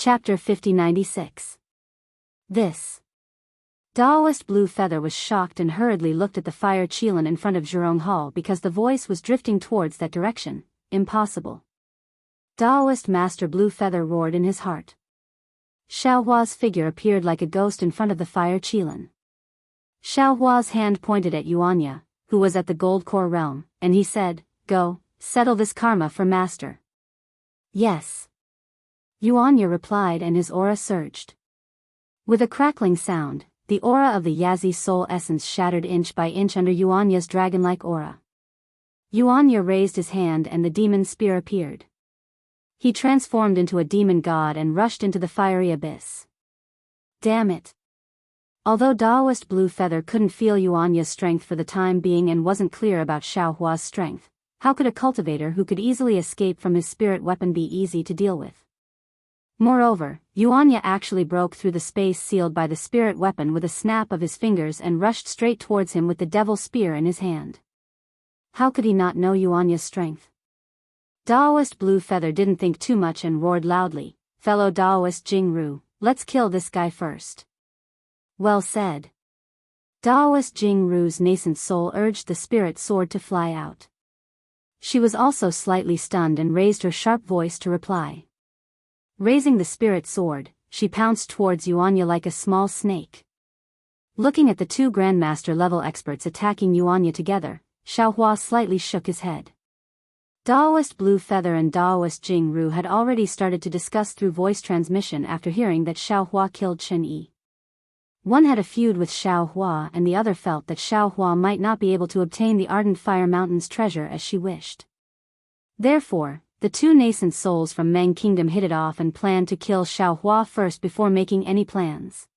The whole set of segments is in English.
Chapter 5096. This. Daoist Blue Feather was shocked and hurriedly looked at the fire Qilin in front of Zhurong Hall because the voice was drifting towards that direction. Impossible. Daoist Master Blue Feather roared in his heart. Xiaohua's figure appeared like a ghost in front of the fire Qilin. Xiaohua's hand pointed at Yuanya, who was at the Gold Core realm, and he said, "Go, settle this karma for Master." "Yes." Yuanya replied and his aura surged. With a crackling sound, the aura of the Yazi soul essence shattered inch by inch under Yuanya's dragon-like aura. Yuanya raised his hand and the demon spear appeared. He transformed into a demon god and rushed into the fiery abyss. Damn it. Although Daoist Blue Feather couldn't feel Yuanya's strength for the time being and wasn't clear about Xiaohua's strength, how could a cultivator who could easily escape from his spirit weapon be easy to deal with? Moreover, Yuanya actually broke through the space sealed by the spirit weapon with a snap of his fingers and rushed straight towards him with the devil spear in his hand. How could he not know Yuanya's strength? Daoist Blue Feather didn't think too much and roared loudly, "Fellow Daoist Jingru, let's kill this guy first." Well said. Daoist Jingru's nascent soul urged the spirit sword to fly out. She was also slightly stunned and raised her sharp voice to reply. Raising the spirit sword, she pounced towards Yuanya like a small snake. Looking at the two Grandmaster-level experts attacking Yuanya together, Xiaohua slightly shook his head. Daoist Blue Feather and Daoist Jingru had already started to discuss through voice transmission after hearing that Xiaohua killed Chen Yi. One had a feud with Xiaohua and the other felt that Xiaohua might not be able to obtain the Ardent Fire Mountain's treasure as she wished. Therefore, the two nascent souls from Meng Kingdom hit it off and planned to kill Xiaohua first before making any plans.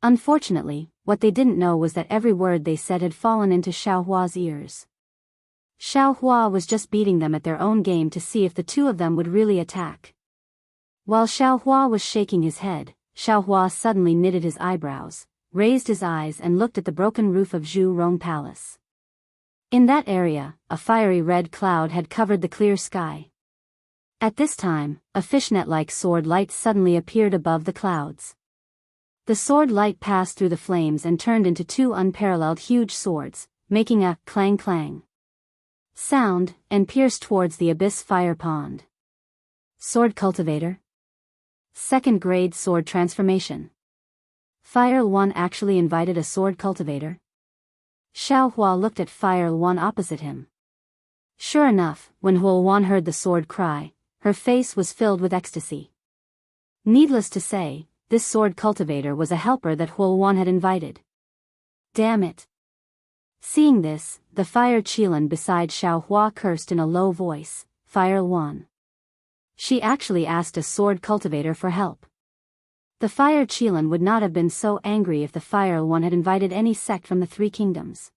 Unfortunately, what they didn't know was that every word they said had fallen into Xiaohua's ears. Xiaohua was just beating them at their own game to see if the two of them would really attack. While Xiaohua was shaking his head, Xiaohua suddenly knitted his eyebrows, raised his eyes and looked at the broken roof of Zhurong Palace. In that area, a fiery red cloud had covered the clear sky. At this time, a fishnet-like sword light suddenly appeared above the clouds. The sword light passed through the flames and turned into two unparalleled huge swords, making a clang-clang sound, and pierced towards the abyss fire pond. Sword Cultivator. Second-grade sword transformation. Fire One actually invited a sword cultivator? Xiaohua looked at Fire One opposite him. Sure enough, when Huo heard the sword cry, her face was filled with ecstasy. Needless to say, this sword cultivator was a helper that Huo had invited. Damn it. Seeing this, the fire Qilin beside Xiaohua cursed in a low voice, "Fire One." She actually asked a sword cultivator for help. The fire Qilin would not have been so angry if the Fire One had invited any sect from the Three Kingdoms.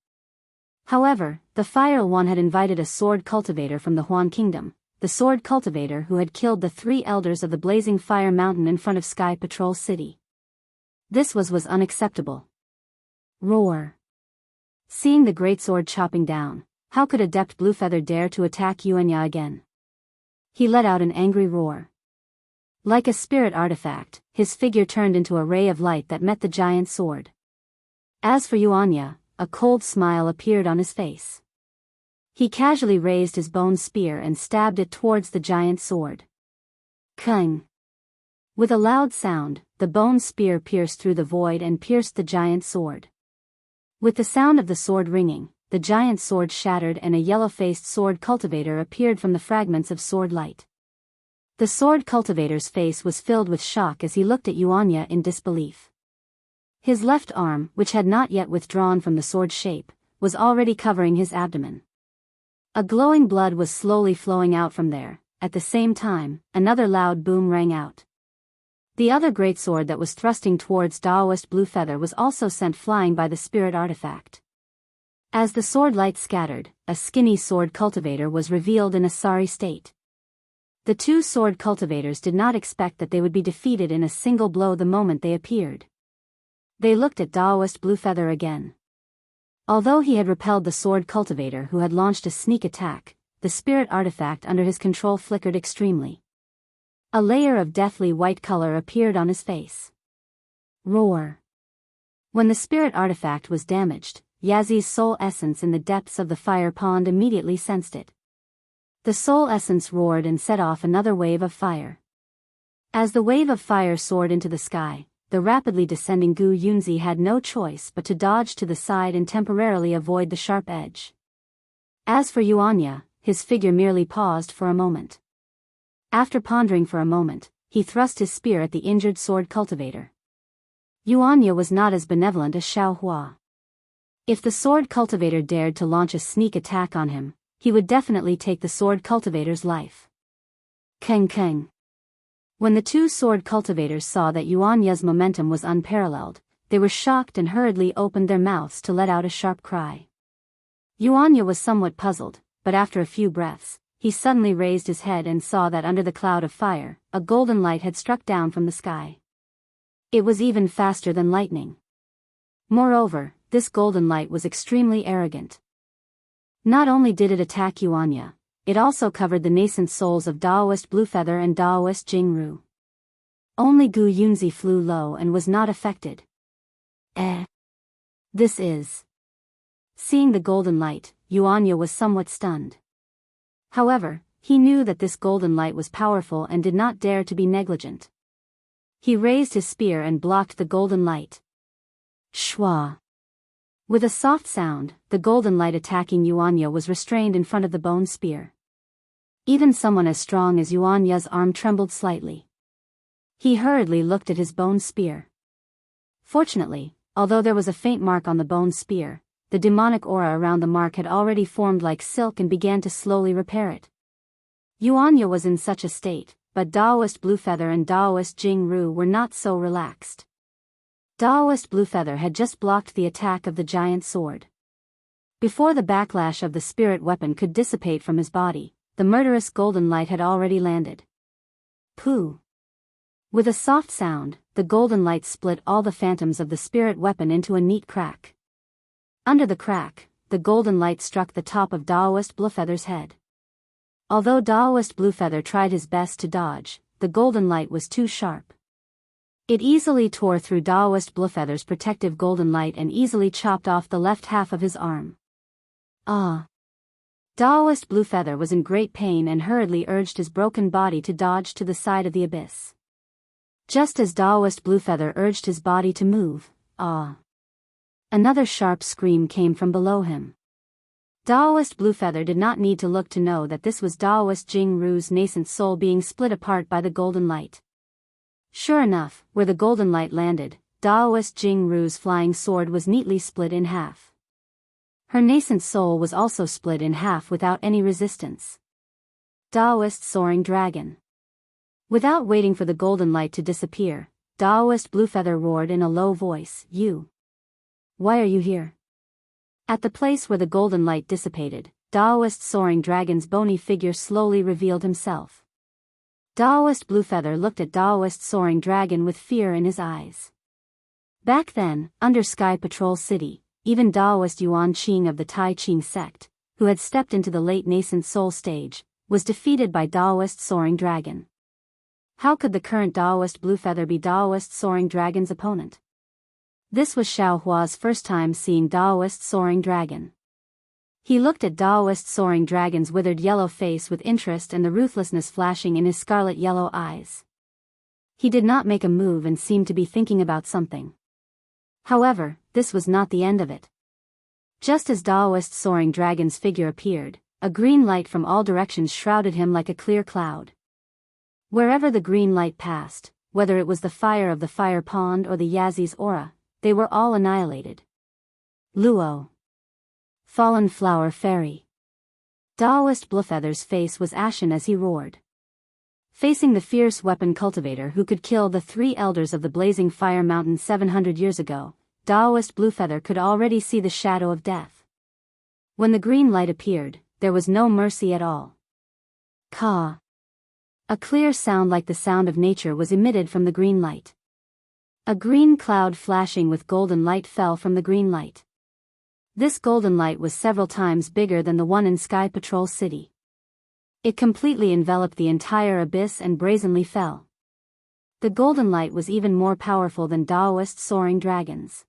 However, the Fire One had invited a sword cultivator from the Huan Kingdom, the sword cultivator who had killed the three elders of the Blazing Fire Mountain in front of Sky Patrol City. This was unacceptable. Roar. Seeing the greatsword chopping down, how could Adept Bluefeather dare to attack Yuanya again? He let out an angry roar. Like a spirit artifact, his figure turned into a ray of light that met the giant sword. As for Yuanya, a cold smile appeared on his face. He casually raised his bone spear and stabbed it towards the giant sword. Kung! With a loud sound, the bone spear pierced through the void and pierced the giant sword. With the sound of the sword ringing, the giant sword shattered and a yellow-faced sword cultivator appeared from the fragments of sword light. The sword cultivator's face was filled with shock as he looked at Yuanya in disbelief. His left arm, which had not yet withdrawn from the sword shape, was already covering his abdomen. A glowing blood was slowly flowing out from there. At the same time, another loud boom rang out. The other greatsword that was thrusting towards Daoist Blue Feather was also sent flying by the spirit artifact. As the sword light scattered, a skinny sword cultivator was revealed in a sorry state. The two sword cultivators did not expect that they would be defeated in a single blow the moment they appeared. They looked at Daoist Blue Feather again. Although he had repelled the sword cultivator who had launched a sneak attack, the spirit artifact under his control flickered extremely. A layer of deathly white color appeared on his face. Roar. When the spirit artifact was damaged, Yazi's soul essence in the depths of the fire pond immediately sensed it. The soul essence roared and set off another wave of fire. As the wave of fire soared into the sky, the rapidly descending Gu Yunzi had no choice but to dodge to the side and temporarily avoid the sharp edge. As for Yuanya, his figure merely paused for a moment. After pondering for a moment, he thrust his spear at the injured sword cultivator. Yuanya was not as benevolent as Xiao Hua. If the sword cultivator dared to launch a sneak attack on him, he would definitely take the sword cultivator's life. Keng Keng. When the two sword cultivators saw that Yuanya's momentum was unparalleled, they were shocked and hurriedly opened their mouths to let out a sharp cry. Yuanya was somewhat puzzled, but after a few breaths, he suddenly raised his head and saw that under the cloud of fire, a golden light had struck down from the sky. It was even faster than lightning. Moreover, this golden light was extremely arrogant. Not only did it attack Yuanya, it also covered the nascent souls of Daoist Bluefeather and Daoist Jianghu. Only Gu Yunzi flew low and was not affected. This is... Seeing the golden light, Yuanya was somewhat stunned. However, he knew that this golden light was powerful and did not dare to be negligent. He raised his spear and blocked the golden light. Shwa. With a soft sound, the golden light attacking Yuanya was restrained in front of the bone spear. Even someone as strong as Yuanya's arm trembled slightly. He hurriedly looked at his bone spear. Fortunately, although there was a faint mark on the bone spear, the demonic aura around the mark had already formed like silk and began to slowly repair it. Yuanya was in such a state, but Daoist Bluefeather and Daoist Jianghu were not so relaxed. Daoist Bluefeather had just blocked the attack of the giant sword. Before the backlash of the spirit weapon could dissipate from his body, the murderous golden light had already landed. Pooh! With a soft sound, the golden light split all the phantoms of the spirit weapon into a neat crack. Under the crack, the golden light struck the top of Daoist Bluefeather's head. Although Daoist Bluefeather tried his best to dodge, the golden light was too sharp. It easily tore through Daoist Bluefeather's protective golden light and easily chopped off the left half of his arm. Daoist Bluefeather was in great pain and hurriedly urged his broken body to dodge to the side of the abyss. Just as Daoist Bluefeather urged his body to move, another sharp scream came from below him. Daoist Bluefeather did not need to look to know that this was Daoist Jianghu's nascent soul being split apart by the golden light. Sure enough, where the golden light landed, Daoist Jianghu's flying sword was neatly split in half. Her nascent soul was also split in half without any resistance. Daoist Soaring Dragon. Without waiting for the golden light to disappear, Daoist Bluefeather roared in a low voice, "You! Why are you here?" At the place where the golden light dissipated, Daoist Soaring Dragon's bony figure slowly revealed himself. Daoist Bluefeather looked at Daoist Soaring Dragon with fear in his eyes. Back then, under Sky Patrol City, even Daoist Yuan Qing of the Tai Qing sect, who had stepped into the late nascent soul stage, was defeated by Daoist Soaring Dragon. How could the current Daoist Bluefeather be Daoist Soaring Dragon's opponent? This was Xiao Hua's first time seeing Daoist Soaring Dragon. He looked at Daoist Soaring Dragon's withered yellow face with interest and the ruthlessness flashing in his scarlet yellow eyes. He did not make a move and seemed to be thinking about something. However, this was not the end of it. Just as Daoist Soaring Dragon's figure appeared, a green light from all directions shrouded him like a clear cloud. Wherever the green light passed, whether it was the fire of the fire pond or the Yazi's aura, they were all annihilated. Luo. Fallen Flower Fairy. Daoist Bluefeather's face was ashen as he roared. Facing the fierce weapon cultivator who could kill the 3 elders of the blazing fire mountain 700 years ago, Daoist Bluefeather could already see the shadow of death. When the green light appeared, there was no mercy at all. Ka. A clear sound like the sound of nature was emitted from the green light. A green cloud flashing with golden light fell from the green light. This golden light was several times bigger than the one in Sky Patrol City. It completely enveloped the entire abyss and brazenly fell. The golden light was even more powerful than Daoist soaring dragons.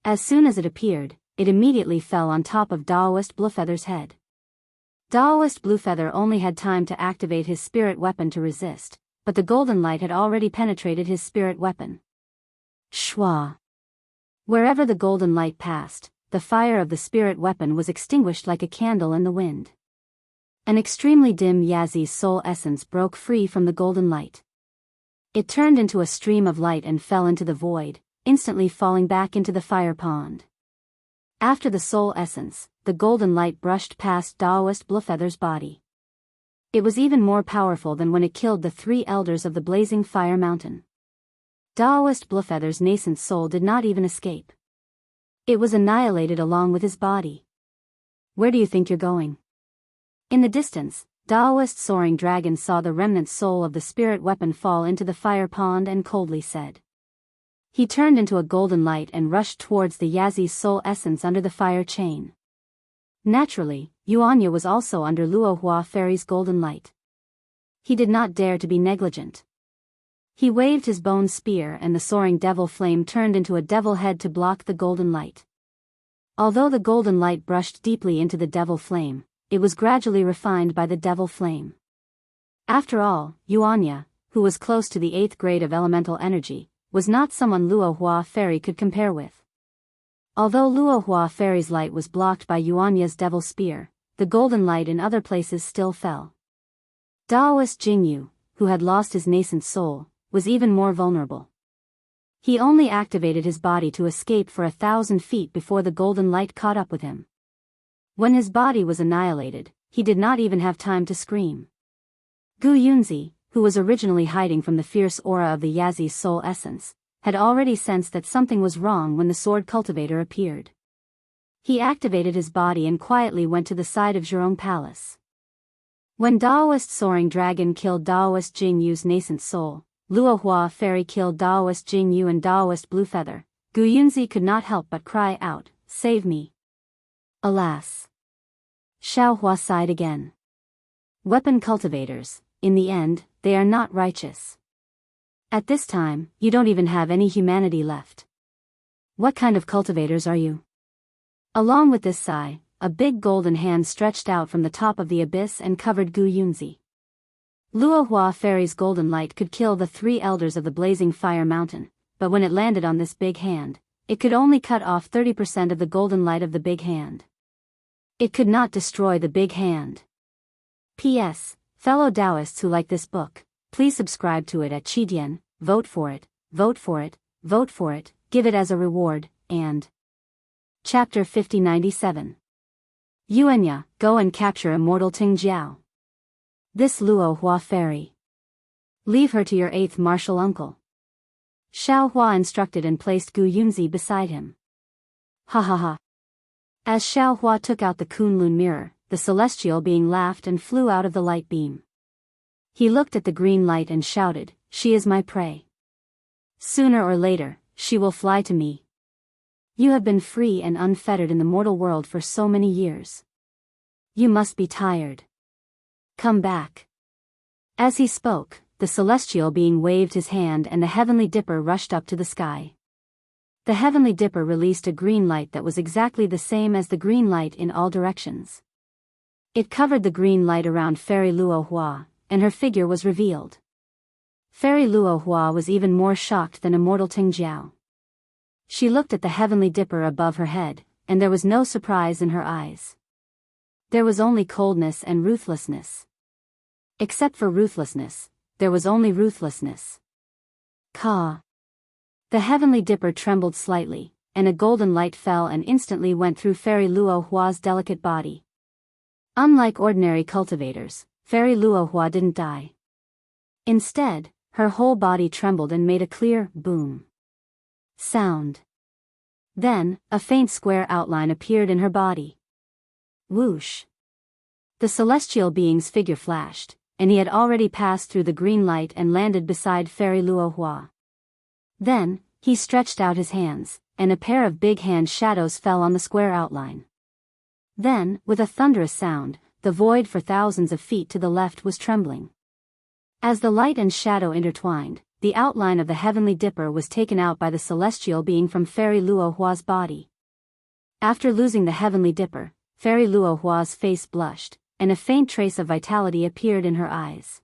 As soon as it appeared, it immediately fell on top of Daoist Bluefeather's head. Daoist Bluefeather only had time to activate his spirit weapon to resist, but the golden light had already penetrated his spirit weapon. Shwa! Wherever the golden light passed, the fire of the spirit weapon was extinguished like a candle in the wind. An extremely dim Yazi's soul essence broke free from the golden light. It turned into a stream of light and fell into the void, instantly falling back into the fire pond. After the soul essence, the golden light brushed past Daoist Bluefeather's body. It was even more powerful than when it killed the 3 elders of the blazing fire mountain. Daoist Bluefeather's nascent soul did not even escape. It was annihilated along with his body. Where do you think you're going? In the distance, Daoist soaring dragon saw the remnant soul of the spirit weapon fall into the fire pond and coldly said. He turned into a golden light and rushed towards the Yazi's soul essence under the fire chain. Naturally, Xianxia was also under Luo Hua Fairy's golden light. He did not dare to be negligent. He waved his bone spear and the soaring devil flame turned into a devil head to block the golden light. Although the golden light brushed deeply into the devil flame, it was gradually refined by the devil flame. After all, Xianxia, who was close to the 8th grade of elemental energy, was not someone Luo Hua Fairy could compare with. Although Luo Hua Fairy's light was blocked by Yuanya's devil spear, the golden light in other places still fell. Daoist Jianghu, who had lost his nascent soul, was even more vulnerable. He only activated his body to escape for 1,000 feet before the golden light caught up with him. When his body was annihilated, he did not even have time to scream. Gu Yunzi, who was originally hiding from the fierce aura of the Yazi's soul essence, had already sensed that something was wrong when the sword cultivator appeared. He activated his body and quietly went to the side of Zhurong Palace. When Daoist soaring dragon killed Daoist Jingyu's nascent soul, Luo Hua Fairy killed Daoist Jingyu and Daoist Bluefeather, Gu Yunzi could not help but cry out, "Save me!" Alas! Xiao Hua sighed again. Weapon cultivators, in the end, they are not righteous. At this time, you don't even have any humanity left. What kind of cultivators are you? Along with this sigh, a big golden hand stretched out from the top of the abyss and covered Gu Yunzi. Luo Hua Fairy's golden light could kill the 3 elders of the blazing fire mountain, but when it landed on this big hand, it could only cut off 30% of the golden light of the big hand. It could not destroy the big hand. P.S. Fellow Daoists who like this book, please subscribe to it at Qidian, vote for it, vote for it, vote for it, give it as a reward, and... Chapter 5097. Yuanya, go and capture immortal Ting Jiao. This Luo Hua Fairy. Leave her to your 8th martial uncle. Xiao Hua instructed and placed Gu Yunzi beside him. Ha ha ha. As Xiao Hua took out the Kunlun mirror, the celestial being laughed and flew out of the light beam. He looked at the green light and shouted, "She is my prey. Sooner or later, she will fly to me. You have been free and unfettered in the mortal world for so many years. You must be tired. Come back." As he spoke, the celestial being waved his hand and the heavenly dipper rushed up to the sky. The heavenly dipper released a green light that was exactly the same as the green light in all directions. It covered the green light around Fairy Luo Hua, and her figure was revealed. Fairy Luo Hua was even more shocked than immortal Ting Jiao. She looked at the heavenly dipper above her head, and there was no surprise in her eyes. There was only coldness and ruthlessness. Except for ruthlessness, there was only ruthlessness. Ka. The heavenly dipper trembled slightly, and a golden light fell and instantly went through Fairy Luo Hua's delicate body. Unlike ordinary cultivators, Fairy Luo Hua didn't die. Instead, her whole body trembled and made a clear boom sound. Then, a faint square outline appeared in her body. Whoosh! The celestial being's figure flashed, and he had already passed through the green light and landed beside Fairy Luo Hua. Then, he stretched out his hands, and a pair of big hand shadows fell on the square outline. Then, with a thunderous sound, the void for thousands of feet to the left was trembling. As the light and shadow intertwined, the outline of the heavenly dipper was taken out by the celestial being from Fairy Luo Hua's body. After losing the heavenly dipper, Fairy Luo Hua's face blushed, and a faint trace of vitality appeared in her eyes.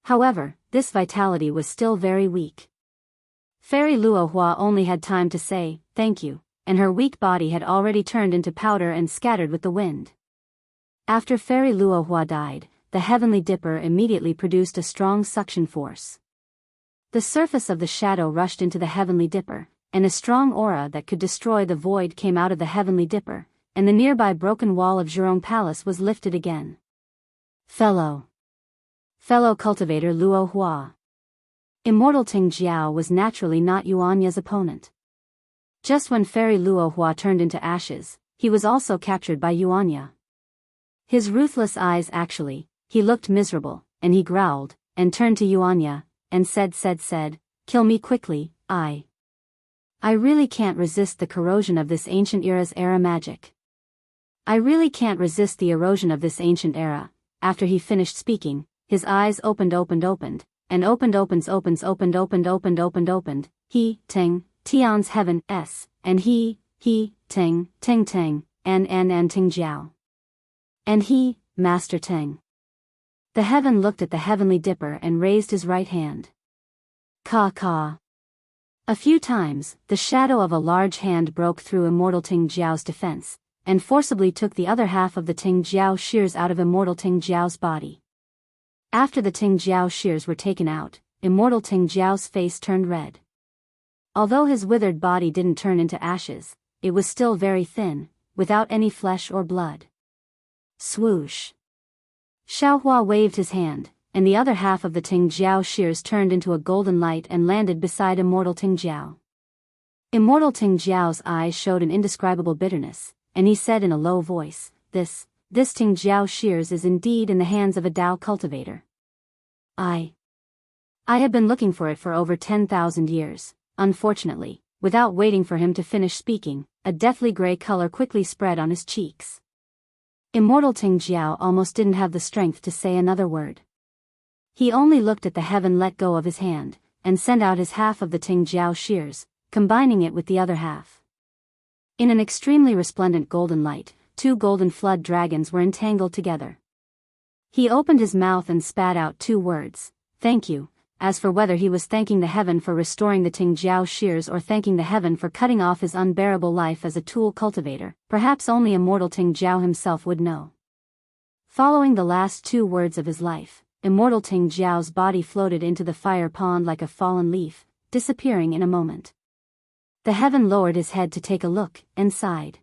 However, this vitality was still very weak. Fairy Luo Hua only had time to say, "Thank you," and her weak body had already turned into powder and scattered with the wind. After Fairy Luo Hua died, the heavenly dipper immediately produced a strong suction force. The surface of the shadow rushed into the heavenly dipper, and a strong aura that could destroy the void came out of the heavenly dipper, and the nearby broken wall of Zhurong Palace was lifted again. Fellow cultivator Luo Hua. Immortal Ting Jiao was naturally not Yuanya's opponent. Just when Fairy Luo Hua turned into ashes, he was also captured by Yuanya. His ruthless eyes he looked miserable, and he growled, and turned to Yuanya, and said, "Kill me quickly, I really can't resist the corrosion of this ancient era's era magic. I really can't resist the erosion of this ancient era." After he finished speaking, his eyes opened, and opened. He, Ting, Tian's heaven, S, and he, Ting, and Ting Jiao. And he, Master Ting. The heaven looked at the heavenly dipper and raised his right hand. Ka. A few times, the shadow of a large hand broke through Immortal Ting Jiao's defense, and forcibly took the other half of the Ting Jiao shears out of Immortal Ting Jiao's body. After the Ting Jiao shears were taken out, Immortal Ting Jiao's face turned red. Although his withered body didn't turn into ashes, it was still very thin, without any flesh or blood. Swoosh. Xiaohua waved his hand, and the other half of the Ting Jiao shears turned into a golden light and landed beside Immortal Ting Jiao. Immortal Ting Jiao's eyes showed an indescribable bitterness, and he said in a low voice, This Ting Jiao shears is indeed in the hands of a Dao cultivator. I have been looking for it for over 10,000 years." Unfortunately, without waiting for him to finish speaking, a deathly gray color quickly spread on his cheeks. Immortal Ting Jiao almost didn't have the strength to say another word. He only looked at the heaven, let go of his hand, and sent out his half of the Ting Jiao shears, combining it with the other half. In an extremely resplendent golden light, two golden flood dragons were entangled together. He opened his mouth and spat out two words, "Thank you." As for whether he was thanking the heaven for restoring the Ting Jiao shears or thanking the heaven for cutting off his unbearable life as a tool cultivator, perhaps only Immortal Ting Jiao himself would know. Following the last two words of his life, Immortal Ting Jiao's body floated into the fire pond like a fallen leaf, disappearing in a moment. The heaven lowered his head to take a look, and sighed.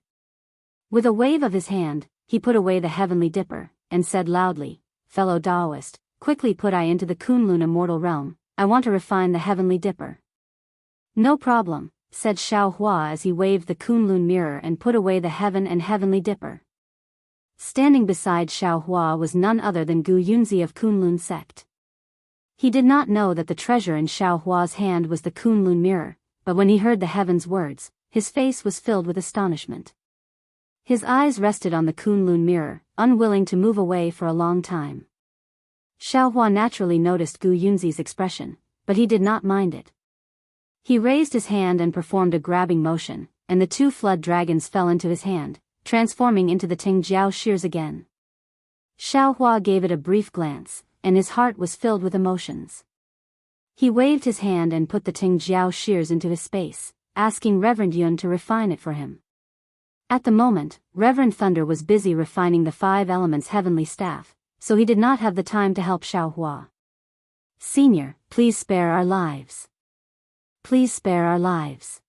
With a wave of his hand, he put away the heavenly dipper, and said loudly, "Fellow Daoist, quickly put I into the Kunlun immortal realm, I want to refine the heavenly dipper." "No problem," said Xiaohua as he waved the Kunlun mirror and put away the heaven and heavenly dipper. Standing beside Xiaohua was none other than Gu Yunzi of Kunlun sect. He did not know that the treasure in Xiaohua's hand was the Kunlun mirror, but when he heard the heaven's words, his face was filled with astonishment. His eyes rested on the Kunlun mirror, unwilling to move away for a long time. Xiaohua naturally noticed Gu Yunzi's expression, but he did not mind it. He raised his hand and performed a grabbing motion, and the two flood dragons fell into his hand, transforming into the Ting Jiao shears again. Xiaohua gave it a brief glance, and his heart was filled with emotions. He waved his hand and put the Ting Jiao shears into his space, asking Reverend Yun to refine it for him. At the moment, Reverend Thunder was busy refining the 5 elements heavenly staff, so he did not have the time to help Xiaohua. "Senior, please spare our lives. Please spare our lives."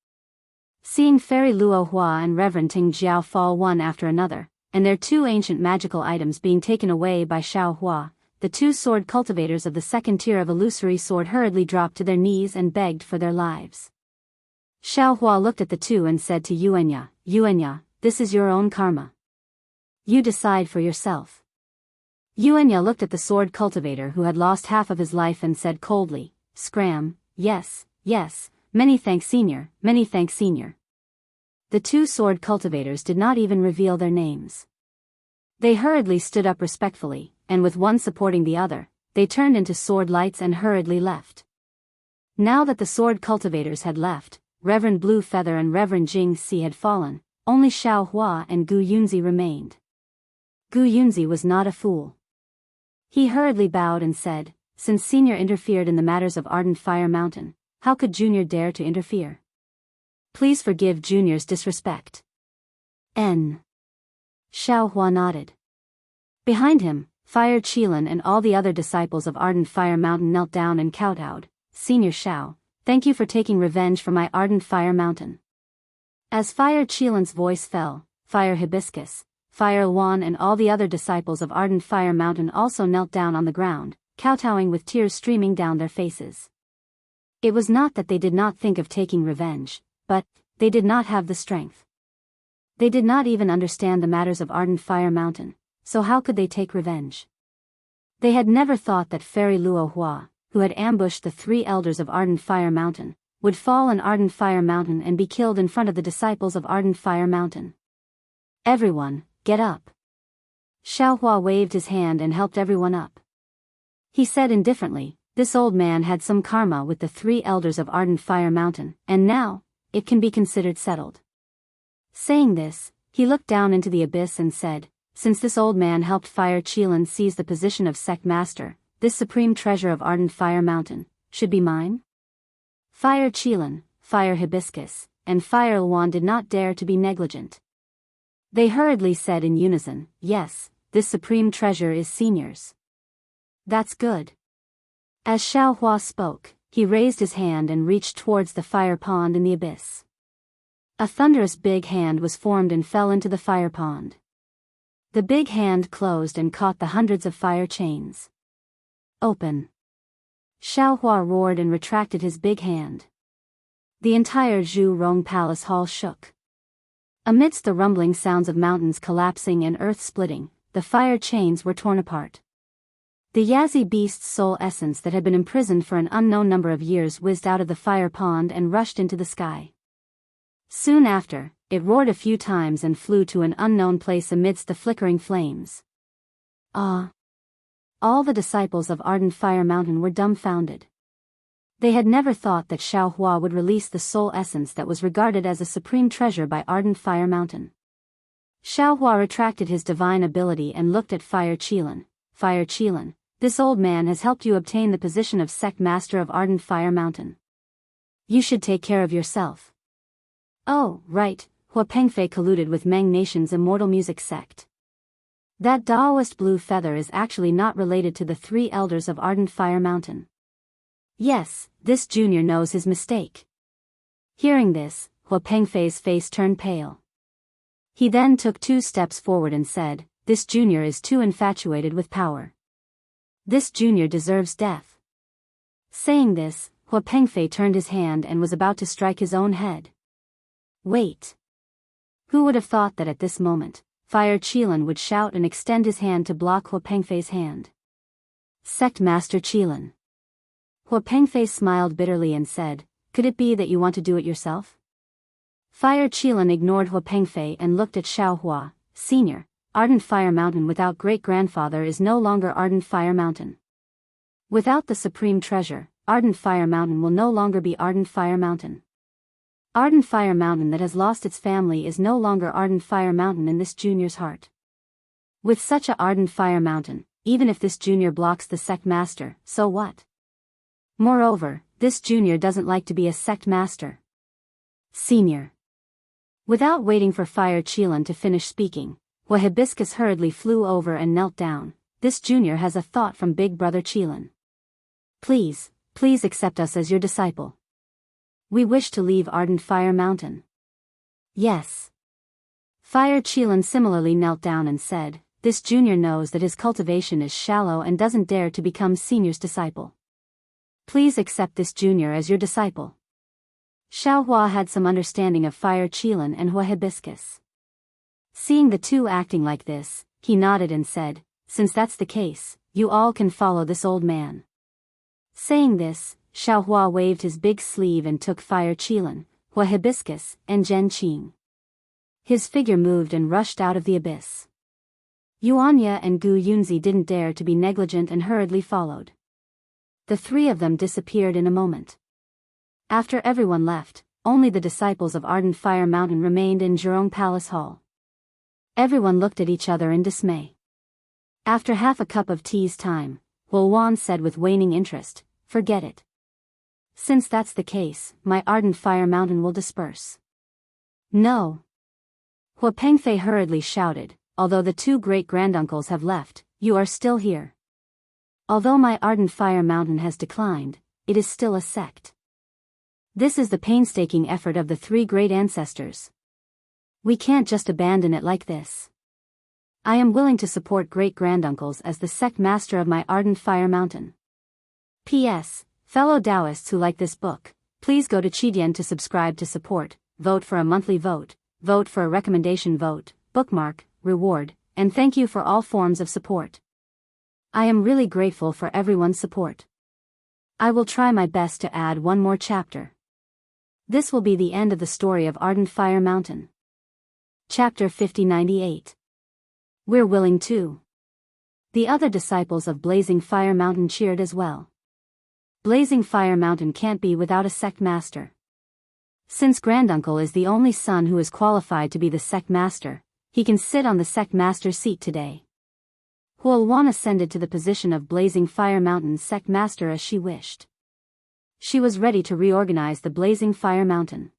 Seeing Fairy Luo Hua and Reverend Ting Jiao fall one after another, and their 2 ancient magical items being taken away by Xiaohua, the 2 sword cultivators of the 2nd tier of illusory sword hurriedly dropped to their knees and begged for their lives. Xiaohua looked at the 2 and said to Yuanya, "This is your own karma. You decide for yourself." Yuanya looked at the sword cultivator who had lost half of his life and said coldly, "Scram, yes, many thanks senior, many thanks senior." The 2 sword cultivators did not even reveal their names. They hurriedly stood up respectfully, and with one supporting the other, they turned into sword lights and hurriedly left. Now that the sword cultivators had left, Reverend Blue Feather and Reverend Jing Si had fallen, only Xiao Hua and Gu Yunzi remained. Gu Yunzi was not a fool. He hurriedly bowed and said, "Since Senior interfered in the matters of Ardent Fire Mountain, how could Junior dare to interfere? Please forgive Junior's disrespect." N. Xiao Hua nodded. Behind him, Fire Qilin and all the other disciples of Ardent Fire Mountain knelt down and kowtowed. "Senior Xiao, thank you for taking revenge for my Ardent Fire Mountain." As Fire Qilin's voice fell, Fire Hibiscus, Fire Luan and all the other disciples of Ardent Fire Mountain also knelt down on the ground, kowtowing with tears streaming down their faces. It was not that they did not think of taking revenge, but they did not have the strength. They did not even understand the matters of Ardent Fire Mountain, so how could they take revenge? They had never thought that Fairy Luo Hua, who had ambushed the 3 elders of Ardent Fire Mountain, would fall in Ardent Fire Mountain and be killed in front of the disciples of Ardent Fire Mountain. "Everyone, get up." Xiao Hua waved his hand and helped everyone up. He said indifferently, "This old man had some karma with the 3 elders of Ardent Fire Mountain, and now, it can be considered settled." Saying this, he looked down into the abyss and said, "Since this old man helped Fire Qilin seize the position of Sect Master, this supreme treasure of Ardent Fire Mountain should be mine?" Fire Qilin, Fire Hibiscus, and Fire Luan did not dare to be negligent. They hurriedly said in unison, "Yes, this supreme treasure is Senior's." "That's good." As Xiao Hua spoke, he raised his hand and reached towards the fire pond in the abyss. A thunderous big hand was formed and fell into the fire pond. The big hand closed and caught the hundreds of fire chains. "Open." Xiao Hua roared and retracted his big hand. The entire Zhu Rong Palace hall shook. Amidst the rumbling sounds of mountains collapsing and earth splitting, the fire chains were torn apart. The Yazi beast's soul essence that had been imprisoned for an unknown number of years whizzed out of the fire pond and rushed into the sky. Soon after, it roared a few times and flew to an unknown place amidst the flickering flames. Ah! All the disciples of Ardent Fire Mountain were dumbfounded. They had never thought that Xiao Hua would release the soul essence that was regarded as a supreme treasure by Ardent Fire Mountain. Xiao Hua retracted his divine ability and looked at Fire Qilin. "Fire Qilin, this old man has helped you obtain the position of Sect Master of Ardent Fire Mountain. You should take care of yourself." "Oh, right, Hua Pengfei colluded with Meng Nation's immortal music sect. That Daoist Blue Feather is actually not related to the 3 elders of Ardent Fire Mountain. Yes, this junior knows his mistake." Hearing this, Hua Pengfei's face turned pale. He then took 2 steps forward and said, "This junior is too infatuated with power. This junior deserves death." Saying this, Hua Pengfei turned his hand and was about to strike his own head. Wait! Who would have thought that at this moment, Fire Qilin would shout and extend his hand to block Hua Pengfei's hand? "Sect Master Qilin." Hua Pengfei smiled bitterly and said, "Could it be that you want to do it yourself?" Fire Qilin ignored Hua Pengfei and looked at Xiao Hua. "Senior, Ardent Fire Mountain without great-grandfather is no longer Ardent Fire Mountain. Without the supreme treasure, Ardent Fire Mountain will no longer be Ardent Fire Mountain. Ardent Fire Mountain that has lost its family is no longer Ardent Fire Mountain in this junior's heart. With such a Ardent Fire Mountain, even if this junior blocks the sect master, so what? Moreover, this junior doesn't like to be a sect master. Senior." Without waiting for Fire Qilin to finish speaking, Hua Hibiscus hurriedly flew over and knelt down. "This junior has a thought from Big Brother Qilin. Please accept us as your disciple. We wish to leave Ardent Fire Mountain." "Yes." Fire Qilin similarly knelt down and said, "This junior knows that his cultivation is shallow and doesn't dare to become Senior's disciple. Please accept this junior as your disciple." Xiao Hua had some understanding of Fire Qilin and Hua Hibiscus. Seeing the 2 acting like this, he nodded and said, "Since that's the case, you all can follow this old man." Saying this, Xiao Hua waved his big sleeve and took Fire Qilin, Hua Hibiscus, and Zhen Qing. His figure moved and rushed out of the abyss. Yuanya and Gu Yunzi didn't dare to be negligent and hurriedly followed. The three of them disappeared in a moment. After everyone left, only the disciples of Ardent Fire Mountain remained in Zhurong Palace Hall. Everyone looked at each other in dismay. After half a cup of tea's time, Huan said with waning interest, "Forget it. Since that's the case, my Ardent Fire Mountain will disperse." "No." Hua Pengfei hurriedly shouted, "Although the two great-granduncles have left, you are still here. Although my Ardent Fire Mountain has declined, it is still a sect. This is the painstaking effort of the three great ancestors. We can't just abandon it like this. I am willing to support great-granduncles as the sect master of my Ardent Fire Mountain. P.S. Fellow Daoists who like this book, please go to Qidian to subscribe to support, vote for a monthly vote, vote for a recommendation vote, bookmark, reward, and thank you for all forms of support. I am really grateful for everyone's support. I will try my best to add one more chapter. This will be the end of the story of Ardent Fire Mountain. Chapter 5098. We're willing too. The other disciples of Blazing Fire Mountain cheered as well. Blazing Fire Mountain can't be without a sect master. Since Granduncle is the only son who is qualified to be the sect master, he can sit on the sect master's seat today. Huan ascended to the position of Blazing Fire Mountain's sect master as she wished. She was ready to reorganize the Blazing Fire Mountain.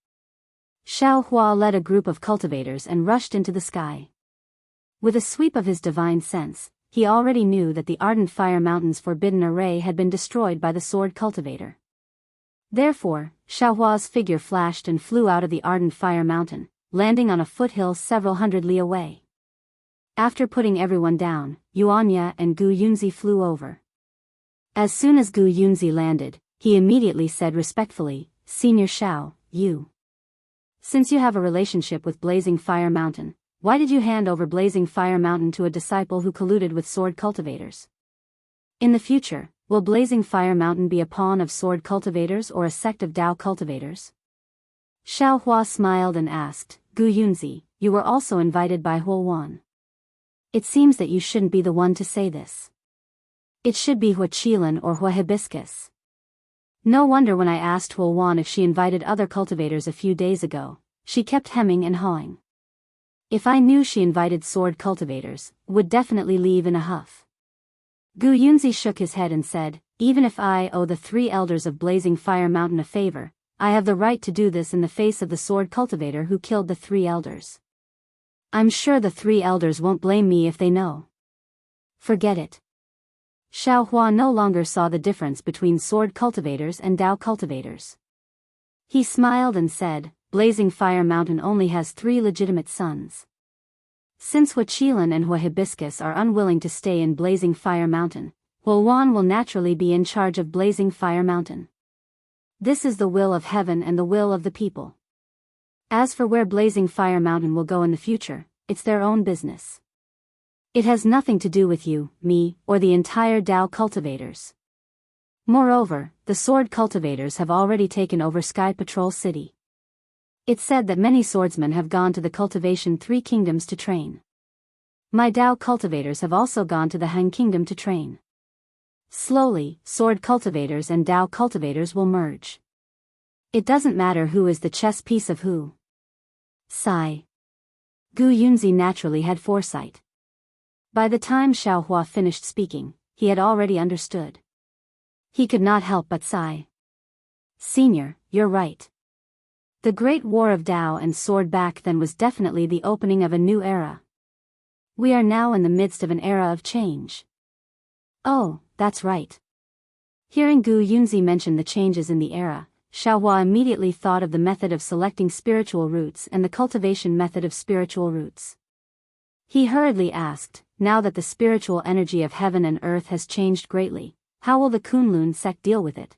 Xiao Hua led a group of cultivators and rushed into the sky. With a sweep of his divine sense, he already knew that the Ardent Fire Mountain's forbidden array had been destroyed by the sword cultivator. Therefore, Xiao Hua's figure flashed and flew out of the Ardent Fire Mountain, landing on a foothill several hundred li away. After putting everyone down, Yuanya and Gu Yunzi flew over. As soon as Gu Yunzi landed, he immediately said respectfully, "Senior Xiao, you. Since you have a relationship with Blazing Fire Mountain, why did you hand over Blazing Fire Mountain to a disciple who colluded with sword cultivators? In the future, will Blazing Fire Mountain be a pawn of sword cultivators or a sect of Dao cultivators?" Xiao Hua smiled and asked, "Gu Yunzi, you were also invited by Huan. It seems that you shouldn't be the one to say this. It should be Hua Qilin or Hua Hibiscus. No wonder when I asked Huan if she invited other cultivators a few days ago, she kept hemming and hawing. If I knew she invited sword cultivators, would definitely leave in a huff." Gu Yunzi shook his head and said, "Even if I owe the three elders of Blazing Fire Mountain a favor, I have the right to do this in the face of the sword cultivator who killed the three elders. I'm sure the three elders won't blame me if they know." "Forget it." Xiao Hua no longer saw the difference between sword cultivators and Dao cultivators. He smiled and said, "Blazing Fire Mountain only has 3 legitimate sons. Since Hua Qilin and Hua Hibiscus are unwilling to stay in Blazing Fire Mountain, Huan will naturally be in charge of Blazing Fire Mountain. This is the will of heaven and the will of the people. As for where Blazing Fire Mountain will go in the future, it's their own business. It has nothing to do with you, me, or the entire Dao cultivators. Moreover, the sword cultivators have already taken over Sky Patrol City. It's said that many swordsmen have gone to the Cultivation 3 kingdoms to train. My Dao cultivators have also gone to the Han Kingdom to train. Slowly, sword cultivators and Dao cultivators will merge. It doesn't matter who is the chess piece of who." Sigh. Gu Yunzi naturally had foresight. By the time Xiao Hua finished speaking, he had already understood. He could not help but sigh. "Senior, you're right. The Great War of Dao and Sword back then was definitely the opening of a new era. We are now in the midst of an era of change." "Oh, that's right." Hearing Gu Yunzi mention the changes in the era, Xiao Hua immediately thought of the method of selecting spiritual roots and the cultivation method of spiritual roots. He hurriedly asked, "Now that the spiritual energy of heaven and earth has changed greatly, how will the Kunlun sect deal with it?"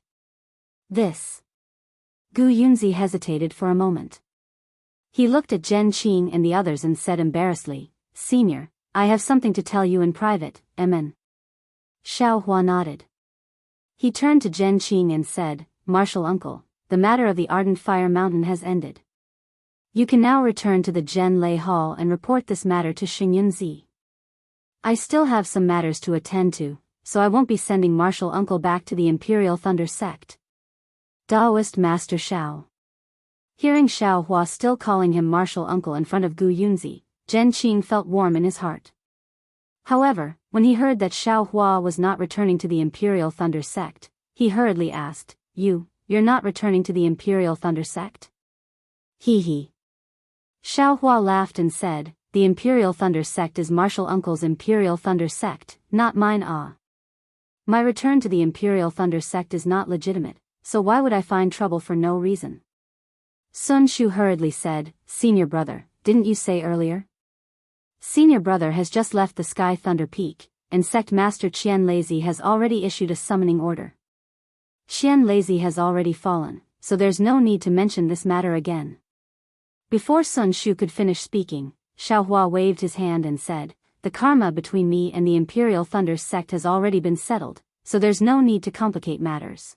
This. Gu Yunzi hesitated for a moment. He looked at Zhen Qing and the others and said embarrassedly, "Senior, I have something to tell you in private, Amen." Xiao Hua nodded. He turned to Zhen Qing and said, "Martial uncle, the matter of the Ardent Fire Mountain has ended. You can now return to the Zhen Lei Hall and report this matter to Xing Yunzi." I still have some matters to attend to, so I won't be sending Martial Uncle back to the Imperial Thunder Sect. Daoist Master Xiao. Hearing Xiao Hua still calling him Martial Uncle in front of Gu Yunzi, Zhen Qing felt warm in his heart. However, when he heard that Xiao Hua was not returning to the Imperial Thunder Sect, he hurriedly asked, You're not returning to the Imperial Thunder Sect? Hee hee. Xiao Hua laughed and said, The Imperial Thunder Sect is Martial Uncle's Imperial Thunder Sect, not mine. My return to the Imperial Thunder Sect is not legitimate, so why would I find trouble for no reason? Sun Shu hurriedly said, Senior brother, didn't you say earlier? Senior brother has just left the Sky Thunder Peak, and Sect Master Qian Lazy has already issued a summoning order. Qian Lazy has already fallen, so there's no need to mention this matter again. Before Sun Shu could finish speaking, Xiao Hua waved his hand and said, The karma between me and the Imperial Thunder Sect has already been settled, so there's no need to complicate matters.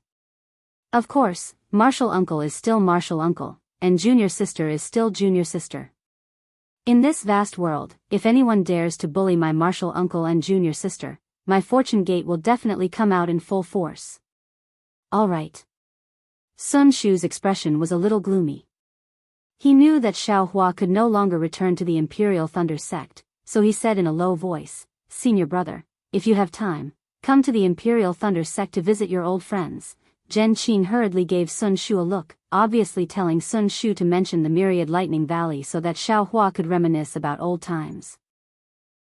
Of course, Martial Uncle is still Martial Uncle, and Junior Sister is still Junior Sister. In this vast world, if anyone dares to bully my Martial Uncle and Junior Sister, my fortune gate will definitely come out in full force. All right. Sun Shu's expression was a little gloomy. He knew that Xiao Hua could no longer return to the Imperial Thunder Sect, so he said in a low voice, Senior brother, if you have time, come to the Imperial Thunder Sect to visit your old friends. Zhen Qing hurriedly gave Sun Shu a look, obviously telling Sun Shu to mention the myriad lightning valley so that Xiao Hua could reminisce about old times.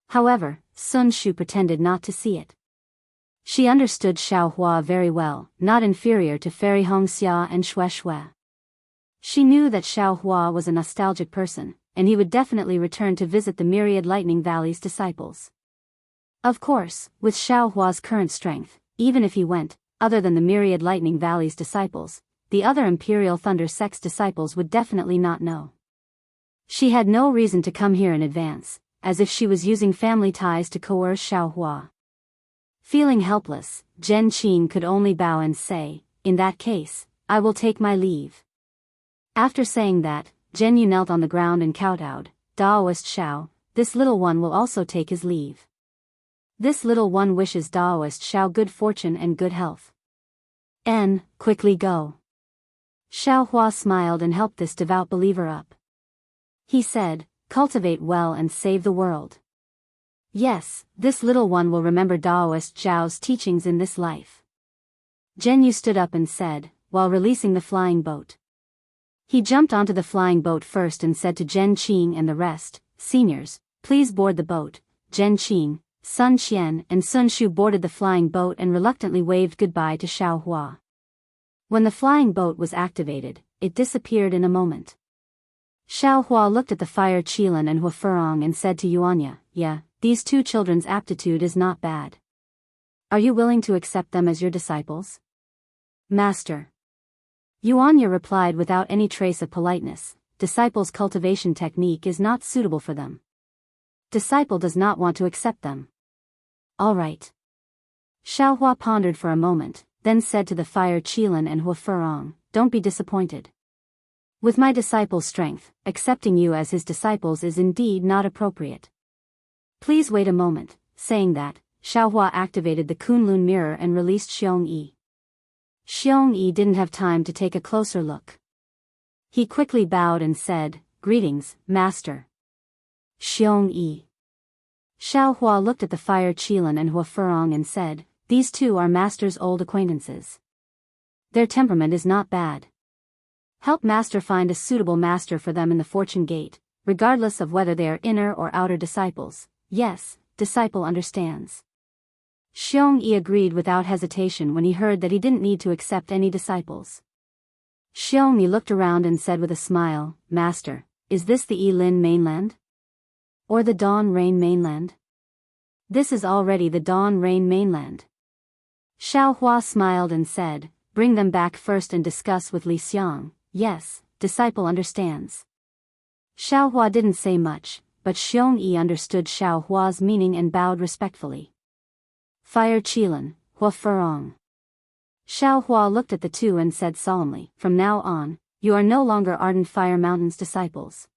However, Sun Shu pretended not to see it. She understood Xiao Hua very well, not inferior to Fairy Hongxia and Xue Xue. She knew that Xiao Hua was a nostalgic person, and he would definitely return to visit the myriad lightning valley's disciples. Of course, with Xiao Hua's current strength, even if he went, other than the myriad lightning valley's disciples, the other Imperial Thunder Sect's disciples would definitely not know. She had no reason to come here in advance, as if she was using family ties to coerce Xiao Hua. Feeling helpless, Zhen Qing could only bow and say, In that case, I will take my leave. After saying that, Zhen Yu knelt on the ground and kowtowed, Daoist Xiao, this little one will also take his leave. This little one wishes Daoist Xiao good fortune and good health. Quickly go. Xiao Hua smiled and helped this devout believer up. He said, Cultivate well and save the world. Yes, this little one will remember Daoist Xiao's teachings in this life. Zhen Yu stood up and said, while releasing the flying boat. He jumped onto the flying boat first and said to Zhen Qing and the rest, Seniors, please board the boat. Zhen Qing, Sun Qian and Sun Shu boarded the flying boat and reluctantly waved goodbye to Xiao Hua. When the flying boat was activated, it disappeared in a moment. Xiao Hua looked at the fire Qilin and Hua Furong and said to Yuanya, these two children's aptitude is not bad. Are you willing to accept them as your disciples? Master. Yuanya replied without any trace of politeness, Disciples' cultivation technique is not suitable for them. Disciple does not want to accept them. All right. Xiao Hua pondered for a moment, then said to the fire Qilin and Hua Furong, Don't be disappointed. With my disciple's strength, accepting you as his disciples is indeed not appropriate. Please wait a moment. Saying that, Xiao Hua activated the Kunlun mirror and released Xiong Yi. Xiong Yi didn't have time to take a closer look. He quickly bowed and said, Greetings, Master. Xiong Yi. Xiao Hua looked at the fire Qilin and Hua Furong and said, These two are Master's old acquaintances. Their temperament is not bad. Help Master find a suitable master for them in the Fortune Gate, regardless of whether they are inner or outer disciples. Yes, disciple understands. Xiong Yi agreed without hesitation when he heard that he didn't need to accept any disciples. Xiong Yi looked around and said with a smile, Master, is this the Yilin mainland? Or the Dawn Rain mainland? This is already the Dawn Rain mainland. Xiao Hua smiled and said, Bring them back first and discuss with Li Xiang. Yes, disciple understands. Xiao Hua didn't say much, but Xiong Yi understood Xiao Hua's meaning and bowed respectfully. Fire Qilin, Hua Furong. Xiao Hua looked at the two and said solemnly, From now on, you are no longer Ardent Fire Mountain's disciples.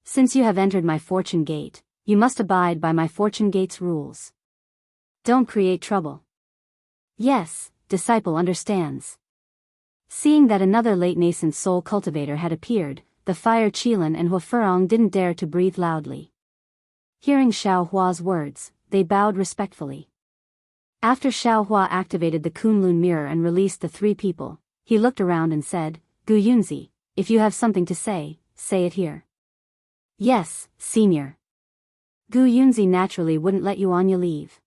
Since you have entered my Fortune Gate, you must abide by my Fortune Gate's rules. Don't create trouble. Yes, disciple understands. Seeing that another late nascent soul cultivator had appeared, the Fire Qilin and Huafurong didn't dare to breathe loudly. Hearing Xiao Hua's words, they bowed respectfully. After Xiao Hua activated the Kunlun mirror and released the three people, he looked around and said, Gu Yunzi, if you have something to say it here. Yes, senior. Gu Yunzi naturally wouldn't let Yuanya leave.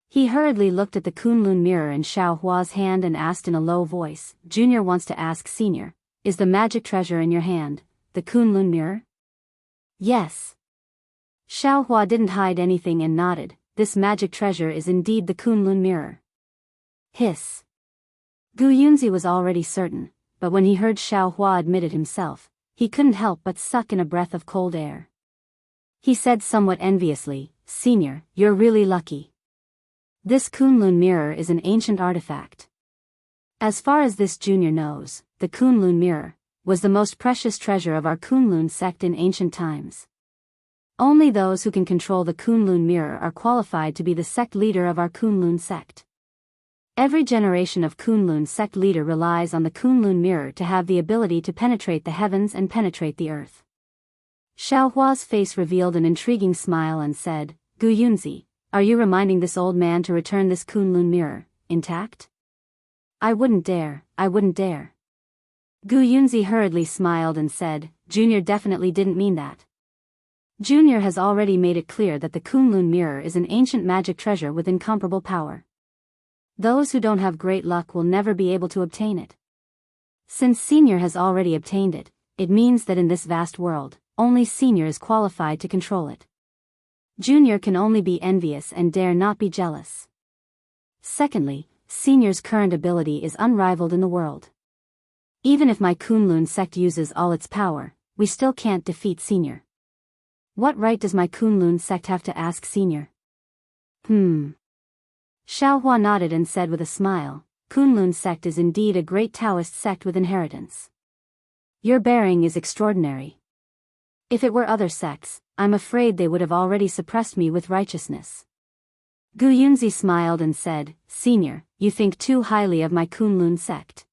He hurriedly looked at the Kunlun mirror in Xiao Hua's hand and asked in a low voice, Junior wants to ask Senior, is the magic treasure in your hand, the Kunlun mirror? Yes. Xiao Hua didn't hide anything and nodded, this magic treasure is indeed the Kunlun mirror. Hiss. Gu Yunzi was already certain, but when he heard Xiao Hua admit it himself, he couldn't help but suck in a breath of cold air. He said somewhat enviously, Senior, you're really lucky. This Kunlun mirror is an ancient artifact. As far as this junior knows, the Kunlun mirror was the most precious treasure of our Kunlun sect in ancient times. Only those who can control the Kunlun mirror are qualified to be the sect leader of our Kunlun sect. Every generation of Kunlun sect leader relies on the Kunlun mirror to have the ability to penetrate the heavens and penetrate the earth. Xiao Hua's face revealed an intriguing smile and said, Gu Yunzi, are you reminding this old man to return this Kunlun mirror, intact? I wouldn't dare. Gu Yunzi hurriedly smiled and said, Junior definitely didn't mean that. Junior has already made it clear that the Kunlun mirror is an ancient magic treasure with incomparable power. Those who don't have great luck will never be able to obtain it. Since Senior has already obtained it, it means that in this vast world, only Senior is qualified to control it. Junior can only be envious and dare not be jealous. Secondly, Senior's current ability is unrivaled in the world. Even if my Kunlun sect uses all its power, we still can't defeat Senior. What right does my Kunlun sect have to ask Senior? Xiao Hua nodded and said with a smile, Kunlun sect is indeed a great Taoist sect with inheritance. Your bearing is extraordinary. If it were other sects, I'm afraid they would have already suppressed me with righteousness. Gu Yunzi smiled and said, Senior, you think too highly of my Kunlun sect.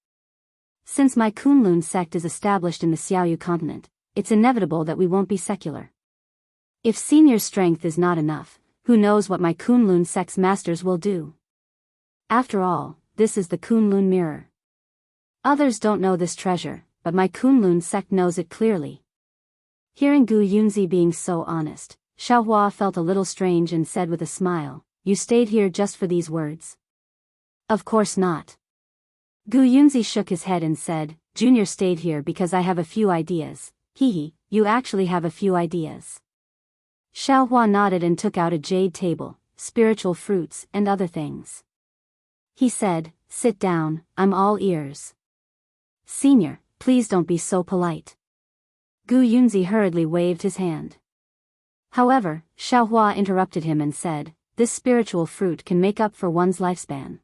Since my Kunlun sect is established in the Xiaoyu continent, it's inevitable that we won't be secular. If Senior's strength is not enough, who knows what my Kunlun sect's masters will do? After all, this is the Kunlun mirror. Others don't know this treasure, but my Kunlun sect knows it clearly. Hearing Gu Yunzi being so honest, Xiao Hua felt a little strange and said with a smile, You stayed here just for these words? Of course not. Gu Yunzi shook his head and said, Junior stayed here because I have a few ideas. You actually have a few ideas. Xiao Hua nodded and took out a jade table, spiritual fruits and other things. He said, Sit down, I'm all ears. Senior, please don't be so polite. Gu Yunzi hurriedly waved his hand. However, Xiao Hua interrupted him and said, This spiritual fruit can make up for one's lifespan.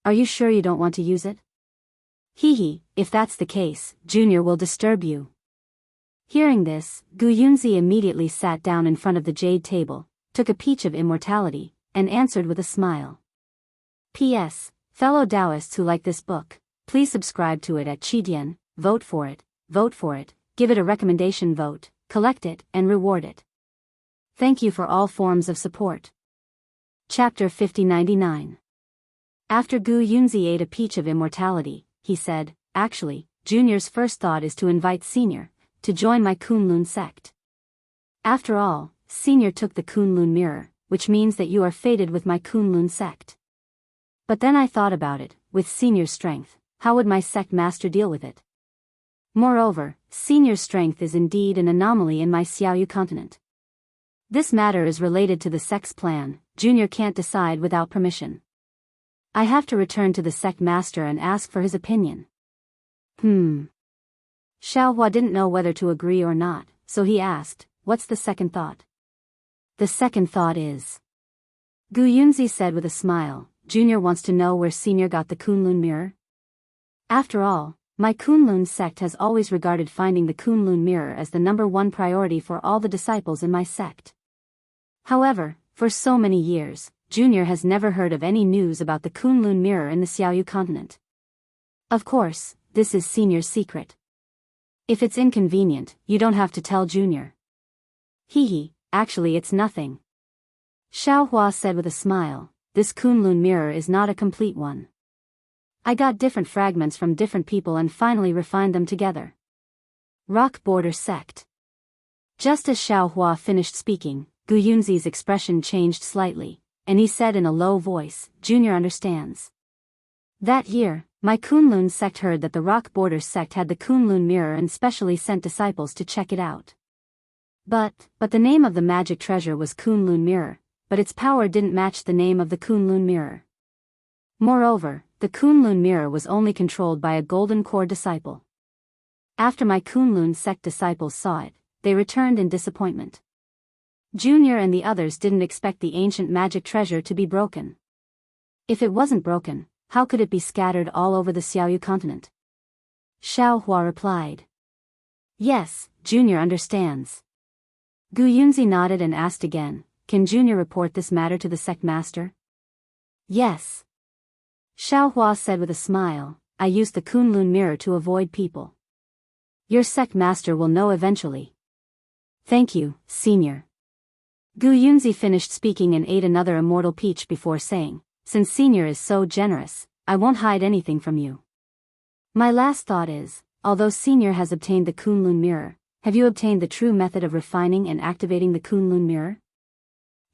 Are you sure you don't want to use it? If that's the case, Junior will disturb you. Hearing this, Gu Yunzi immediately sat down in front of the jade table, took a peach of immortality, and answered with a smile. P.S. Fellow Daoists who like this book, please subscribe to it at Qidian, vote for it, give it a recommendation vote, collect it, and reward it. Thank you for all forms of support. Chapter 5099. After Gu Yunzi ate a peach of immortality, he said, Actually, Junior's first thought is to invite Senior to join my Kunlun sect. After all, Senior took the Kunlun mirror, which means that you are fated with my Kunlun sect. But then I thought about it, with Senior's strength, how would my sect master deal with it? Moreover, Senior's strength is indeed an anomaly in my Xiaoyu continent. This matter is related to the sect's plan, Junior can't decide without permission. I have to return to the sect master and ask for his opinion. Xiao Hua didn't know whether to agree or not, so he asked, What's the second thought? The second thought is. Gu Yunzi said with a smile, Junior wants to know where Senior got the Kunlun mirror. After all, my Kunlun sect has always regarded finding the Kunlun mirror as the #1 priority for all the disciples in my sect. However, for so many years, Junior has never heard of any news about the Kunlun mirror in the Xiaoyu continent. Of course, this is Senior's secret. If it's inconvenient, you don't have to tell Junior. Hee, actually it's nothing. Xiaohua said with a smile, this Kunlun mirror is not a complete one. I got different fragments from different people and finally refined them together. Rock Border Sect. Just as Xiaohua finished speaking, Gu Yunzi's expression changed slightly, and he said in a low voice, Junior understands. That year, my Kunlun sect heard that the Rock Border sect had the Kunlun mirror and specially sent disciples to check it out. But the name of the magic treasure was Kunlun mirror, but its power didn't match the name of the Kunlun mirror. Moreover, the Kunlun mirror was only controlled by a golden core disciple. After my Kunlun sect disciples saw it, they returned in disappointment. Junior and the others didn't expect the ancient magic treasure to be broken. If it wasn't broken, how could it be scattered all over the Xiaoyu continent? Xiaohua replied. Yes, Junior understands. Gu Yunzi nodded and asked again, can Junior report this matter to the sect master? Yes. Xiaohua said with a smile, I used the Kunlun mirror to avoid people. Your sect master will know eventually. Thank you, Senior. Gu Yunzi finished speaking and ate another immortal peach before saying, since Senior is so generous, I won't hide anything from you. My last thought is, although Senior has obtained the Kunlun mirror, have you obtained the true method of refining and activating the Kunlun mirror?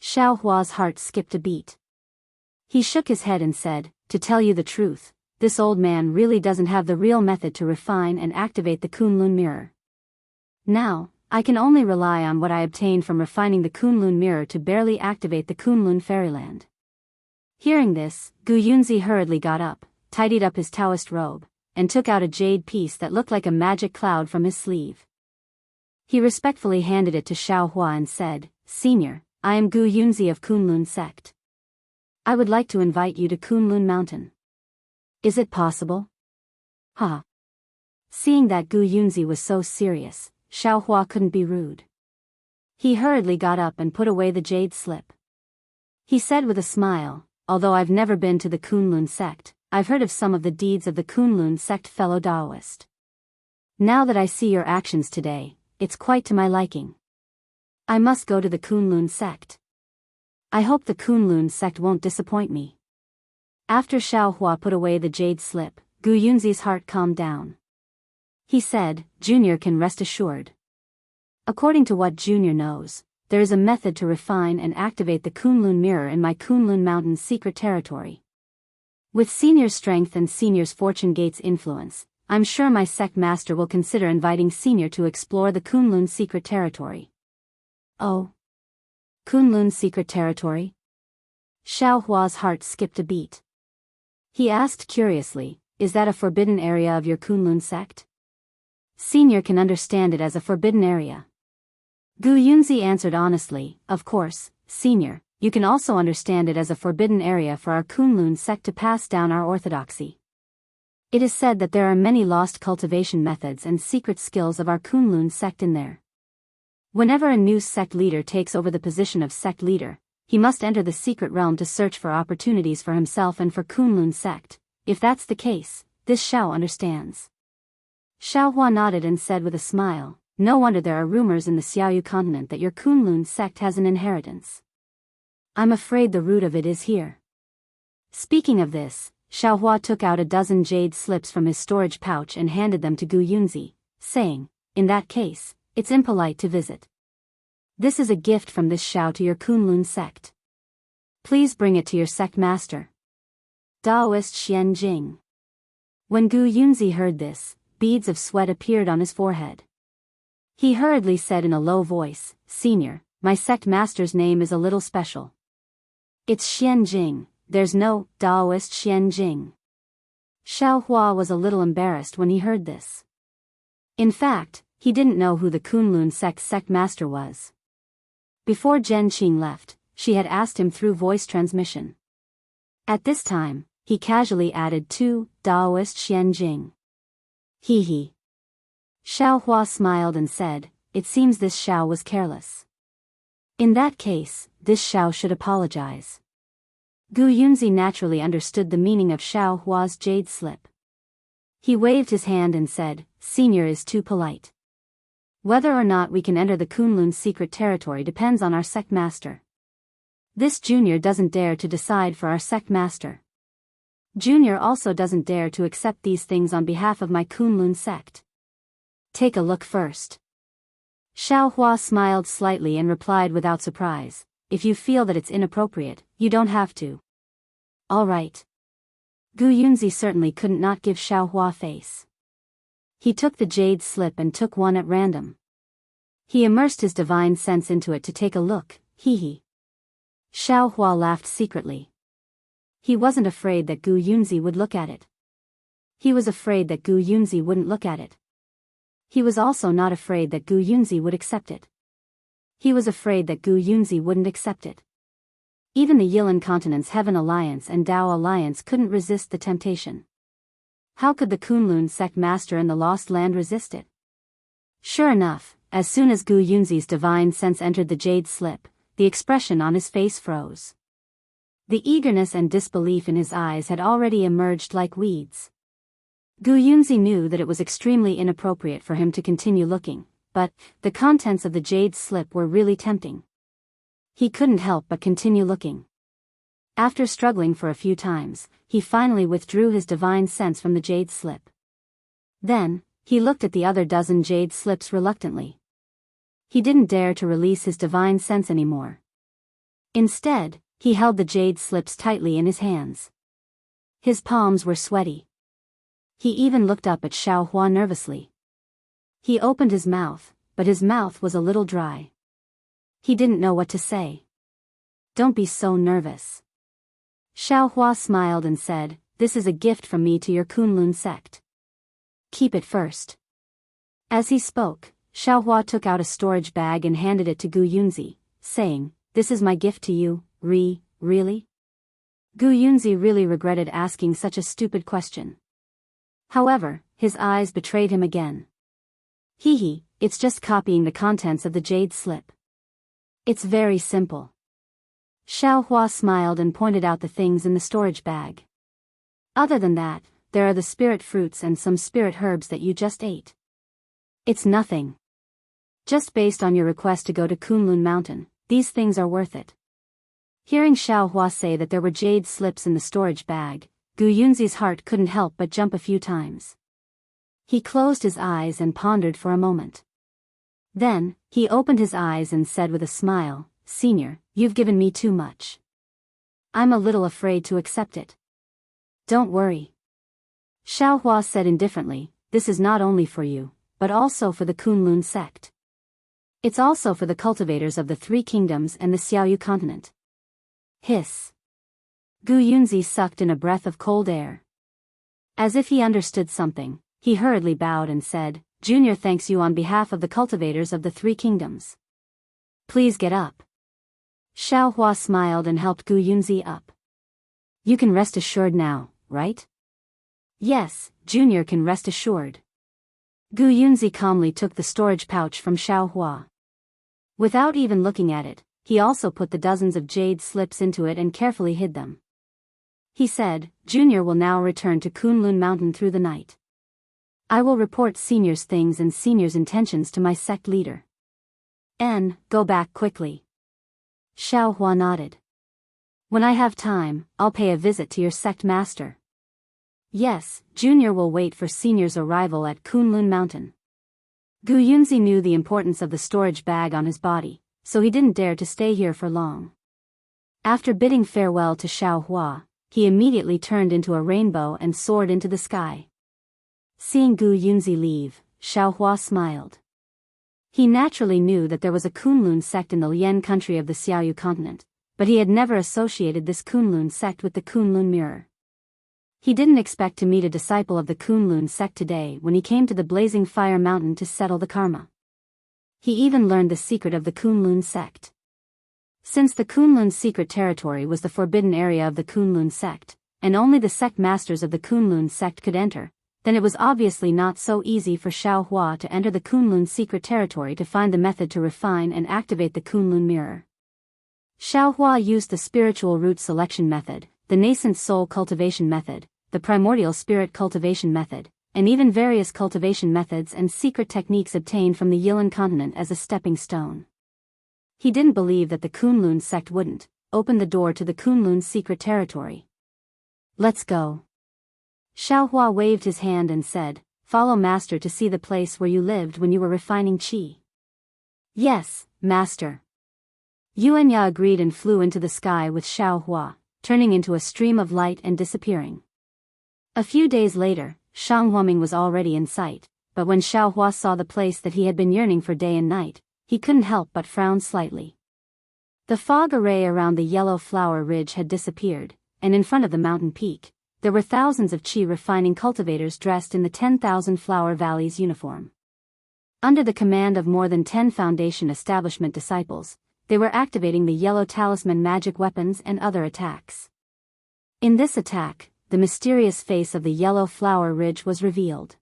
Xiaohua's heart skipped a beat. He shook his head and said, to tell you the truth, this old man really doesn't have the real method to refine and activate the Kunlun mirror. Now, I can only rely on what I obtained from refining the Kunlun mirror to barely activate the Kunlun fairyland. Hearing this, Gu Yunzi hurriedly got up, tidied up his Daoist robe, and took out a jade piece that looked like a magic cloud from his sleeve. He respectfully handed it to Xiaohua and said, Senior, I am Gu Yunzi of Kunlun sect. I would like to invite you to Kunlun Mountain. Is it possible? Ha! Seeing that Gu Yunzi was so serious, Xiaohua couldn't be rude. He hurriedly got up and put away the jade slip. He said with a smile, although I've never been to the Kunlun sect, I've heard of some of the deeds of the Kunlun sect fellow Daoist. Now that I see your actions today, it's quite to my liking. I must go to the Kunlun sect. I hope the Kunlun sect won't disappoint me. After Xiaohua put away the jade slip, Gu Yunzi's heart calmed down. He said, Junior can rest assured. According to what Junior knows, there is a method to refine and activate the Kunlun mirror in my Kunlun Mountain's secret territory. With Senior's strength and Senior's Fortune Gate's influence, I'm sure my sect master will consider inviting Senior to explore the Kunlun secret territory. Oh. Kunlun secret territory? Xiaohua's heart skipped a beat. He asked curiously, is that a forbidden area of your Kunlun sect? Senior can understand it as a forbidden area. Gu Yunzi answered honestly, of course, Senior, you can also understand it as a forbidden area for our Kunlun sect to pass down our orthodoxy. It is said that there are many lost cultivation methods and secret skills of our Kunlun sect in there. Whenever a new sect leader takes over the position of sect leader, he must enter the secret realm to search for opportunities for himself and for Kunlun sect. If that's the case, this Xiao understands. Xiaohua nodded and said with a smile, no wonder there are rumors in the Xiaoyu continent that your Kunlun sect has an inheritance. I'm afraid the root of it is here. Speaking of this, Xiaohua took out a dozen jade slips from his storage pouch and handed them to Gu Yunzi, saying, in that case, it's impolite to visit. This is a gift from this Xiao to your Kunlun sect. Please bring it to your sect master. Daoist Xianxia. When Gu Yunzi heard this, beads of sweat appeared on his forehead. He hurriedly said in a low voice, Senior, my sect master's name is a little special. It's Xianxia, there's no Daoist Xianxia. Xiaohua was a little embarrassed when he heard this. In fact, he didn't know who the Kunlun sect master was. Before Zhen Qing left, she had asked him through voice transmission. At this time, he casually added to Daoist Xianxia. Hee. Xiaohua smiled and said, it seems this Xiao was careless. In that case, this Xiao should apologize. Gu Yunzi naturally understood the meaning of Xiao Hua's jade slip. He waved his hand and said, "Senior is too polite. Whether or not we can enter the Kunlun's secret territory depends on our sect master. This junior doesn't dare to decide for our sect master. Junior also doesn't dare to accept these things on behalf of my Kunlun sect. Take a look first." Xiao Hua smiled slightly and replied without surprise, "If you feel that it's inappropriate, you don't have to." All right. Gu Yunzi certainly couldn't not give Xiao Hua face. He took the jade slip and took one at random. He immersed his divine sense into it to take a look, hee. Xiao Hua laughed secretly. He wasn't afraid that Gu Yunzi would look at it. He was afraid that Gu Yunzi wouldn't look at it. He was also not afraid that Gu Yunzi would accept it. He was afraid that Gu Yunzi wouldn't accept it. Even the Yilan Continent's Heaven Alliance and Dao Alliance couldn't resist the temptation. How could the Kunlun sect master in the Lost Land resist it? Sure enough, as soon as Gu Yunzi's divine sense entered the jade slip, the expression on his face froze. The eagerness and disbelief in his eyes had already emerged like weeds. Gu Yunzi knew that it was extremely inappropriate for him to continue looking, but the contents of the jade slip were really tempting. He couldn't help but continue looking. After struggling for a few times, he finally withdrew his divine sense from the jade slip. Then, he looked at the other dozen jade slips reluctantly. He didn't dare to release his divine sense anymore. Instead, he held the jade slips tightly in his hands. His palms were sweaty. He even looked up at Xiao Hua nervously. He opened his mouth, but his mouth was a little dry. He didn't know what to say. "Don't be so nervous." Xiao Hua smiled and said, "This is a gift from me to your Kunlun sect. Keep it first." As he spoke, Xiao Hua took out a storage bag and handed it to Gu Yunzi, saying, "This is my gift to you, really?" Gu Yunzi really regretted asking such a stupid question. However, his eyes betrayed him again. Hee, it's just copying the contents of the jade slip. It's very simple." Xiao Hua smiled and pointed out the things in the storage bag. "Other than that, there are the spirit fruits and some spirit herbs that you just ate. It's nothing. Just based on your request to go to Kunlun Mountain, these things are worth it." Hearing Xiao Hua say that there were jade slips in the storage bag, Gu Yunzi's heart couldn't help but jump a few times. He closed his eyes and pondered for a moment. Then, he opened his eyes and said with a smile, "Senior, you've given me too much. I'm a little afraid to accept it." "Don't worry." Xiao Hua said indifferently, "This is not only for you, but also for the Kunlun sect. It's also for the cultivators of the Three Kingdoms and the Xiaoyu continent." Hiss. Gu Yunzi sucked in a breath of cold air. As if he understood something, he hurriedly bowed and said, "Junior thanks you on behalf of the cultivators of the Three Kingdoms. Please get up." Xiao Hua smiled and helped Gu Yunzi up. "You can rest assured now, right?" "Yes, Junior can rest assured." Gu Yunzi calmly took the storage pouch from Xiao Hua. Without even looking at it, he also put the dozens of jade slips into it and carefully hid them. He said, "Junior will now return to Kunlun Mountain through the night. I will report Senior's things and Senior's intentions to my sect leader. Go back quickly." Xiao Hua nodded. "When I have time, I'll pay a visit to your sect master." "Yes, Junior will wait for Senior's arrival at Kunlun Mountain." Gu Yunzi knew the importance of the storage bag on his body, so he didn't dare to stay here for long. After bidding farewell to Xiao Hua, he immediately turned into a rainbow and soared into the sky. Seeing Gu Yunzi leave, Xiao Hua smiled. He naturally knew that there was a Kunlun sect in the Lian country of the Xiaoyu continent, but he had never associated this Kunlun sect with the Kunlun mirror. He didn't expect to meet a disciple of the Kunlun sect today when he came to the Blazing Fire Mountain to settle the karma. He even learned the secret of the Kunlun sect. Since the Kunlun secret territory was the forbidden area of the Kunlun sect, and only the sect masters of the Kunlun sect could enter, then it was obviously not so easy for Xiao Hua to enter the Kunlun secret territory to find the method to refine and activate the Kunlun mirror. Xiaohua used the spiritual root selection method, the nascent soul cultivation method, the primordial spirit cultivation method, and even various cultivation methods and secret techniques obtained from the Yilan continent as a stepping stone. He didn't believe that the Kunlun sect wouldn't open the door to the Kunlun's secret territory. Let's go. Xiaohua waved his hand and said, follow master to see the place where you lived when you were refining qi. Yes, master. Yuanya agreed and flew into the sky with Xiaohua, turning into a stream of light and disappearing. A few days later, Shang Huaming was already in sight, but when Xiaohua saw the place that he had been yearning for day and night, he couldn't help but frown slightly. The fog array around the yellow flower ridge had disappeared, and in front of the mountain peak, there were thousands of qi refining cultivators dressed in the 10,000 Flower Valleys uniform. Under the command of more than 10 Foundation establishment disciples, they were activating the yellow talisman magic weapons and other attacks. In this attack, the mysterious face of the yellow flower ridge was revealed.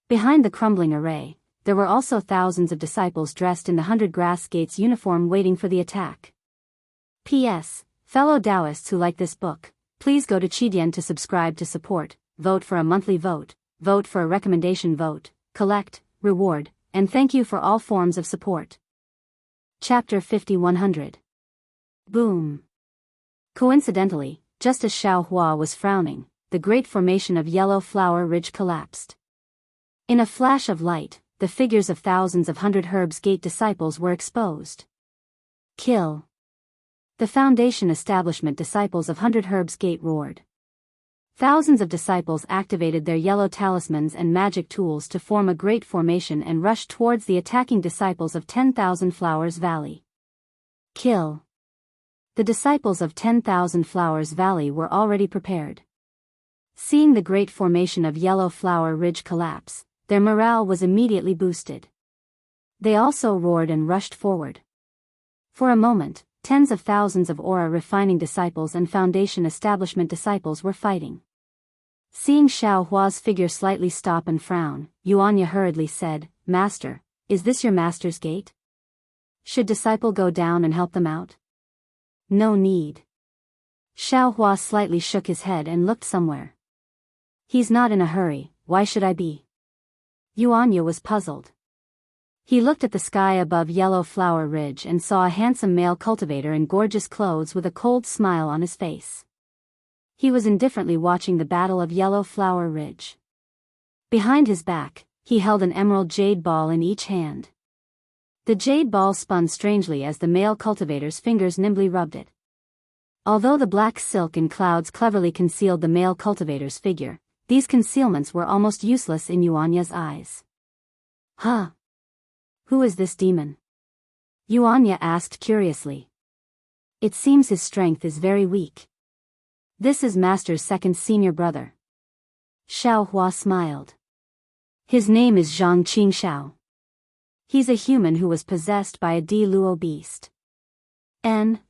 Behind the crumbling array, there were also thousands of disciples dressed in the 100 Grass Gates uniform waiting for the attack. P.S. Fellow Daoists who like this book, please go to Qidian to subscribe to support, vote for a monthly vote, vote for a recommendation vote, collect, reward, and thank you for all forms of support. Chapter 5100. Boom. Coincidentally, just as Xiaohua was frowning, the great formation of yellow flower ridge collapsed. In a flash of light, the figures of thousands of 100 Herbs Gate disciples were exposed. Kill. The Foundation establishment disciples of 100 Herbs Gate roared. Thousands of disciples activated their yellow talismans and magic tools to form a great formation and rushed towards the attacking disciples of 10,000 Flowers Valley. Kill. The disciples of 10,000 Flowers Valley were already prepared. Seeing the great formation of yellow flower ridge collapse, their morale was immediately boosted. They also roared and rushed forward. For a moment, tens of thousands of aura refining disciples and Foundation establishment disciples were fighting. Seeing Xiaohua's figure slightly stop and frown, Yuanya hurriedly said, Master, is this your master's gate? Should disciple go down and help them out? No need. Xiaohua slightly shook his head and looked somewhere. He's not in a hurry, why should I be? Yuanya was puzzled. He looked at the sky above Yellow Flower Ridge and saw a handsome male cultivator in gorgeous clothes with a cold smile on his face. He was indifferently watching the battle of Yellow Flower Ridge. Behind his back, he held an emerald jade ball in each hand. The jade ball spun strangely as the male cultivator's fingers nimbly rubbed it. Although the black silk and clouds cleverly concealed the male cultivator's figure, these concealments were almost useless in Yuanya's eyes. Huh? Who is this demon? Yuanya asked curiously. It seems his strength is very weak. This is Master's second senior brother. Xiaohua smiled. His name is Zhang Qingxiao. He's a human who was possessed by a Di Luo beast.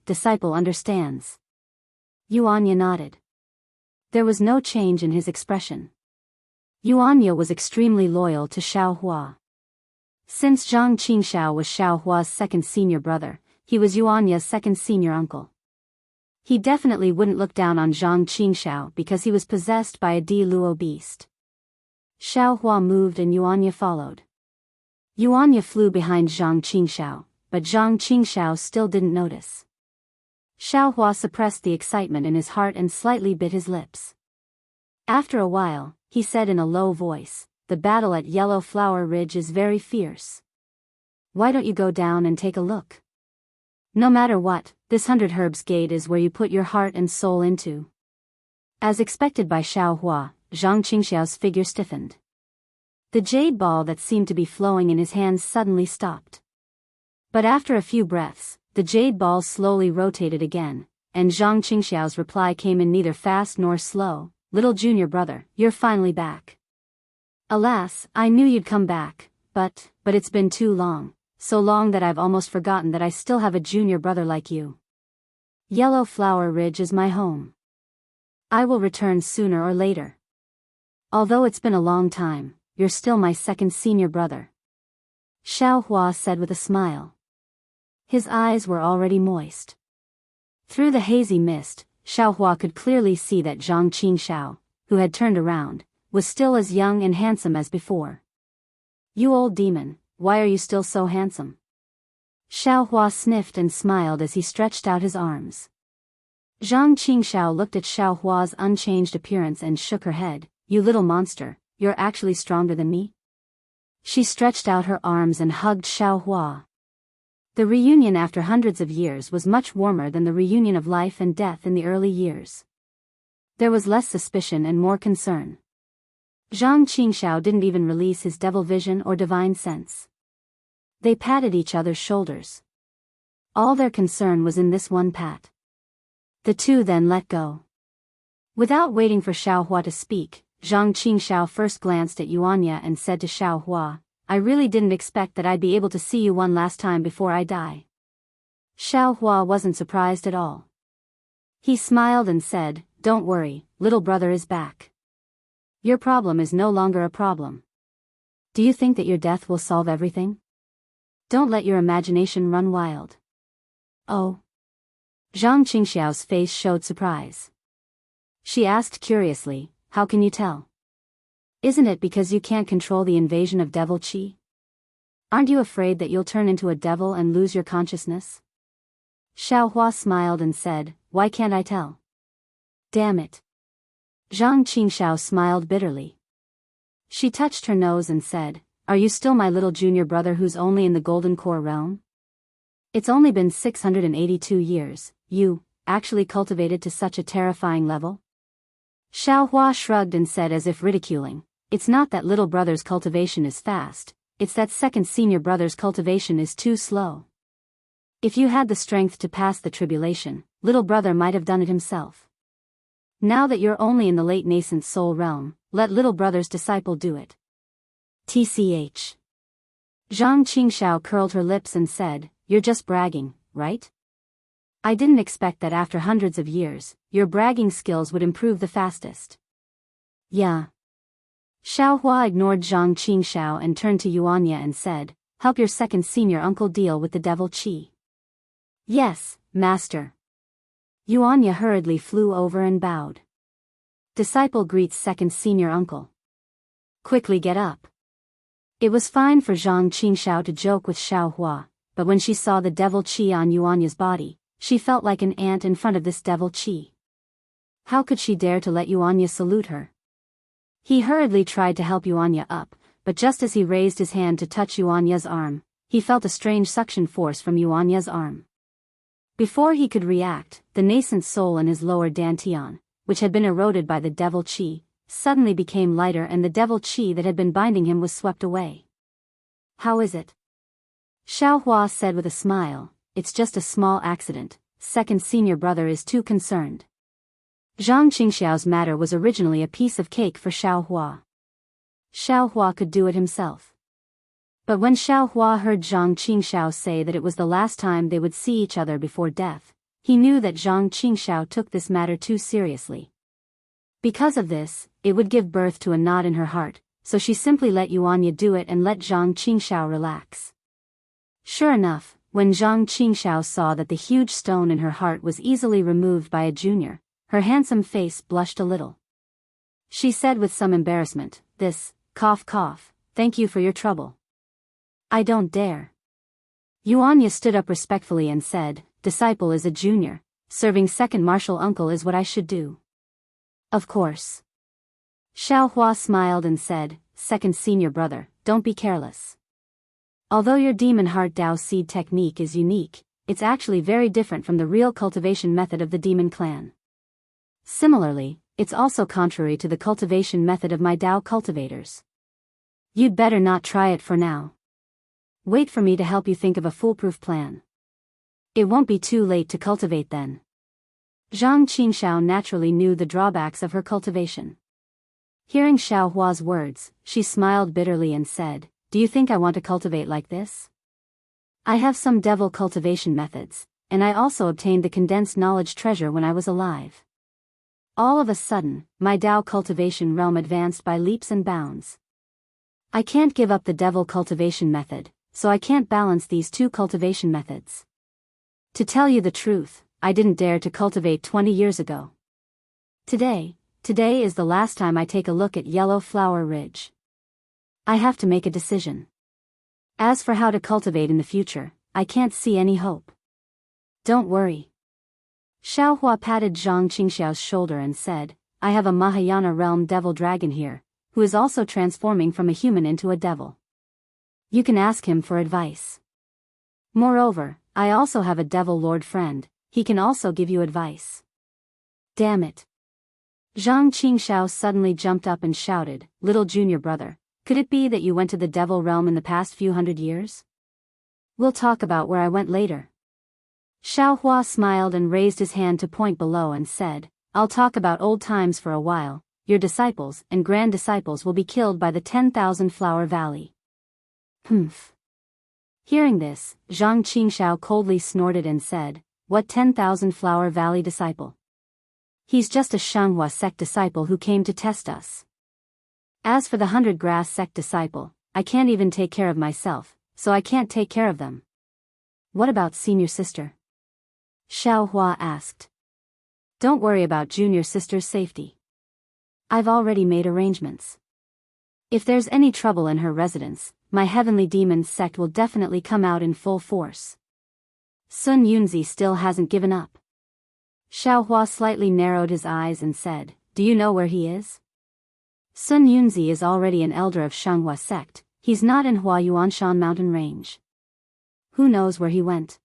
Disciple understands. Yuanya nodded. There was no change in his expression. Yuanya was extremely loyal to Xiaohua. Since Zhang Qingxiao was Xiaohua's second senior brother, he was Yuanya's second senior uncle. He definitely wouldn't look down on Zhang Qingxiao because he was possessed by a Di Luo beast. Xiaohua moved and Yuanya followed. Yuanya flew behind Zhang Qingxiao, but Zhang Qingxiao still didn't notice. Xiaohua suppressed the excitement in his heart and slightly bit his lips. After a while, he said in a low voice, the battle at Yellow Flower Ridge is very fierce. Why don't you go down and take a look? No matter what, this 100 Herbs Gate is where you put your heart and soul into. As expected by Xiaohua, Zhang Qingxiao's figure stiffened. The jade ball that seemed to be flowing in his hands suddenly stopped. But after a few breaths, the jade ball slowly rotated again, and Zhang Qingxiao's reply came in neither fast nor slow, Little junior brother, you're finally back. Alas, I knew you'd come back, but it's been too long. So long that I've almost forgotten that I still have a junior brother like you. Yellow Flower Ridge is my home. I will return sooner or later. Although it's been a long time, you're still my second senior brother. Xiaohua said with a smile. His eyes were already moist. Through the hazy mist, Xiaohua could clearly see that Zhang Qingxiao, who had turned around, was still as young and handsome as before. "You old demon, why are you still so handsome?" Xiaohua sniffed and smiled as he stretched out his arms. Zhang Qingxiao looked at Xiaohua's unchanged appearance and shook her head. "You little monster, you're actually stronger than me?" She stretched out her arms and hugged Xiaohua. The reunion after hundreds of years was much warmer than the reunion of life and death in the early years. There was less suspicion and more concern. Zhang Qingxiao didn't even release his devil vision or divine sense. They patted each other's shoulders. All their concern was in this one pat. The two then let go. Without waiting for Xiaohua to speak, Zhang Qingxiao first glanced at Yuanya and said to Xiaohua, "I really didn't expect that I'd be able to see you one last time before I die." Xiaohua wasn't surprised at all. He smiled and said, "Don't worry, little brother is back. Your problem is no longer a problem. Do you think that your death will solve everything? Don't let your imagination run wild." "Oh?" Zhang Qingxiao's face showed surprise. She asked curiously, "How can you tell? Isn't it because you can't control the invasion of devil qi? Aren't you afraid that you'll turn into a devil and lose your consciousness?" Xiaohua smiled and said, "Why can't I tell? Damn it." Zhang Qingxiao smiled bitterly. She touched her nose and said, "Are you still my little junior brother who's only in the Golden Core realm? It's only been 682 years, you, actually cultivated to such a terrifying level?" Xiaohua shrugged and said as if ridiculing, "It's not that little brother's cultivation is fast, it's that second senior brother's cultivation is too slow. If you had the strength to pass the tribulation, little brother might have done it himself. Now that you're only in the late nascent soul realm, let little brother's disciple do it." TCH. Zhang Qingxiao curled her lips and said, "You're just bragging, right? I didn't expect that after hundreds of years, your bragging skills would improve the fastest." "Yeah." Xiaohua ignored Zhang Qingxiao and turned to Yuanya and said, "Help your second senior uncle deal with the devil qi." "Yes, master." Yuanya hurriedly flew over and bowed. "Disciple greets second senior uncle. Quickly get up." It was fine for Zhang Qingxiao to joke with Xiaohua, but when she saw the devil qi on Yuanya's body, she felt like an ant in front of this devil qi. How could she dare to let Yuanya salute her? He hurriedly tried to help Yuanya up, but just as he raised his hand to touch Yuanya's arm, he felt a strange suction force from Yuanya's arm. Before he could react, the nascent soul in his lower dantian, which had been eroded by the devil qi, suddenly became lighter and the devil qi that had been binding him was swept away. "How is it?" Xiaohua said with a smile, "It's just a small accident, second senior brother is too concerned." Zhang Qingxiao's matter was originally a piece of cake for Xiaohua. Xiaohua could do it himself. But when Xiaohua heard Zhang Qingxiao say that it was the last time they would see each other before death, he knew that Zhang Qingxiao took this matter too seriously. Because of this, it would give birth to a knot in her heart, so she simply let Yuanya do it and let Zhang Qingxiao relax. Sure enough, when Zhang Qingxiao saw that the huge stone in her heart was easily removed by a junior, her handsome face blushed a little. She said with some embarrassment, "This, cough cough, thank you for your trouble." "I don't dare." Yuanya stood up respectfully and said, "Disciple is a junior, serving second martial uncle is what I should do." "Of course." Xiaohua smiled and said, "Second senior brother, don't be careless. Although your demon heart Dao seed technique is unique, it's actually very different from the real cultivation method of the demon clan. Similarly, it's also contrary to the cultivation method of my Dao cultivators. You'd better not try it for now. Wait for me to help you think of a foolproof plan. It won't be too late to cultivate then." Zhang Qingxiao naturally knew the drawbacks of her cultivation. Hearing Xiaohua's words, she smiled bitterly and said, "Do you think I want to cultivate like this? I have some devil cultivation methods, and I also obtained the condensed knowledge treasure when I was alive. All of a sudden, my Dao cultivation realm advanced by leaps and bounds. I can't give up the devil cultivation method, so I can't balance these two cultivation methods. To tell you the truth, I didn't dare to cultivate 20 years ago. Today is the last time I take a look at Yellow Flower Ridge. I have to make a decision. As for how to cultivate in the future, I can't see any hope. Don't worry. Xiaohua patted Zhang Qingxiao's shoulder and said, I have a Mahayana realm devil dragon here, who is also transforming from a human into a devil. You can ask him for advice. Moreover, I also have a devil lord friend, he can also give you advice. Damn it. Zhang Qingxiao suddenly jumped up and shouted, Little junior brother, could it be that you went to the devil realm in the past few hundred years? We'll talk about where I went later. Xiaohua smiled and raised his hand to point below and said, I'll talk about old times for a while. Your disciples and grand disciples will be killed by the 10,000 Flower Valley. Humph. Hearing this, Zhang Qingxiao coldly snorted and said, What 10,000 Flower Valley disciple? He's just a Xianghua sect disciple who came to test us. As for the 100 Grass sect disciple, I can't even take care of myself, so I can't take care of them. What about senior sister? Xiaohua asked. Don't worry about junior sister's safety. I've already made arrangements. If there's any trouble in her residence, my heavenly demons sect will definitely come out in full force. Sun Yunzi still hasn't given up. Xiaohua slightly narrowed his eyes and said, Do you know where he is? Sun Yunzi is already an elder of Xianghua sect, he's not in Huayuanshan mountain range. Who knows where he went?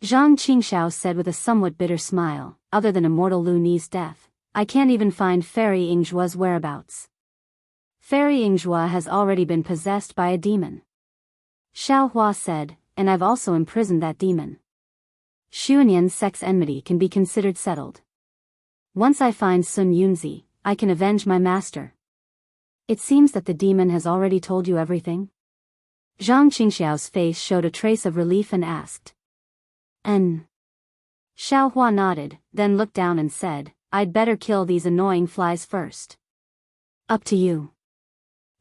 Zhang Qingxiao said with a somewhat bitter smile, other than immortal Lu Ni's death, I can't even find Fairy Yingzhua's whereabouts. Fairy Yingzhua has already been possessed by a demon. Xiaohua said, and I've also imprisoned that demon. Xuanyan's sex enmity can be considered settled. Once I find Sun Yunzi, I can avenge my master. It seems that the demon has already told you everything? Zhang Qingxiao's face showed a trace of relief and asked. Xiaohua nodded, then looked down and said, I'd better kill these annoying flies first. Up to you.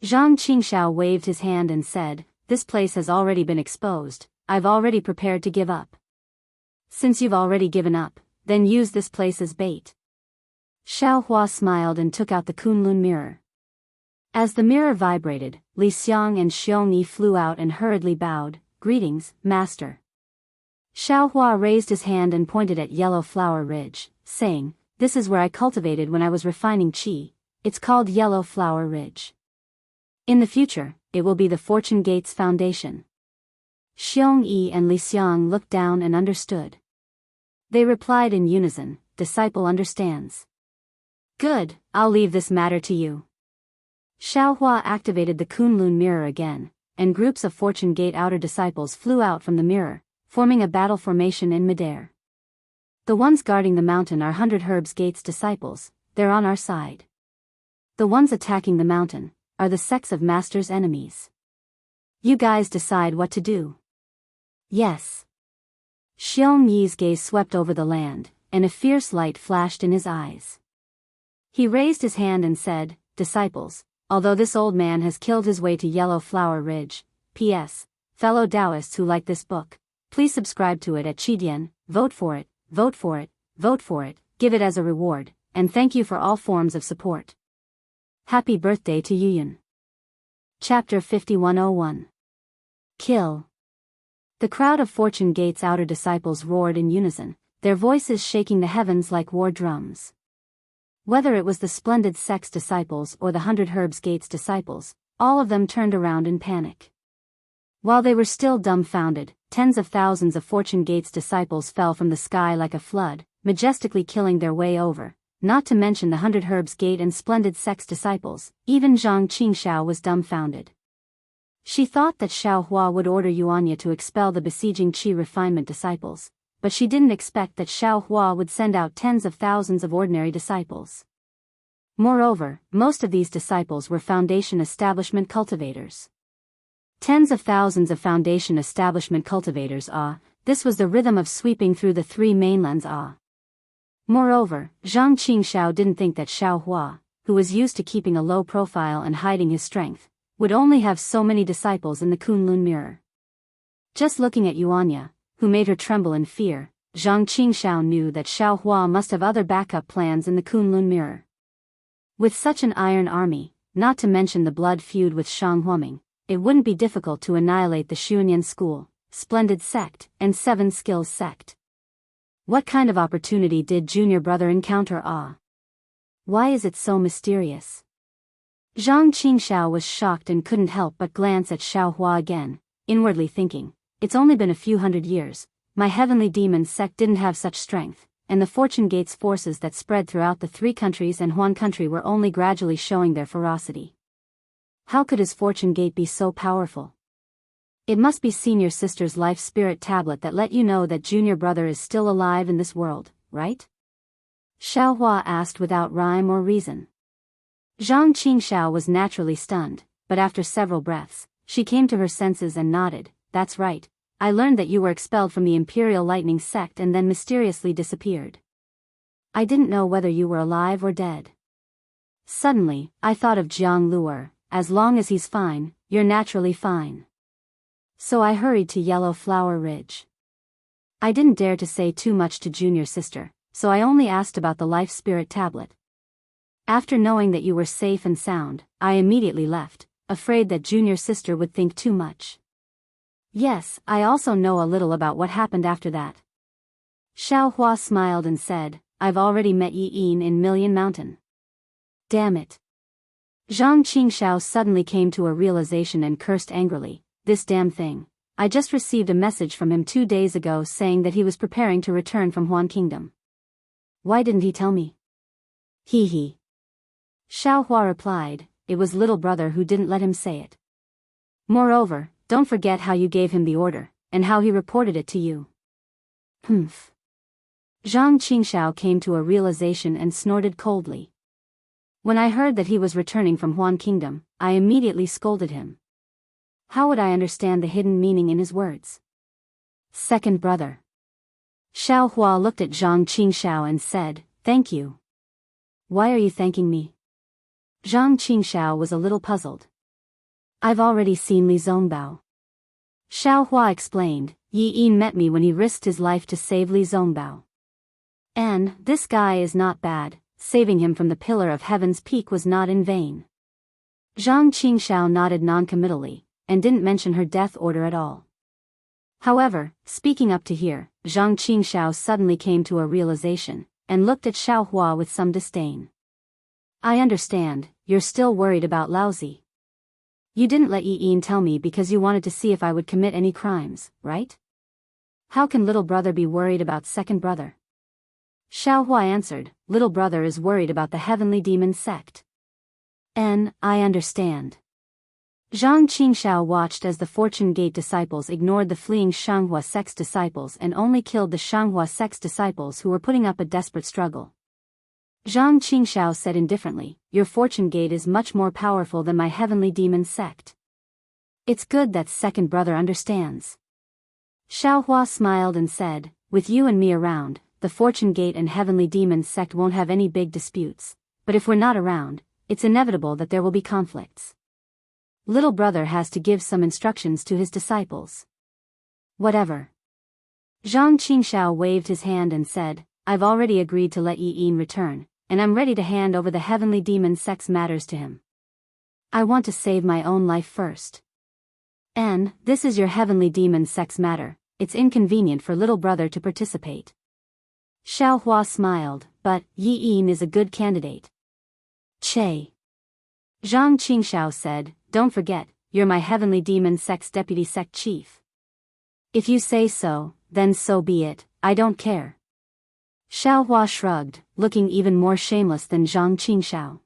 Zhang Qingxiao waved his hand and said, This place has already been exposed, I've already prepared to give up. Since you've already given up, then use this place as bait. Xiaohua smiled and took out the Kunlun mirror. As the mirror vibrated, Li Xiang and Xiongyi flew out and hurriedly bowed, Greetings, master. Xiaohua raised his hand and pointed at Yellow Flower Ridge, saying, This is where I cultivated when I was refining qi, it's called Yellow Flower Ridge. In the future, it will be the Fortune Gate's foundation. Xiongyi and Li Xiang looked down and understood. They replied in unison, Disciple understands. Good, I'll leave this matter to you. Xiaohua activated the Kunlun mirror again, and groups of Fortune Gate outer disciples flew out from the mirror, forming a battle formation in midair. The ones guarding the mountain are 100 Herbs Gate's disciples, they're on our side. The ones attacking the mountain are the sects of Master's enemies. You guys decide what to do. Yes. Xiongyi's gaze swept over the land, and a fierce light flashed in his eyes. He raised his hand and said, Disciples, although this old man has killed his way to Yellow Flower Ridge, P.S., fellow Daoists who like this book, please subscribe to it at Qidian, vote for it, vote for it, vote for it, give it as a reward, and thank you for all forms of support. Happy birthday to Yuyan. Chapter 5101. Kill. The crowd of Fortune Gate's outer disciples roared in unison, their voices shaking the heavens like war drums. Whether it was the splendid sect's disciples or the 100 Herbs Gate's disciples, all of them turned around in panic. While they were still dumbfounded, tens of thousands of Fortune Gate's disciples fell from the sky like a flood, majestically killing their way over, not to mention the 100 Herbs Gate and splendid sect's disciples. Even Zhang Qingxiao was dumbfounded. She thought that Xiaohua would order Yuanya to expel the besieging Qi refinement disciples, but she didn't expect that Xiaohua would send out tens of thousands of ordinary disciples. Moreover, most of these disciples were Foundation Establishment cultivators. Tens of thousands of Foundation Establishment cultivators. This was the rhythm of sweeping through the three mainlands. Moreover, Zhang Qingxiao didn't think that Xiaohua, who was used to keeping a low profile and hiding his strength, would only have so many disciples in the Kunlun mirror. Just looking at Yuanya, who made her tremble in fear, Zhang Qingxiao knew that Xiao Hua must have other backup plans in the Kunlun mirror. With such an iron army, not to mention the blood feud with Shang Huaming, it wouldn't be difficult to annihilate the Xuanyan School, Splendid Sect, and Seven Skills Sect. What kind of opportunity did junior brother encounter? Why is it so mysterious? Zhang Qingxiao was shocked and couldn't help but glance at Xiao Hua again, inwardly thinking, it's only been a few hundred years, my heavenly demon sect didn't have such strength, and the Fortune Gate's forces that spread throughout the three countries and Huan country were only gradually showing their ferocity. How could his Fortune Gate be so powerful? It must be senior sister's life spirit tablet that let you know that junior brother is still alive in this world, right? Xiao Hua asked without rhyme or reason. Zhang Qingxiao was naturally stunned, but after several breaths, she came to her senses and nodded. That's right, I learned that you were expelled from the Imperial Lightning Sect and then mysteriously disappeared. I didn't know whether you were alive or dead. Suddenly, I thought of Jianghu. As long as he's fine, you're naturally fine. So I hurried to Yellow Flower Ridge. I didn't dare to say too much to junior sister, so I only asked about the life spirit tablet. After knowing that you were safe and sound, I immediately left, afraid that junior sister would think too much. Yes, I also know a little about what happened after that. Xiao Hua smiled and said, I've already met Yi Yin in Million Mountain. Damn it. Zhang Qingxiao suddenly came to a realization and cursed angrily, this damn thing. I just received a message from him 2 days ago saying that he was preparing to return from Huan Kingdom. Why didn't he tell me? He. Xiao Hua replied, it was little brother who didn't let him say it. Moreover, don't forget how you gave him the order, and how he reported it to you. Humph. Zhang Qingxiao came to a realization and snorted coldly. When I heard that he was returning from Huan Kingdom, I immediately scolded him. How would I understand the hidden meaning in his words? Second brother. Xiao Hua looked at Zhang Qingxiao and said, thank you. Why are you thanking me? Zhang Qingxiao was a little puzzled. I've already seen Li Zongbao. Xiao Hua explained, Yi Yin met me when he risked his life to save Li Zongbao. And, this guy is not bad, saving him from the Pillar of Heaven's peak was not in vain. Zhang Qingxiao nodded noncommittally, and didn't mention her death order at all. However, speaking up to here, Zhang Qingxiao suddenly came to a realization, and looked at Xiao Hua with some disdain. I understand, you're still worried about Laozi. You didn't let Yi Yin tell me because you wanted to see if I would commit any crimes, right? How can little brother be worried about second brother? Xiao Hua answered, little brother is worried about the heavenly demon sect. I understand. Zhang Qingxiao watched as the Fortune Gate disciples ignored the fleeing Shanghua sect's disciples and only killed the Shanghua sect's disciples who were putting up a desperate struggle. Zhang Qingxiao said indifferently, your Fortune Gate is much more powerful than my heavenly demon sect. It's good that second brother understands. Xiao Hua smiled and said, with you and me around, the Fortune Gate and heavenly demon sect won't have any big disputes, but if we're not around, it's inevitable that there will be conflicts. Little brother has to give some instructions to his disciples. Whatever. Zhang Qingxiao waved his hand and said, I've already agreed to let Yi Yin return, and I'm ready to hand over the heavenly demon sect's matters to him. I want to save my own life first. This is your heavenly demon sect's matter, it's inconvenient for little brother to participate. Xiao Hua smiled, but Yi Yin is a good candidate. Che. Zhang Qingxiao said, don't forget, you're my heavenly demon sect's deputy sect chief. If you say so, then so be it, I don't care. Xiao Hua shrugged, looking even more shameless than Zhang Qingxiao.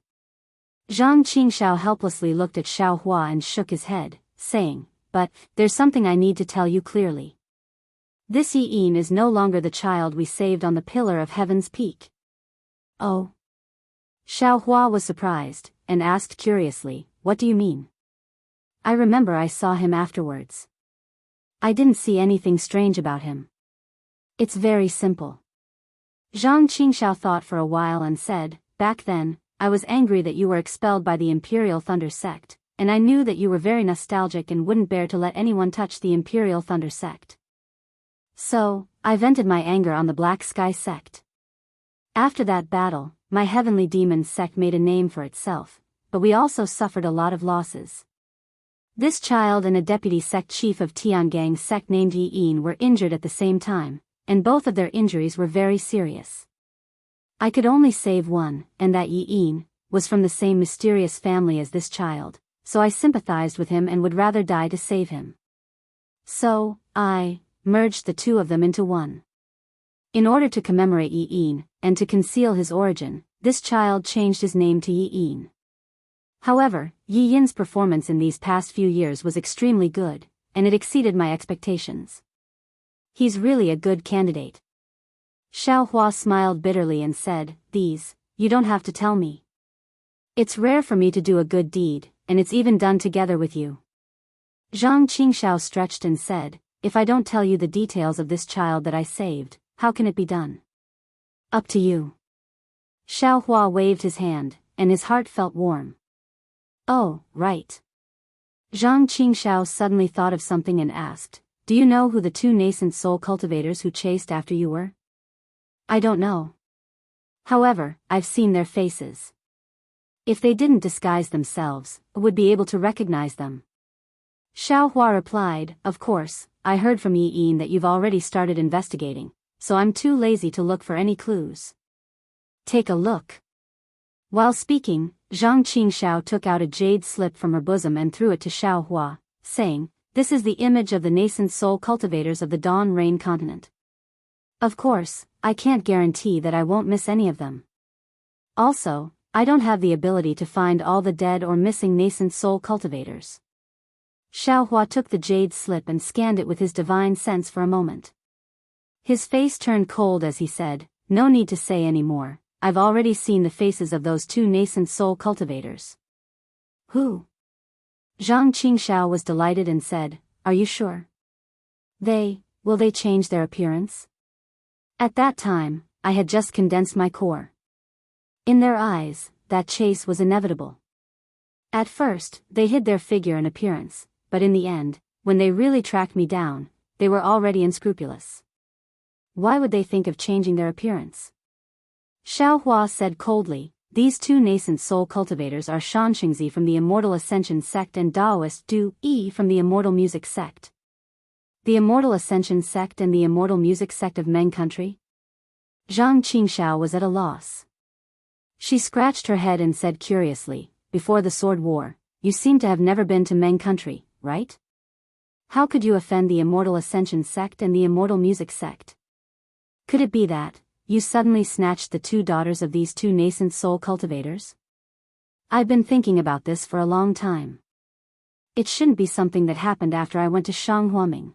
Zhang Qingxiao helplessly looked at Xiao Hua and shook his head, saying, but, there's something I need to tell you clearly. This Yi Yin is no longer the child we saved on the Pillar of Heaven's peak. Oh. Xiao Hua was surprised, and asked curiously, what do you mean? I remember I saw him afterwards. I didn't see anything strange about him. It's very simple. Zhang Qingxiao thought for a while and said, back then, I was angry that you were expelled by the Imperial Thunder Sect, and I knew that you were very nostalgic and wouldn't bear to let anyone touch the Imperial Thunder Sect. So, I vented my anger on the Black Sky sect. After that battle, my Heavenly Demon sect made a name for itself, but we also suffered a lot of losses. This child and a deputy sect chief of Tiangang sect named Yin were injured at the same time, and both of their injuries were very serious. I could only save one, and that Yin was from the same mysterious family as this child, so I sympathized with him and would rather die to save him. So, I merged the two of them into one. In order to commemorate Yin, and to conceal his origin, this child changed his name to Yin. However, Yin's performance in these past few years was extremely good, and it exceeded my expectations. He's really a good candidate. Xiaohua smiled bitterly and said, you don't have to tell me. It's rare for me to do a good deed, and it's even done together with you. Zhang Qingxiao stretched and said, if I don't tell you the details of this child that I saved, how can it be done? Up to you. Xiaohua waved his hand, and his heart felt warm. Oh, right. Zhang Qingxiao suddenly thought of something and asked, do you know who the two nascent soul cultivators who chased after you were? I don't know. However, I've seen their faces. If they didn't disguise themselves, I would be able to recognize them. Xiaohua replied, of course, I heard from Yin that you've already started investigating, so I'm too lazy to look for any clues. Take a look. While speaking, Zhang Qingxiao took out a jade slip from her bosom and threw it to Xiaohua, saying, this is the image of the nascent soul cultivators of the Dawn Rain continent. Of course, I can't guarantee that I won't miss any of them. Also, I don't have the ability to find all the dead or missing nascent soul cultivators. Xiaohua took the jade slip and scanned it with his divine sense for a moment. His face turned cold as he said, no need to say any more, I've already seen the faces of those two nascent soul cultivators. Who? Zhang Qingxiao was delighted and said, are you sure? Will they change their appearance? At that time, I had just condensed my core. In their eyes, that chase was inevitable. At first, they hid their figure and appearance, but in the end, when they really tracked me down, they were already unscrupulous. Why would they think of changing their appearance? Xiaohua said coldly, these two nascent soul cultivators are Xianxia from the Immortal Ascension sect and Daoist Daoist from the Immortal Music sect. The Immortal Ascension sect and the Immortal Music sect of Meng country? Zhang Qingxiao was at a loss. She scratched her head and said curiously, before the Sword War, you seem to have never been to Meng country, right? How could you offend the Immortal Ascension sect and the Immortal Music sect? Could it be that you suddenly snatched the two daughters of these two nascent soul cultivators? I've been thinking about this for a long time. It shouldn't be something that happened after I went to Shanghuaming.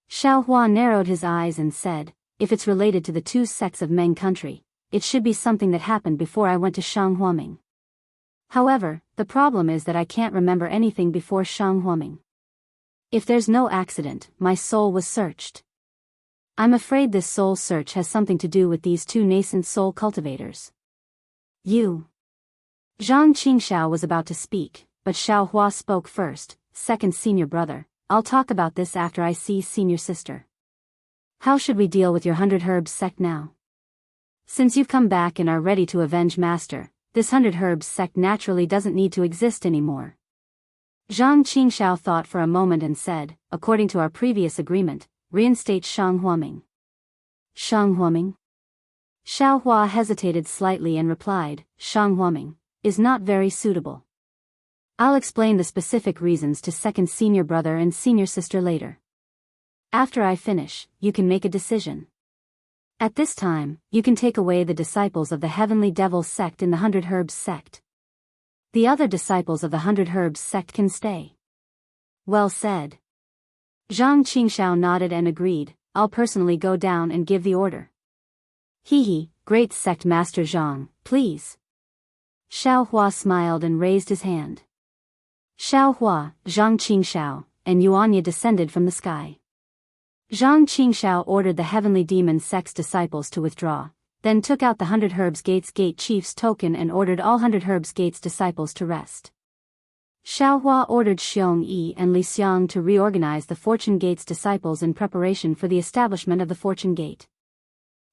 Xiaohua narrowed his eyes and said, if it's related to the two sects of Meng country, it should be something that happened before I went to Shanghuaming. However, the problem is that I can't remember anything before Shanghuaming. If there's no accident, my soul was searched. I'm afraid this soul search has something to do with these two nascent soul cultivators. You. Zhang Qingxiao was about to speak, but Xiaohua spoke first, second senior brother, I'll talk about this after I see senior sister. How should we deal with your 100 Herbs sect now? Since you've come back and are ready to avenge Master, this 100 Herbs sect naturally doesn't need to exist anymore. Zhang Qingxiao thought for a moment and said, according to our previous agreement, reinstate Shanghuaming. Shanghuaming? Xiaohua hesitated slightly and replied, Shanghuaming is not very suitable. I'll explain the specific reasons to second senior brother and senior sister later. After I finish, you can make a decision. At this time, you can take away the disciples of the Heavenly Devil sect in the 100 Herbs sect. The other disciples of the 100 Herbs sect can stay. Well said. Zhang Qingxiao nodded and agreed, I'll personally go down and give the order. Hee, great sect Master Zhang, please. Xiaohua smiled and raised his hand. Xiaohua, Zhang Qingxiao, and Yuanya descended from the sky. Zhang Qingxiao ordered the Heavenly Demon sect's disciples to withdraw, then took out the 100 Herbs Gates Gate Chief's token and ordered all 100 Herbs Gates disciples to rest. Xiaohua ordered Xiong Yi and Li Xiang to reorganize the Fortune Gate's disciples in preparation for the establishment of the Fortune Gate.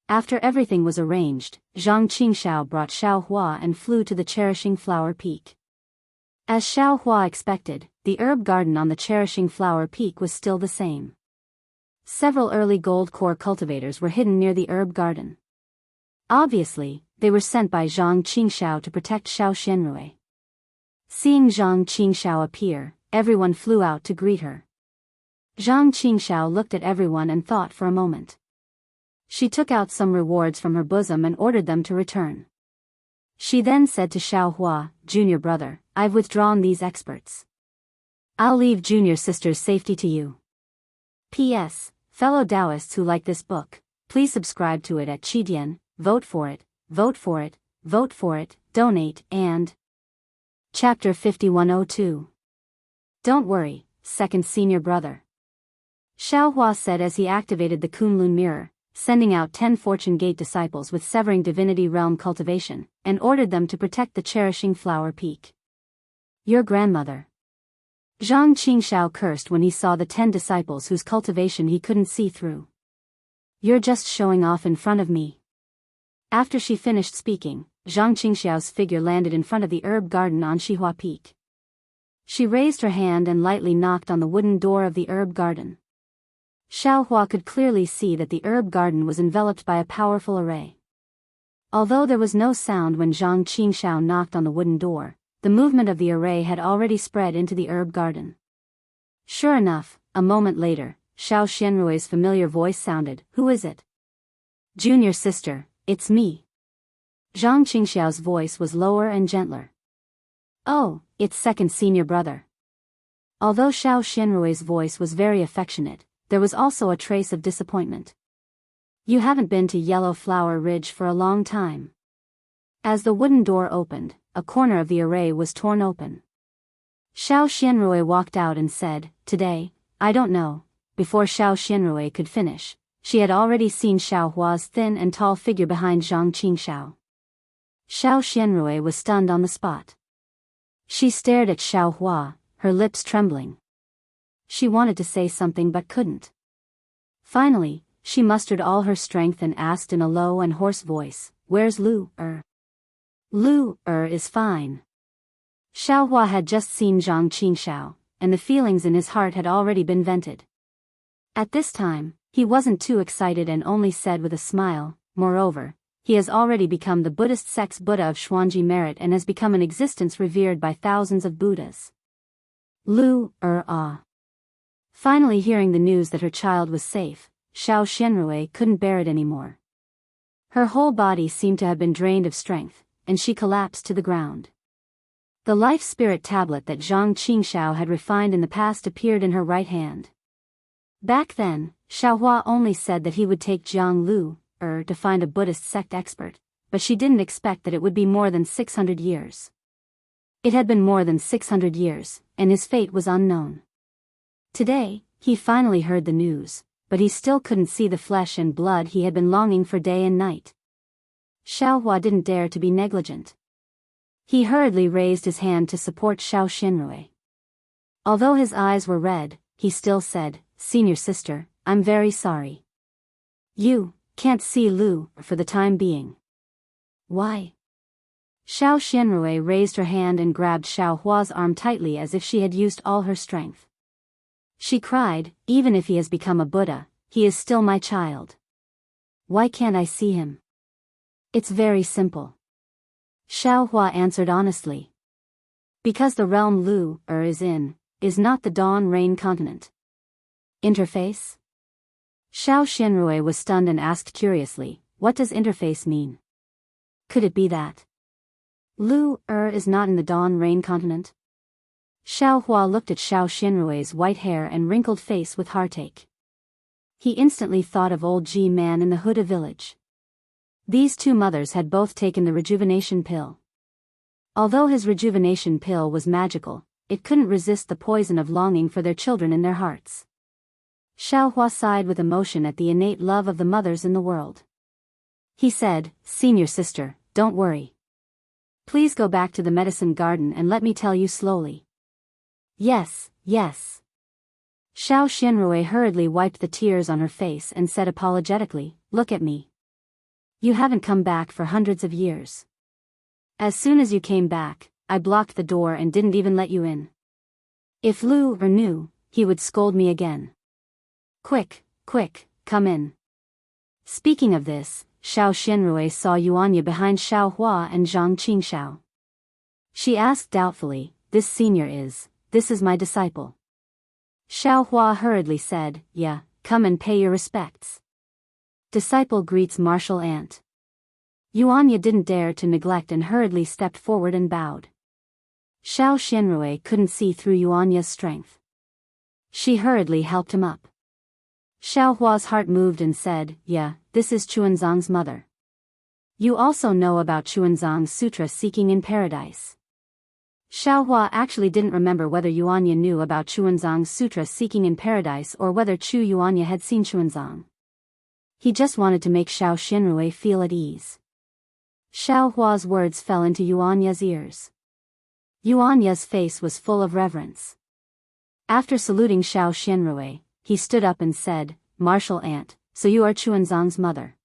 After everything was arranged, Zhang Qingxiao brought Xiaohua and flew to the Cherishing Flower Peak. As Xiaohua expected, the herb garden on the Cherishing Flower Peak was still the same. Several early gold core cultivators were hidden near the herb garden. Obviously, they were sent by Zhang Qingxiao to protect Xiao Xianrui. Seeing Zhang Qingxiao appear, everyone flew out to greet her. Zhang Qingxiao looked at everyone and thought for a moment. She took out some rewards from her bosom and ordered them to return. She then said to Xiaohua, "Junior brother, I've withdrawn these experts. I'll leave junior sister's safety to you. P.S. Fellow Daoists who like this book, please subscribe to it at Qidian, vote for it, vote for it, vote for it, donate, and..." Chapter 5102. Don't worry, second senior brother. Xiaohua said as he activated the Kunlun mirror, sending out 10 Fortune Gate disciples with Severing Divinity Realm Cultivation, and ordered them to protect the Cherishing Flower Peak. Your grandmother. Zhang Qingxiao cursed when he saw the 10 disciples whose cultivation he couldn't see through. You're just showing off in front of me. After she finished speaking, Zhang Qingxiao's figure landed in front of the herb garden on Xihua Peak. She raised her hand and lightly knocked on the wooden door of the herb garden. Xiaohua could clearly see that the herb garden was enveloped by a powerful array. Although there was no sound when Zhang Qingxiao knocked on the wooden door, the movement of the array had already spread into the herb garden. Sure enough, a moment later, Xiao Xianrui's familiar voice sounded, "Who is it?" "Junior sister, it's me." Zhang Qingxiao's voice was lower and gentler. "Oh, it's second senior brother." Although Xiao Xianrui's voice was very affectionate, there was also a trace of disappointment. "You haven't been to Yellow Flower Ridge for a long time." As the wooden door opened, a corner of the array was torn open. Xiao Xianrui walked out and said, "Today, I don't know." Before Xiao Xianrui could finish, she had already seen Xiaohua's thin and tall figure behind Zhang Qingxiao. Xiao Xianrui was stunned on the spot. She stared at Xiaohua, her lips trembling. She wanted to say something but couldn't. Finally, she mustered all her strength and asked in a low and hoarse voice, "Where's Lu Er?" "Lu Er is fine." Xiaohua had just seen Zhang Qingxiao, and the feelings in his heart had already been vented. At this time, he wasn't too excited and only said with a smile, "Moreover, he has already become the Buddhist sect's Buddha of Xuanji merit and has become an existence revered by thousands of Buddhas." Lu Er ah. Finally hearing the news that her child was safe, Xiao Xianrui couldn't bear it anymore. Her whole body seemed to have been drained of strength, and she collapsed to the ground. The life spirit tablet that Zhang Qingxiao had refined in the past appeared in her right hand. Back then, Xiaohua only said that he would take Jiang Lu to find a Buddhist sect expert, but she didn't expect that it would be more than 600 years. It had been more than 600 years, and his fate was unknown. Today, he finally heard the news, but he still couldn't see the flesh and blood he had been longing for day and night. Xiaohua didn't dare to be negligent. He hurriedly raised his hand to support Xiao Xianrui. Although his eyes were red, he still said, "Senior sister, I'm very sorry. You can't see Lu for the time being." "Why?" Xiao Xianrui raised her hand and grabbed Xiaohua's arm tightly as if she had used all her strength. She cried, "Even if he has become a Buddha, he is still my child. Why can't I see him?" "It's very simple." Xiaohua answered honestly. "Because the realm Lu is in, is not the Dawn Rain continent." "Interface?" Xiao Xianrui was stunned and asked curiously, "What does interface mean? Could it be that Lu is not in the Dawn Rain continent?" Xiaohua looked at Xiao Xianrui's white hair and wrinkled face with heartache. He instantly thought of old Ji Man in the Huda village. These two mothers had both taken the rejuvenation pill. Although his rejuvenation pill was magical, it couldn't resist the poison of longing for their children in their hearts. Xiaohua sighed with emotion at the innate love of the mothers in the world. He said, "Senior sister, don't worry. Please go back to the medicine garden and let me tell you slowly." Yes, yes. Xiao Xianrui hurriedly wiped the tears on her face and said apologetically, look at me. You haven't come back for hundreds of years. As soon as you came back, I blocked the door and didn't even let you in. If Lu knew, he would scold me again. Quick, quick, come in. Speaking of this, Xiao Xianrui saw Yuanya behind Xiao Hua and Zhang Qingxiao. She asked doubtfully, this is my disciple. Xiao Hua hurriedly said, yeah, come and pay your respects. Disciple greets martial aunt. Yuanya didn't dare to neglect and hurriedly stepped forward and bowed. Xiao Xianrui couldn't see through Yuanya's strength. She hurriedly helped him up. Xiao Hua's heart moved and said, yeah, this is Chuanzang's mother. You also know about Chuanzang's sutra seeking in paradise. Xiao Hua actually didn't remember whether Yuanya knew about Chuanzang's sutra seeking in paradise or whether Yuanya had seen Chuanzang. He just wanted to make Xiao Xianrui feel at ease. Xiao Hua's words fell into Yuanya's ears. Yuanya's face was full of reverence. After saluting Xiao Xianrui, he stood up and said, martial aunt, so you are Chuanzang's mother.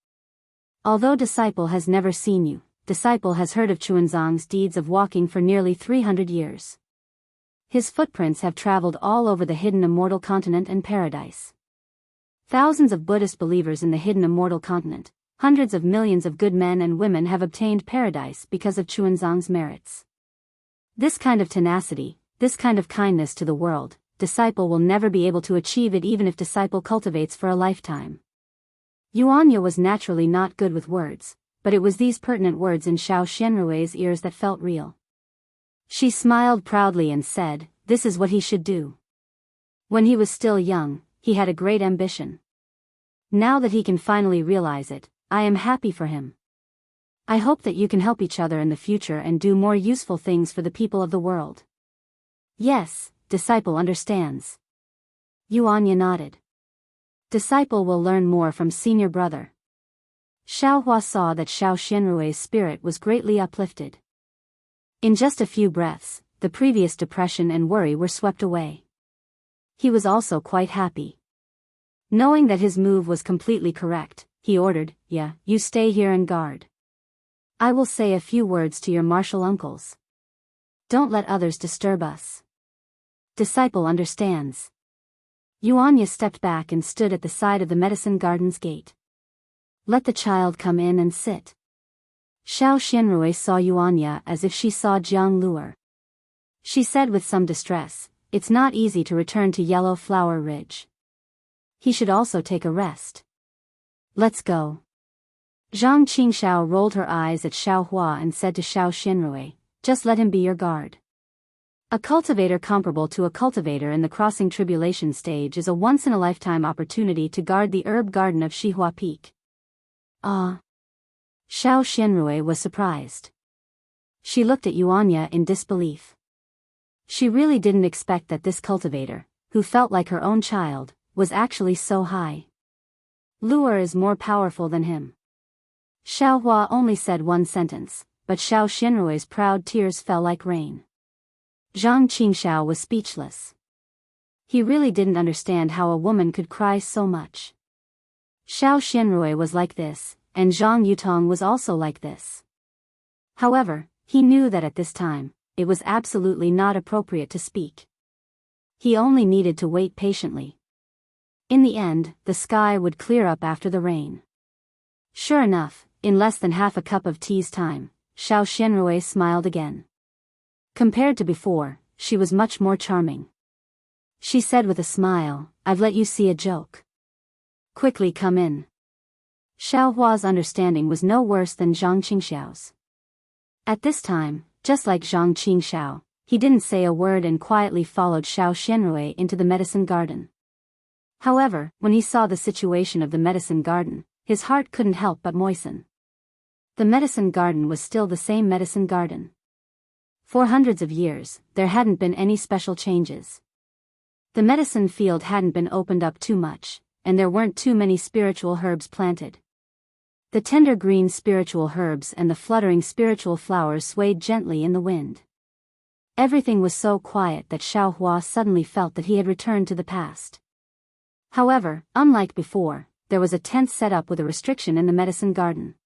Although disciple has never seen you, disciple has heard of Chuanzang's deeds of walking for nearly 300 years. His footprints have traveled all over the hidden immortal continent and paradise. Thousands of Buddhist believers in the hidden immortal continent, hundreds of millions of good men and women have obtained paradise because of Chuanzang's merits. This kind of tenacity, this kind of kindness to the world, disciple will never be able to achieve it even if disciple cultivates for a lifetime. Yuanya was naturally not good with words, but it was these pertinent words in Xiao Xianrui's ears that felt real. She smiled proudly and said, this is what he should do. When he was still young, he had a great ambition. Now that he can finally realize it, I am happy for him. I hope that you can help each other in the future and do more useful things for the people of the world. Yes, disciple understands. Yuanya nodded. Disciple will learn more from senior brother. Xiao Hua saw that Xiao Xianrui's spirit was greatly uplifted. In just a few breaths, the previous depression and worry were swept away. He was also quite happy. Knowing that his move was completely correct, he ordered, yeah, you stay here and guard. I will say a few words to your martial uncles. Don't let others disturb us. Disciple understands. Yuanya stepped back and stood at the side of the medicine garden's gate. Let the child come in and sit. Xiao Xianrui saw Yuanya as if she saw Jianghu. She said with some distress, it's not easy to return to Yellow Flower Ridge. He should also take a rest. Let's go. Zhang Qingxiao rolled her eyes at Xiao Hua and said to Xiao Xianrui, just let him be your guard. A cultivator comparable to a cultivator in the crossing tribulation stage is a once-in-a-lifetime opportunity to guard the herb garden of Shihua Peak. Ah. Xiao Xianrui was surprised. She looked at Yuanya in disbelief. She really didn't expect that this cultivator, who felt like her own child, was actually so high. Lure is more powerful than him. Xiao Hua only said one sentence, but Xiao Xianrui's proud tears fell like rain. Zhang Qingxiao was speechless. He really didn't understand how a woman could cry so much. Xiao Xianrui was like this, and Zhang Yutong was also like this. However, he knew that at this time, it was absolutely not appropriate to speak. He only needed to wait patiently. In the end, the sky would clear up after the rain. Sure enough, in less than half a cup of tea's time, Xiao Xianrui smiled again. Compared to before, she was much more charming. She said with a smile, I've let you see a joke. Quickly come in. Xiao Hua's understanding was no worse than Zhang Qingxiao's. At this time, just like Zhang Qingxiao, he didn't say a word and quietly followed Xiao Xianrui into the medicine garden. However, when he saw the situation of the medicine garden, his heart couldn't help but moisten. The medicine garden was still the same medicine garden. For hundreds of years, there hadn't been any special changes. The medicine field hadn't been opened up too much, and there weren't too many spiritual herbs planted. The tender green spiritual herbs and the fluttering spiritual flowers swayed gently in the wind. Everything was so quiet that Xiao Hua suddenly felt that he had returned to the past. However, unlike before, there was a tent set up with a restriction in the medicine garden.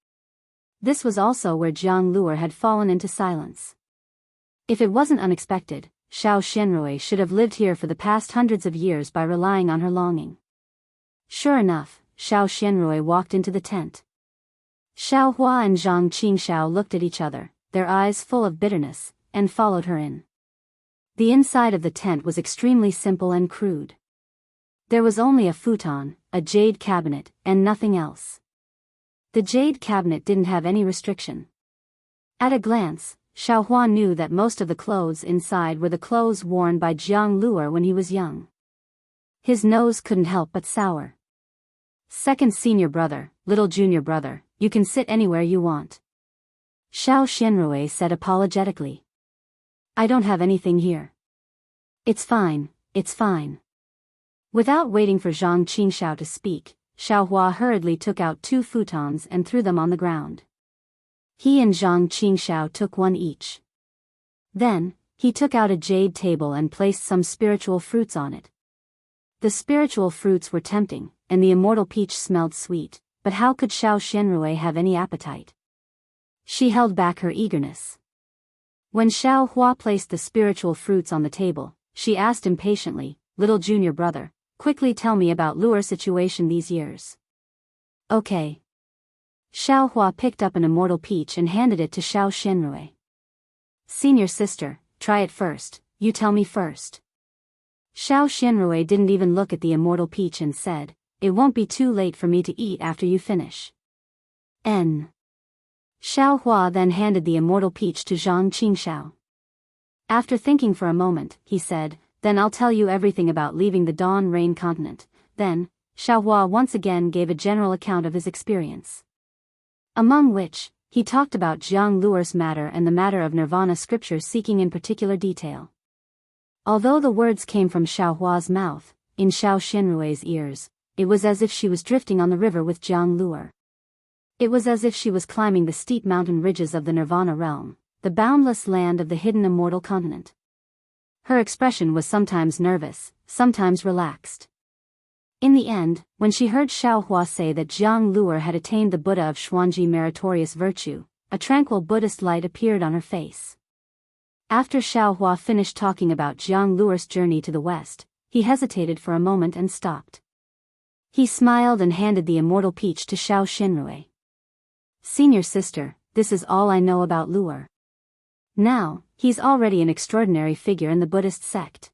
This was also where Jiang Luer had fallen into silence. If it wasn't unexpected, Xiao Xianrui should have lived here for the past hundreds of years by relying on her longing. Sure enough, Xiao Xianrui walked into the tent. Xiao Hua and Zhang Qingxiao looked at each other, their eyes full of bitterness, and followed her in. The inside of the tent was extremely simple and crude. There was only a futon, a jade cabinet, and nothing else. The jade cabinet didn't have any restriction. At a glance, Xiao Hua knew that most of the clothes inside were the clothes worn by Jiang Luer when he was young. His nose couldn't help but sour. Second senior brother, little junior brother, you can sit anywhere you want. Xiao Xianrui said apologetically. I don't have anything here. It's fine, it's fine. Without waiting for Zhang Qingxiao to speak, Xiao Hua hurriedly took out 2 futons and threw them on the ground. He and Zhang Qingxiao took one each. Then, he took out a jade table and placed some spiritual fruits on it. The spiritual fruits were tempting, and the immortal peach smelled sweet, but how could Xiao Xianrui have any appetite? She held back her eagerness. When Xiao Hua placed the spiritual fruits on the table, she asked impatiently, little junior brother, quickly tell me about Luer's situation these years. Okay. Xiao Hua picked up an immortal peach and handed it to Xiao Xianrui. Senior sister, try it first, you tell me first. Xiao Xianrui didn't even look at the immortal peach and said, it won't be too late for me to eat after you finish. N. Xiao Hua then handed the immortal peach to Zhang Qingxiao. After thinking for a moment, he said, then I'll tell you everything about leaving the Dawn Rain continent. Then, Xiao Hua once again gave a general account of his experience. Among which, he talked about Jiang Luer's matter and the matter of Nirvana scripture seeking in particular detail. Although the words came from Xiao Hua's mouth, in Xiao Xianrui's ears, it was as if she was drifting on the river with Jiang Luer. It was as if she was climbing the steep mountain ridges of the Nirvana realm, the boundless land of the hidden immortal continent. Her expression was sometimes nervous, sometimes relaxed. In the end, when she heard Xiao Hua say that Jiang Luer had attained the Buddha of Xuanji meritorious virtue, a tranquil Buddhist light appeared on her face. After Xiao Hua finished talking about Jiang Luer's journey to the west, he hesitated for a moment and stopped. He smiled and handed the immortal peach to Xiao Xianrui. Senior sister, this is all I know about Luer. Now, he's already an extraordinary figure in the Buddhist sect.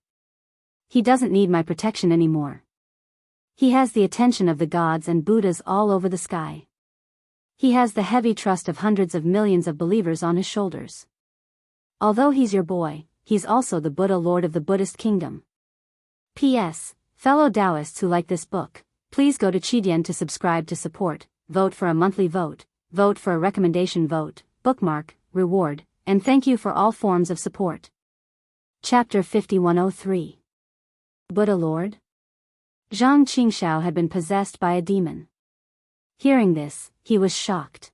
He doesn't need my protection anymore. He has the attention of the gods and Buddhas all over the sky. He has the heavy trust of hundreds of millions of believers on his shoulders. Although he's your boy, he's also the Buddha Lord of the Buddhist kingdom. P.S. Fellow Daoists who like this book, please go to Qidian to subscribe to support, vote for a monthly vote, vote for a recommendation vote, bookmark, reward, and thank you for all forms of support. Chapter 5103. Buddha Lord? Zhang Qingxiao had been possessed by a demon. Hearing this, he was shocked.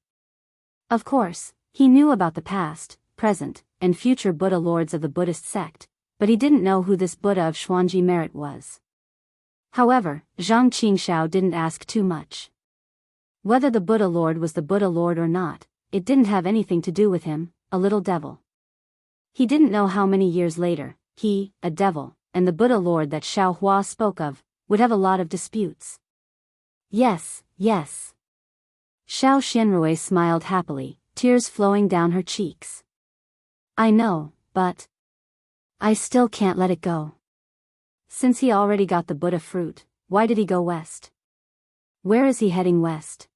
Of course, he knew about the past, present, and future Buddha Lords of the Buddhist sect, but he didn't know who this Buddha of Xuanji merit was. However, Zhang Qingxiao didn't ask too much. Whether the Buddha Lord was the Buddha Lord or not, it didn't have anything to do with him, a little devil. He didn't know how many years later, he, a devil, and the Buddha Lord that Xiao Hua spoke of, would have a lot of disputes. Yes, yes. Xiao Xianrui smiled happily, tears flowing down her cheeks. I know, but I still can't let it go. Since he already got the Buddha fruit, why did he go west? Where is he heading west?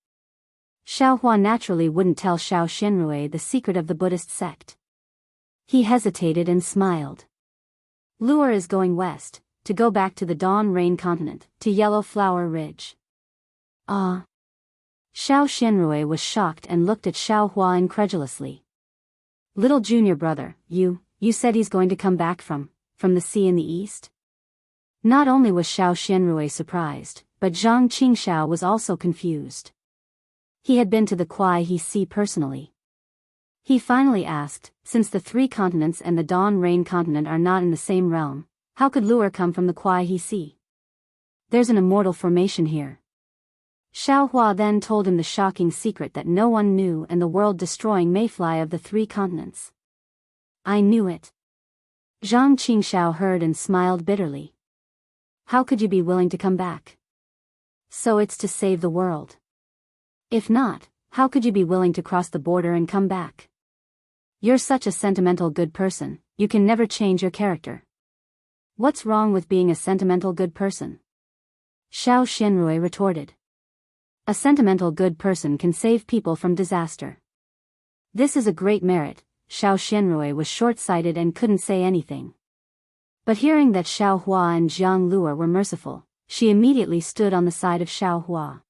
Xiao Hua naturally wouldn't tell Xiao Xianrui the secret of the Buddhist sect. He hesitated and smiled. Luer is going west, to go back to the Dawn Rain continent, to Yellow Flower Ridge. Ah. Xiao Xianrui was shocked and looked at Xiao Hua incredulously. Little junior brother, you said he's going to come back from the sea in the east? Not only was Xiao Xianrui surprised, but Zhang Qingxiao was also confused. He had been to the Kuai He Sea personally. He finally asked, since the three continents and the Dawn Rain continent are not in the same realm, how could lure come from the Kuai He Sea? There's an immortal formation here. Xiao Hua then told him the shocking secret that no one knew and the world-destroying mayfly of the three continents. I knew it. Zhang Qingxiao heard and smiled bitterly. How could you be willing to come back? So it's to save the world. If not, how could you be willing to cross the border and come back? You're such a sentimental good person, you can never change your character. What's wrong with being a sentimental good person? Xiao Xianrui retorted. A sentimental good person can save people from disaster. This is a great merit. Xiao Xianrui was short-sighted and couldn't say anything. But hearing that Xiao Hua and Jiang Luo were merciful, she immediately stood on the side of Xiao Hua.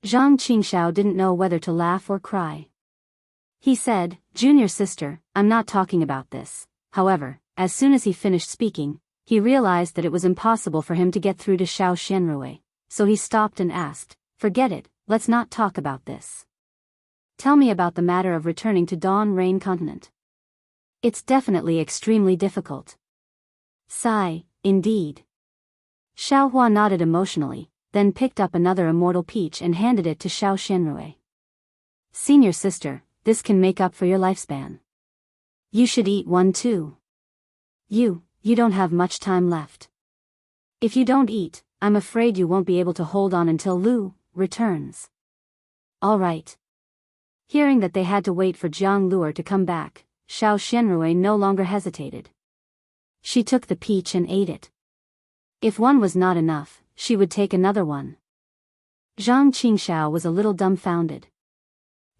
Zhang Qingxiao didn't know whether to laugh or cry. He said, "Junior sister, I'm not talking about this." However, as soon as he finished speaking, he realized that it was impossible for him to get through to Xiao Xianrui, so he stopped and asked, "Forget it, let's not talk about this. Tell me about the matter of returning to Dawn Rain Continent. It's definitely extremely difficult." Sigh, indeed. Xiao Hua nodded emotionally, then picked up another immortal peach and handed it to Xiao Xianrui. "Senior sister, this can make up for your lifespan. You should eat one too. You don't have much time left. If you don't eat, I'm afraid you won't be able to hold on until Lu returns." All right. Hearing that they had to wait for Jiang Luo to come back, Xiao Xianrui no longer hesitated. She took the peach and ate it. If one was not enough, she would take another one. Zhang Qingxiao was a little dumbfounded.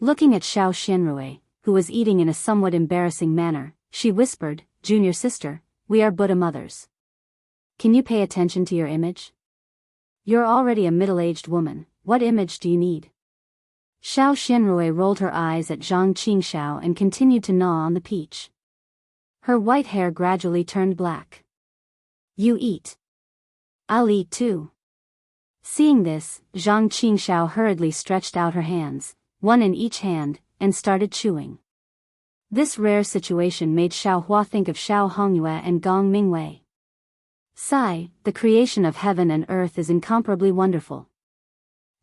Looking at Xiao Xianrui, who was eating in a somewhat embarrassing manner, she whispered, "Junior sister, we are Buddha mothers. Can you pay attention to your image? You're already a middle-aged woman, what image do you need?" Xiao Xianrui rolled her eyes at Zhang Qingxiao and continued to gnaw on the peach. Her white hair gradually turned black. "You eat. I'll eat too." Seeing this, Zhang Qingxiao hurriedly stretched out her hands, one in each hand, and started chewing. This rare situation made Xiao Hua think of Xiao Hongyue and Gong Mingwei. Sigh, the creation of heaven and earth is incomparably wonderful.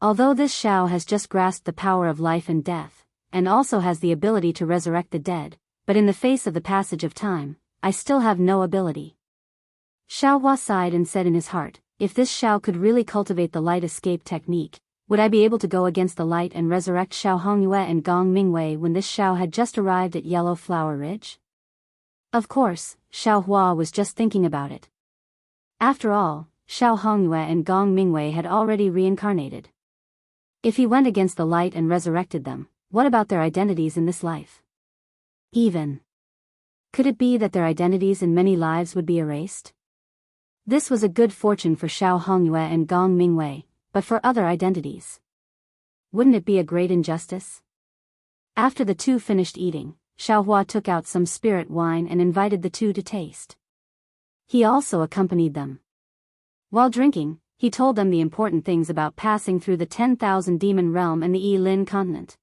Although this Xiao has just grasped the power of life and death, and also has the ability to resurrect the dead, but in the face of the passage of time, I still have no ability. Xiao Hua sighed and said in his heart, if this Xiao could really cultivate the light escape technique, would I be able to go against the light and resurrect Xiao Hongyue and Gong Mingwei when this Xiao had just arrived at Yellow Flower Ridge? Of course, Xiao Hua was just thinking about it. After all, Xiao Hongyue and Gong Mingwei had already reincarnated. If he went against the light and resurrected them, what about their identities in this life? Even. Could it be that their identities in many lives would be erased? This was a good fortune for Xiao Hongyue and Gong Mingwei, but for other identities, wouldn't it be a great injustice? After the two finished eating, Xiao Hua took out some spirit wine and invited the two to taste. He also accompanied them. While drinking, he told them the important things about passing through the 10,000 demon realm and the Yilin continent.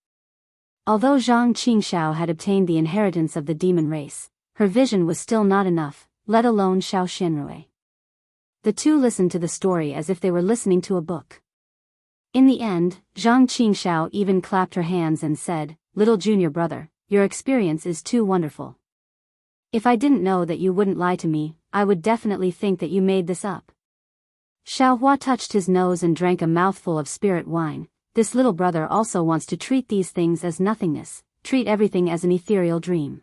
Although Zhang Qingxiao had obtained the inheritance of the demon race, her vision was still not enough, let alone Xiao Xianrui. The two listened to the story as if they were listening to a book. In the end, Zhang Qingxiao even clapped her hands and said, "Little junior brother, your experience is too wonderful. If I didn't know that you wouldn't lie to me, I would definitely think that you made this up." Xiao Hua touched his nose and drank a mouthful of spirit wine. This little brother also wants to treat these things as nothingness, treat everything as an ethereal dream.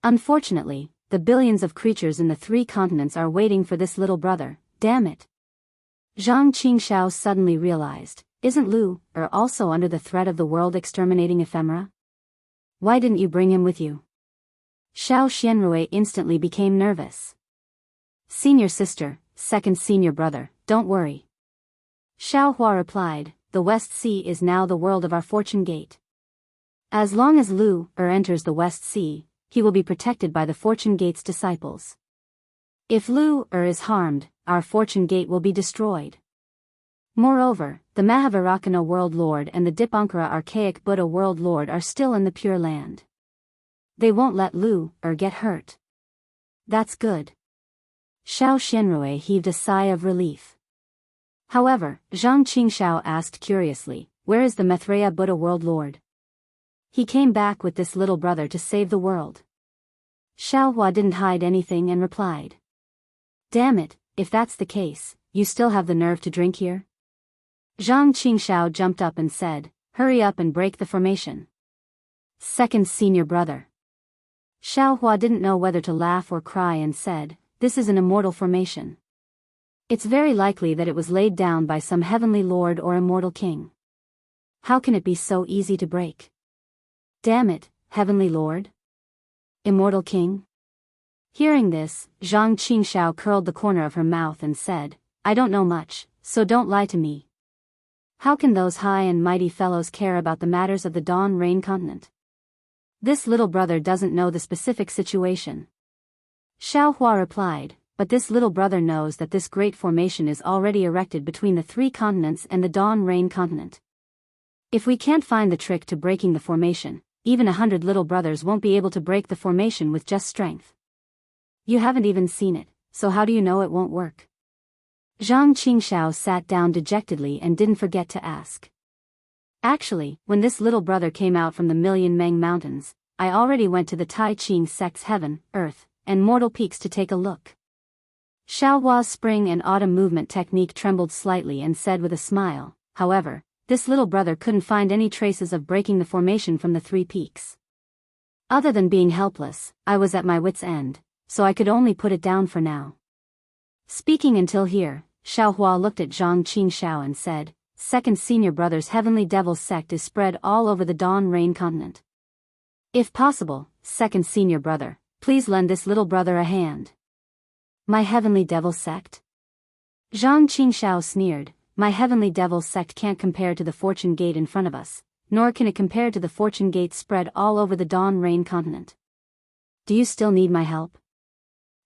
Unfortunately, the billions of creatures in the three continents are waiting for this little brother, damn it. Zhang Qingxiao suddenly realized, isn't Lu also under the threat of the world-exterminating ephemera? Why didn't you bring him with you? Xiao Xianrui instantly became nervous. Senior sister, second senior brother, don't worry. Xiao Hua replied, the West Sea is now the world of our fortune gate. As long as Lu enters the West Sea, he will be protected by the fortune gate's disciples. If Lu is harmed, our fortune gate will be destroyed. Moreover, the Mahavairakana World Lord and the Dipankara Archaic Buddha World Lord are still in the Pure Land. They won't let Lu get hurt. That's good. Xiao Xianrui heaved a sigh of relief. However, Zhang Qingxiao asked curiously, where is the Maitreya Buddha World Lord? He came back with this little brother to save the world. Xiao Hua didn't hide anything and replied. Damn it, if that's the case, you still have the nerve to drink here? Zhang Qingxiao jumped up and said, hurry up and break the formation. Second senior brother. Xiao Hua didn't know whether to laugh or cry and said, this is an immortal formation. It's very likely that it was laid down by some heavenly lord or immortal king. How can it be so easy to break? Damn it, heavenly lord? Immortal king? Hearing this, Zhang Qingxiao curled the corner of her mouth and said, I don't know much, so don't lie to me. How can those high and mighty fellows care about the matters of the Dawn Rain continent? This little brother doesn't know the specific situation. Xiao Hua replied, but this little brother knows that this great formation is already erected between the 3 continents and the Dawn Rain continent. If we can't find the trick to breaking the formation, even 100 little brothers won't be able to break the formation with just strength. You haven't even seen it, so how do you know it won't work? Zhang Qingxiao sat down dejectedly and didn't forget to ask. Actually, when this little brother came out from the Million Meng Mountains, I already went to the Tai Ching sect's heaven, earth, and mortal peaks to take a look. Xiao Hua's spring and autumn movement technique trembled slightly and said with a smile, however, this little brother couldn't find any traces of breaking the formation from the 3 peaks. Other than being helpless, I was at my wit's end, so I could only put it down for now. Speaking until here, Xiao Hua looked at Zhang Qingxiao and said, Second Senior Brother's Heavenly Devil sect is spread all over the Dawn Rain continent. If possible, Second Senior Brother, please lend this little brother a hand. My Heavenly Devil sect? Zhang Qingxiao sneered, my Heavenly Devil sect can't compare to the Fortune Gate in front of us, nor can it compare to the Fortune Gate spread all over the Dawn Rain continent. Do you still need my help?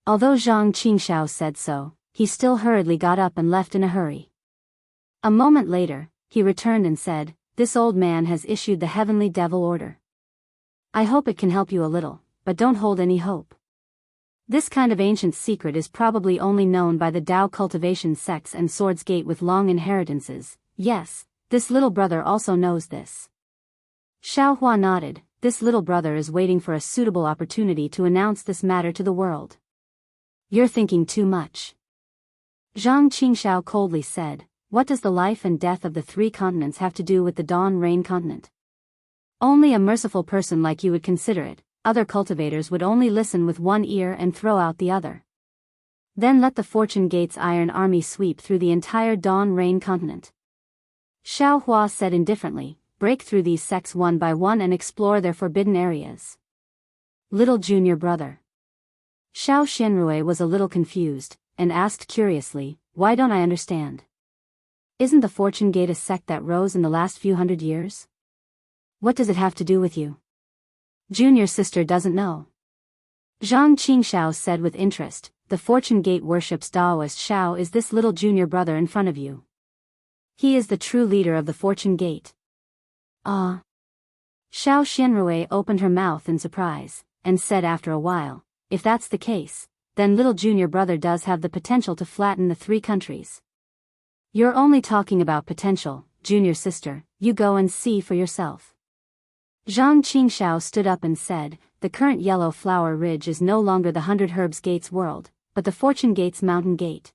Although Zhang Qingxiao said so, he still hurriedly got up and left in a hurry. A moment later, he returned and said, this old man has issued the Heavenly Devil order. I hope it can help you a little, but don't hold any hope. This kind of ancient secret is probably only known by the Dao cultivation sects and Swords Gate with long inheritances. Yes, this little brother also knows this. Xiao Hua nodded, this little brother is waiting for a suitable opportunity to announce this matter to the world. You're thinking too much. Zhang Qingxiao coldly said, what does the life and death of the 3 continents have to do with the Dawn Rain continent? Only a merciful person like you would consider it. Other cultivators would only listen with one ear and throw out the other. Then let the Fortune Gate's iron army sweep through the entire Dawn Rain continent. Xiao Hua said indifferently, break through these sects one by one and explore their forbidden areas. Little junior brother. Xiao Xianrui was a little confused, and asked curiously, why don't I understand? Isn't the Fortune Gate a sect that rose in the last few hundred years? What does it have to do with you? Junior sister doesn't know. Zhang Qingxiao said with interest, the Fortune Gate worships Daoist Xiao is this little junior brother in front of you. He is the true leader of the Fortune Gate. Ah. Xiao Xianrui opened her mouth in surprise, and said after a while, if that's the case, then little junior brother does have the potential to flatten the 3 countries. You're only talking about potential, junior sister, you go and see for yourself. Zhang Qingxiao stood up and said, the current Yellow Flower Ridge is no longer the 100 Herbs Gate's world, but the Fortune Gate's mountain gate.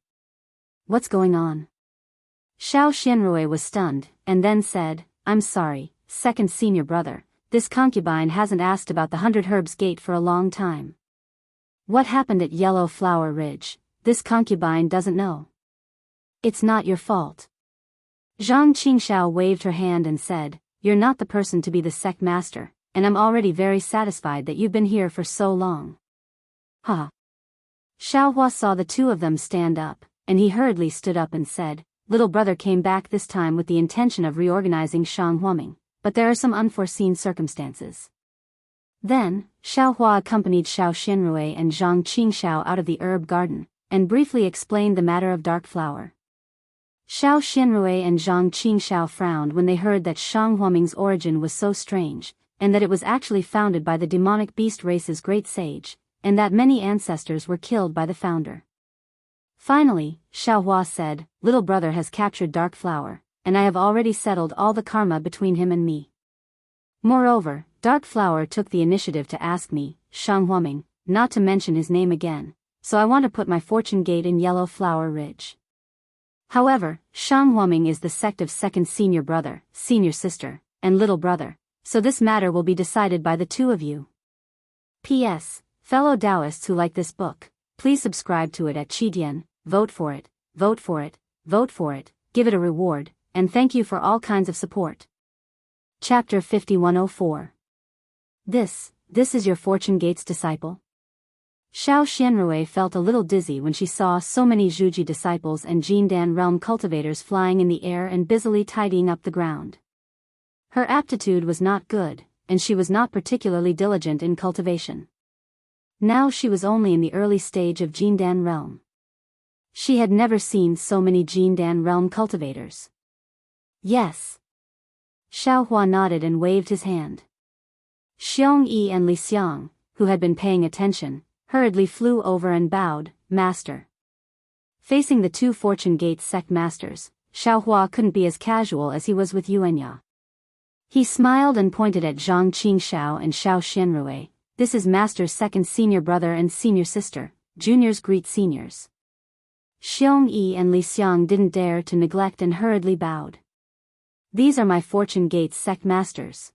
What's going on? Xiao Xianrui was stunned, and then said, I'm sorry, second senior brother, this concubine hasn't asked about the 100 Herbs Gate for a long time. What happened at Yellow Flower Ridge, this concubine doesn't know. It's not your fault. Zhang Qingxiao waved her hand and said, you're not the person to be the sect master, and I'm already very satisfied that you've been here for so long. Ha. Xiao Hua saw the 2 of them stand up, and he hurriedly stood up and said, little brother came back this time with the intention of reorganizing Shanghuaming, but there are some unforeseen circumstances. Then, Xiao Hua accompanied Xiao Xianrui and Zhang Qingxiao out of the herb garden, and briefly explained the matter of Dark Flower. Xiao Xianrui and Zhang Qingxiao frowned when they heard that Shanghuaming's origin was so strange, and that it was actually founded by the demonic beast race's great sage, and that many ancestors were killed by the founder. Finally, Xiaohua said, little brother has captured Dark Flower, and I have already settled all the karma between him and me. Moreover, Dark Flower took the initiative to ask me, Shang Huaming, not to mention his name again, so I want to put my fortune gate in Yellow Flower Ridge. However, Shang Huaming is the sect of second senior brother, senior sister, and little brother, so this matter will be decided by the two of you. P.S. Fellow Daoists who like this book, please subscribe to it at Qidian, vote for it, vote for it, vote for it, give it a reward, and thank you for all kinds of support. Chapter 5104. This is your Fortune Gate's disciple? Xiao Xianrui felt a little dizzy when she saw so many Zhuji disciples and Jindan realm cultivators flying in the air and busily tidying up the ground. Her aptitude was not good, and she was not particularly diligent in cultivation. Now she was only in the early stage of Jindan realm. She had never seen so many Jindan realm cultivators. Yes. Xiaohua nodded and waved his hand. Xiong Yi and Li Xiang, who had been paying attention, hurriedly flew over and bowed, Master. Facing the two Fortune Gate sect masters, Xiaohua couldn't be as casual as he was with Yuanya. He smiled and pointed at Zhang Qingxiao and Xiao Xianrui. This is Master's second senior brother and senior sister, juniors greet seniors. Xiong Yi and Li Xiang didn't dare to neglect and hurriedly bowed. These are my Fortune Gate sect masters.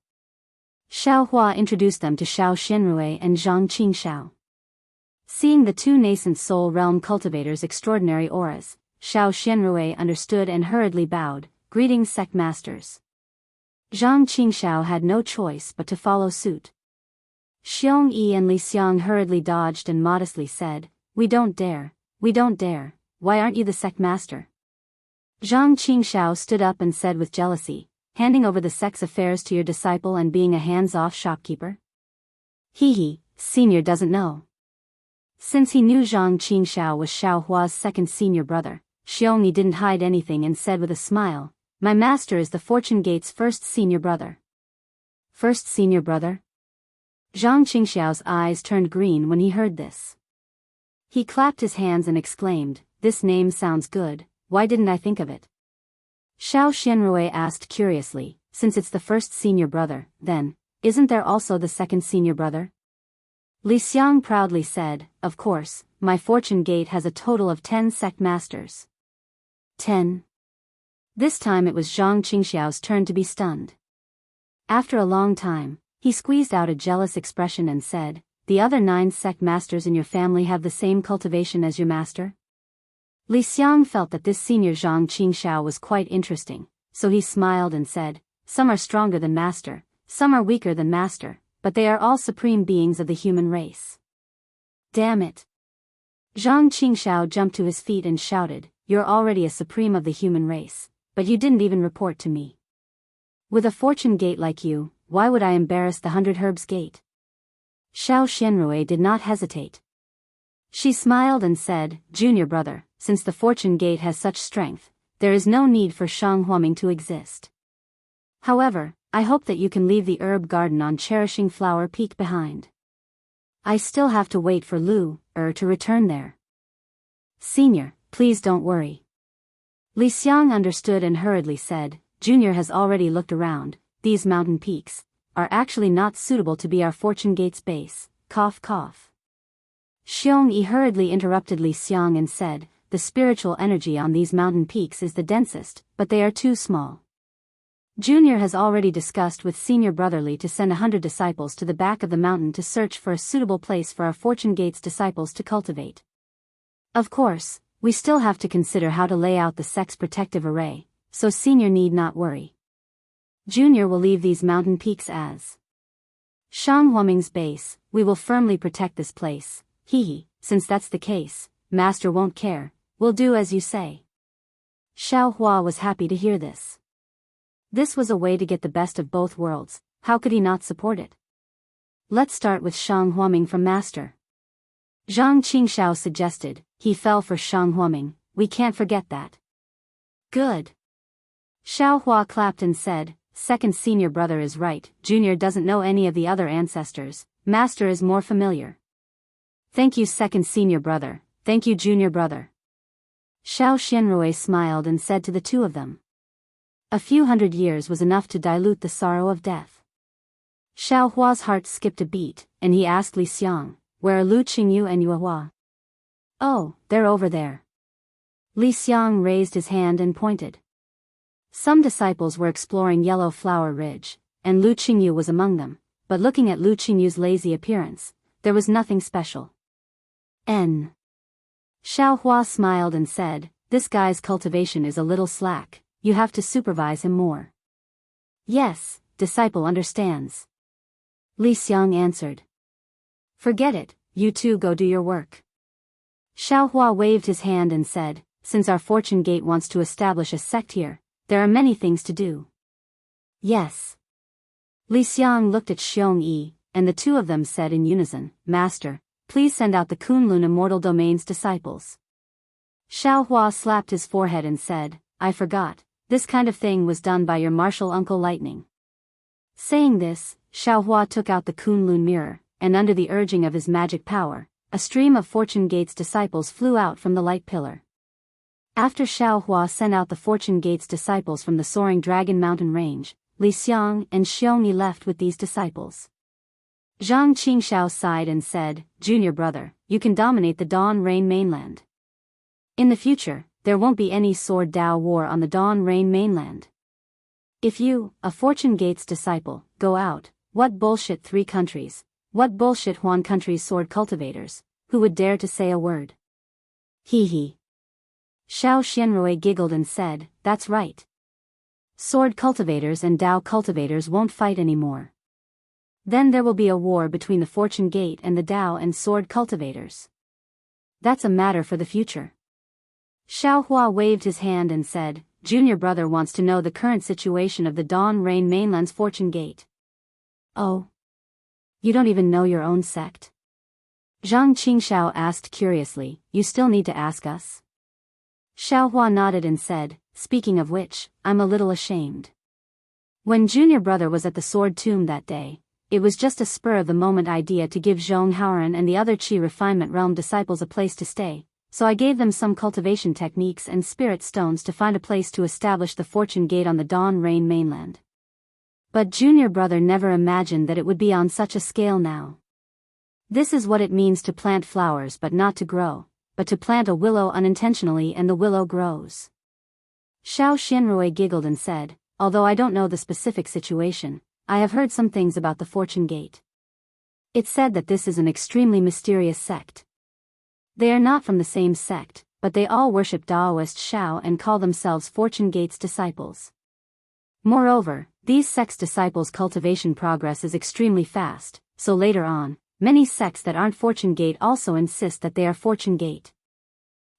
Xiaohua introduced them to Xiao Xianrui and Zhang Qingxiao. Seeing the two nascent soul realm cultivators' extraordinary auras, Xiao Xianrui understood and hurriedly bowed, greetings sect masters. Zhang Qingxiao had no choice but to follow suit. Xiong Yi and Li Xiang hurriedly dodged and modestly said, we don't dare, why aren't you the sect master? Zhang Qingxiao stood up and said with jealousy, handing over the sect's affairs to your disciple and being a hands-off shopkeeper? He, senior doesn't know. Since he knew Zhang Qingxiao was Xiaohua's second senior brother, Xiong Yi didn't hide anything and said with a smile, my master is the Fortune Gate's first senior brother. First senior brother? Zhang Qingxiao's eyes turned green when he heard this. He clapped his hands and exclaimed, this name sounds good, why didn't I think of it? Xiao Xianrui asked curiously, since it's the first senior brother, then, isn't there also the second senior brother? Li Xiang proudly said, of course, my Fortune Gate has a total of 10 sect masters. 10. This time it was Zhang Qingxiao's turn to be stunned. After a long time, he squeezed out a jealous expression and said, the other 9 sect masters in your family have the same cultivation as your master? Li Xiang felt that this senior Zhang Qingxiao was quite interesting, so he smiled and said, some are stronger than master, some are weaker than master, but they are all supreme beings of the human race. Damn it! Zhang Qingxiao jumped to his feet and shouted, you're already a supreme of the human race, but you didn't even report to me. With a Fortune Gate like you, why would I embarrass the 100 Herbs Gate? Xiao Xianrui did not hesitate. She smiled and said, junior brother, since the Fortune Gate has such strength, there is no need for Shang Huaming to exist. However, I hope that you can leave the herb garden on Cherishing Flower Peak behind. I still have to wait for Lu to return there. Senior, please don't worry. Li Xiang understood and hurriedly said, Junior has already looked around, these mountain peaks are actually not suitable to be our Fortune Gate's base, cough cough. Xiong Yi hurriedly interrupted Li Xiang and said, the spiritual energy on these mountain peaks is the densest, but they are too small. Junior has already discussed with Senior Brotherly to send 100 disciples to the back of the mountain to search for a suitable place for our Fortune Gate's disciples to cultivate. Of course, we still have to consider how to lay out the sect's protective array, so Senior need not worry. Junior will leave these mountain peaks as Shang Huaming's base. We will firmly protect this place. Since that's the case, Master won't care, we'll do as you say. Xiao Hua was happy to hear this. This was a way to get the best of both worlds, how could he not support it? Let's start with Shang Huaming from Master. Zhang Qingxiao suggested, he fell for Shang Huaming, we can't forget that. Good. Xiao Hua clapped and said, second senior brother is right, junior doesn't know any of the other ancestors, master is more familiar. Thank you second senior brother, thank you junior brother. Xiao Xianrui smiled and said to the two of them. A few hundred years was enough to dilute the sorrow of death. Xiao Hua's heart skipped a beat, and he asked Li Xiang, where are Lu Qingyu and Yue Hua? Oh, they're over there. Li Xiang raised his hand and pointed. Some disciples were exploring Yellow Flower Ridge, and Lu Qingyu was among them, but looking at Lu Qingyu's lazy appearance, there was nothing special. N. Xiao Hua smiled and said, this guy's cultivation is a little slack, you have to supervise him more. Yes, disciple understands. Li Xiang answered. Forget it, you two go do your work. Xiao Hua waved his hand and said, since our fortune gate wants to establish a sect here, there are many things to do. Yes. Li Xiang looked at Xiong Yi, and the two of them said in unison, Master, please send out the Kunlun Immortal Domain's disciples. Xiao Hua slapped his forehead and said, I forgot, this kind of thing was done by your martial uncle Lightning. Saying this, Xiao Hua took out the Kunlun mirror, and under the urging of his magic power, a stream of Fortune Gate's disciples flew out from the light pillar. After Xiao Hua sent out the Fortune Gate's disciples from the soaring Dragon Mountain range, Li Xiang and Xiong Yi left with these disciples. Zhang Qingxiao sighed and said, Junior brother, you can dominate the Dawn Rain mainland. In the future, there won't be any sword Dao war on the Dawn Rain mainland. If you, a Fortune Gate's disciple, go out, what bullshit 3 countries, what bullshit Huan countries sword cultivators, who would dare to say a word? Hee hee. Xiao Xianrui giggled and said, that's right. Sword cultivators and Dao cultivators won't fight anymore. Then there will be a war between the Fortune Gate and the Dao and sword cultivators. That's a matter for the future. Xiao Hua waved his hand and said, Junior brother wants to know the current situation of the Dawn Rain mainland's Fortune Gate. Oh. You don't even know your own sect? Zhang Qingxiao asked curiously, you still need to ask us? Xiao Hua nodded and said, speaking of which, I'm a little ashamed. When junior brother was at the sword tomb that day, it was just a spur-of-the-moment idea to give Zhong Haoran and the other Qi refinement realm disciples a place to stay, so I gave them some cultivation techniques and spirit stones to find a place to establish the Fortune Gate on the Dawn Rain mainland. But junior brother never imagined that it would be on such a scale now. This is what it means to plant flowers but not to grow, but to plant a willow unintentionally and the willow grows. Xiao Xianrui giggled and said, although I don't know the specific situation, I have heard some things about the Fortune Gate. It's said that this is an extremely mysterious sect. They are not from the same sect, but they all worship Daoist Shao and call themselves Fortune Gate's disciples. Moreover, these sects' disciples' cultivation progress is extremely fast, so later on, many sects that aren't Fortune Gate also insist that they are Fortune Gate.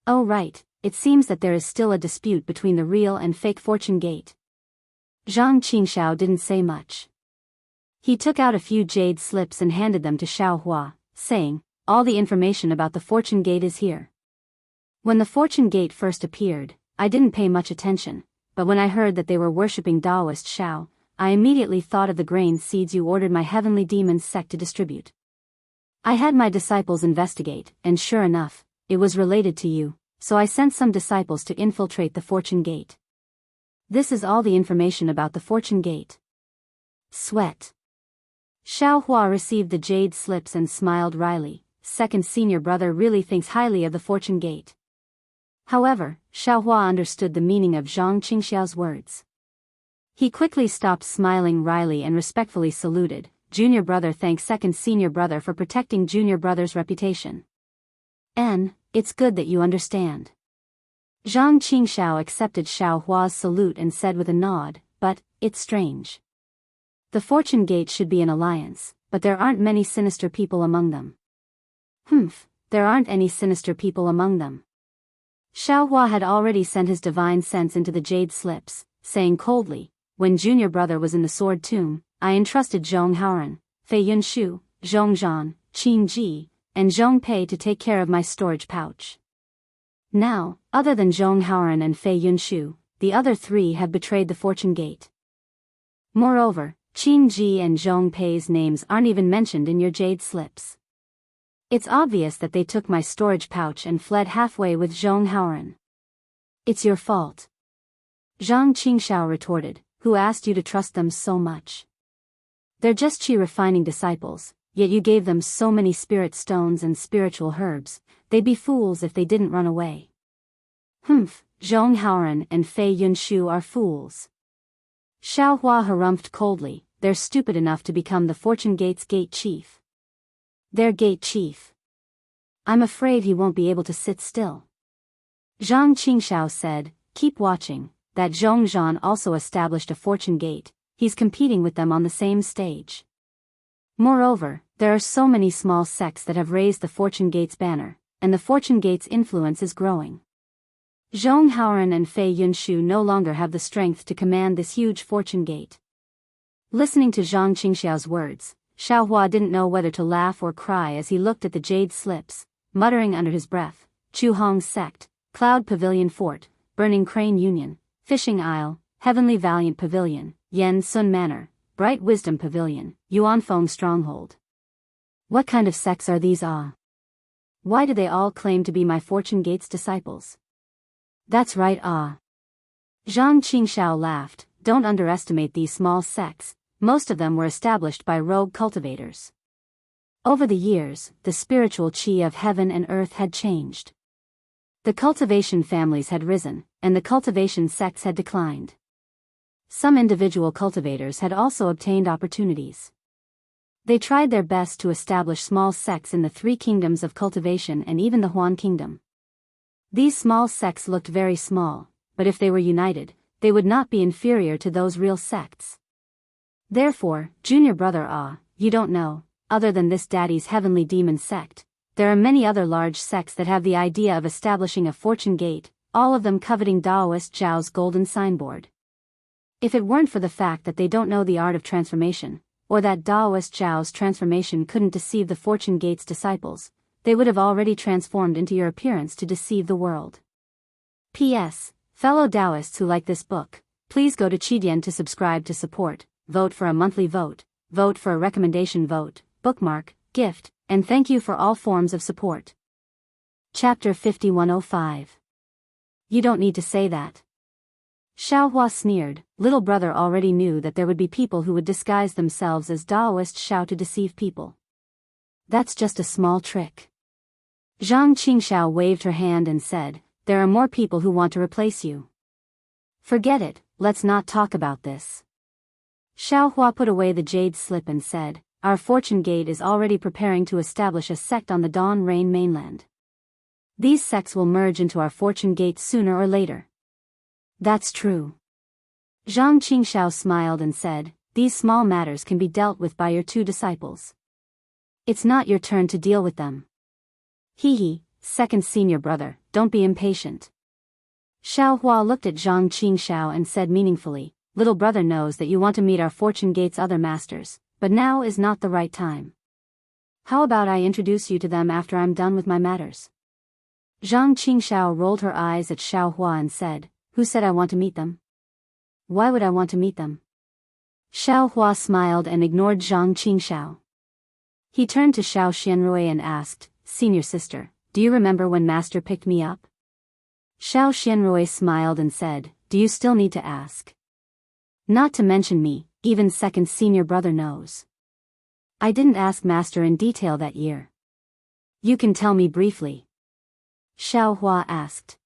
Oh right, it seems that there is still a dispute between the real and fake Fortune Gate. Zhang Qingxiao didn't say much. He took out a few jade slips and handed them to Xiao Hua, saying, all the information about the Fortune Gate is here. When the Fortune Gate first appeared, I didn't pay much attention, but when I heard that they were worshipping Daoist Shao, I immediately thought of the grain seeds you ordered my heavenly demons sect to distribute. I had my disciples investigate, and sure enough, it was related to you, so I sent some disciples to infiltrate the Fortune Gate. This is all the information about the Fortune Gate. Sweat. Xiao Hua received the jade slips and smiled wryly. Second senior brother really thinks highly of the Fortune Gate. However, Xiao Hua understood the meaning of Zhang Qingxiao's words. He quickly stopped smiling wryly and respectfully saluted. Junior brother thanks second senior brother for protecting junior brother's reputation. It's good that you understand. Zhang Qingxiao accepted Xiao Hua's salute and said with a nod, but, it's strange. The Fortune Gate should be an alliance, but there aren't many sinister people among them. There aren't any sinister people among them. Xiao Hua had already sent his divine sense into the jade slips, saying coldly, when junior brother was in the sword tomb, I entrusted Zhong Haoran, Fei Yunshu, Zhong Zhan, Qin Ji, and Zhong Pei to take care of my storage pouch. Now, other than Zhong Haoran and Fei Yunshu, the other 3 have betrayed the Fortune Gate. Moreover, Qin Ji and Zhong Pei's names aren't even mentioned in your jade slips. It's obvious that they took my storage pouch and fled halfway with Zhong Haoran. It's your fault. Zhang Qingxiao retorted, who asked you to trust them so much? They're just qi refining disciples, yet you gave them so many spirit stones and spiritual herbs, they'd be fools if they didn't run away. Humph, Zhong Haoran and Fei Yunshu are fools. Xiao Hua harumphed coldly, they're stupid enough to become the Fortune Gate's gate chief. Their gate chief. I'm afraid he won't be able to sit still. Zhang Qingxiao said, keep watching, that Zhong Zhan also established a Fortune Gate, he's competing with them on the same stage. Moreover, there are so many small sects that have raised the Fortune Gate's banner, and the Fortune Gate's influence is growing. Zhong Haoran and Fei Yunshu no longer have the strength to command this huge Fortune Gate. Listening to Zhang Qingxiao's words, Xiao Hua didn't know whether to laugh or cry as he looked at the jade slips, muttering under his breath, Chu Hong's sect, Cloud Pavilion Fort, Burning Crane Union, Fishing Isle, Heavenly Valiant Pavilion, Yen Sun Manor, Bright Wisdom Pavilion, Yuanfeng Stronghold. What kind of sects are these? Why do they all claim to be my Fortune Gate's disciples? That's right. Zhang Qingxiao laughed, don't underestimate these small sects, most of them were established by rogue cultivators. Over the years, the spiritual qi of heaven and earth had changed. The cultivation families had risen, and the cultivation sects had declined. Some individual cultivators had also obtained opportunities. They tried their best to establish small sects in the three kingdoms of cultivation and even the Huan kingdom. These small sects looked very small, but if they were united, they would not be inferior to those real sects. Therefore, junior brother, you don't know, other than this daddy's heavenly demon sect, there are many other large sects that have the idea of establishing a Fortune Gate, all of them coveting Daoist Zhao's golden signboard. If it weren't for the fact that they don't know the art of transformation, or that Daoist Zhao's transformation couldn't deceive the Fortune Gate's disciples, they would have already transformed into your appearance to deceive the world. P.S. Fellow Daoists who like this book, please go to Qidian to subscribe to support, vote for a monthly vote, vote for a recommendation vote, bookmark, gift, and thank you for all forms of support. Chapter 5105. You don't need to say that. Xiao Hua sneered, little brother already knew that there would be people who would disguise themselves as Daoist Xiao to deceive people. That's just a small trick. Zhang Qingxiao waved her hand and said, there are more people who want to replace you. Forget it, let's not talk about this. Xiao Hua put away the jade slip and said, our Fortune Gate is already preparing to establish a sect on the Dawn Rain mainland. These sects will merge into our Fortune Gate sooner or later. That's true. Zhang Qingxiao smiled and said, these small matters can be dealt with by your two disciples. It's not your turn to deal with them. Hee, second senior brother, don't be impatient. Xiao Hua looked at Zhang Qingxiao and said meaningfully, little brother knows that you want to meet our Fortune Gate's other masters, but now is not the right time. How about I introduce you to them after I'm done with my matters? Zhang Qingxiao rolled her eyes at Xiao Hua and said, who said I want to meet them? Why would I want to meet them? Xiao Hua smiled and ignored Zhang Qingxiao. He turned to Xiao Xianrui and asked, senior sister, do you remember when master picked me up? Xiao Xianrui smiled and said, do you still need to ask? Not to mention me, even second senior brother knows. I didn't ask master in detail that year. You can tell me briefly. Xiao Hua asked.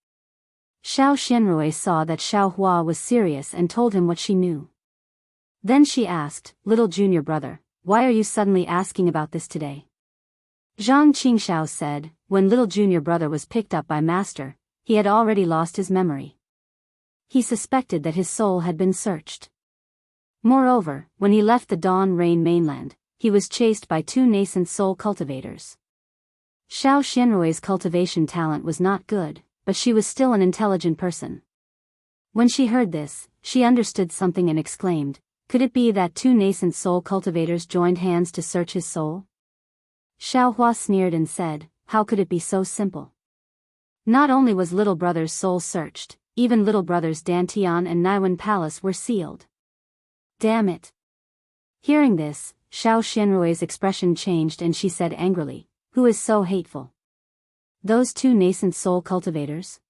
Xiao Xianrui saw that Xiao Hua was serious and told him what she knew. Then she asked, little junior brother, why are you suddenly asking about this today? Zhang Qingxiao said, when little junior brother was picked up by master, he had already lost his memory. He suspected that his soul had been searched. Moreover, when he left the Dawn Rain mainland, he was chased by two nascent soul cultivators. Xiao Xianrui's cultivation talent was not good, but she was still an intelligent person. When she heard this, she understood something and exclaimed, could it be that two nascent soul cultivators joined hands to search his soul? Xiao Hua sneered and said, how could it be so simple? Not only was little brother's soul searched, even little brothers Dantian and Naiwan Palace were sealed. Damn it. Hearing this, Xiao Xianrui's expression changed and she said angrily, who is so hateful? Those two nascent soul cultivators?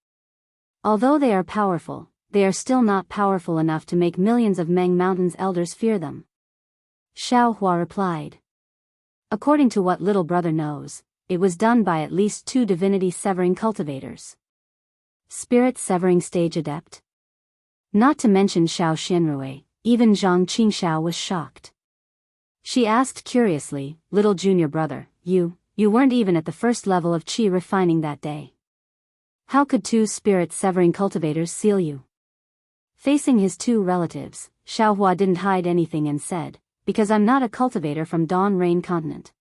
Although they are powerful, they are still not powerful enough to make millions of Meng Mountain's elders fear them. Xiao Hua replied. According to what little brother knows, it was done by at least 2 divinity-severing cultivators. Spirit-severing stage adept? Not to mention Xiao Xianrui, even Zhang Qingxiao was shocked. She asked curiously, little junior brother, you weren't even at the first level of qi refining that day. How could 2 spirit-severing cultivators seal you? Facing his 2 relatives, Xiao Hua didn't hide anything and said, because I'm not a cultivator from Dawn Rain Continent.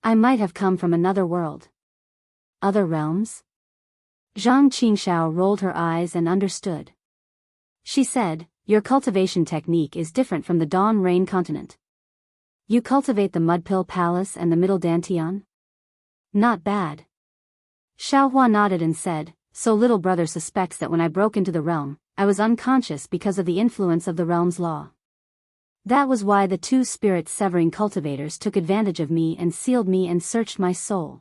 I might have come from another world. Other realms? Zhang Qingxiao rolled her eyes and understood. She said, your cultivation technique is different from the Dawn Rain Continent. You cultivate the Mudpill Palace and the Middle Dantian? Not bad. Xiao Hua nodded and said, so little brother suspects that when I broke into the realm, I was unconscious because of the influence of the realm's law. That was why the 2 spirit-severing cultivators took advantage of me and sealed me and searched my soul.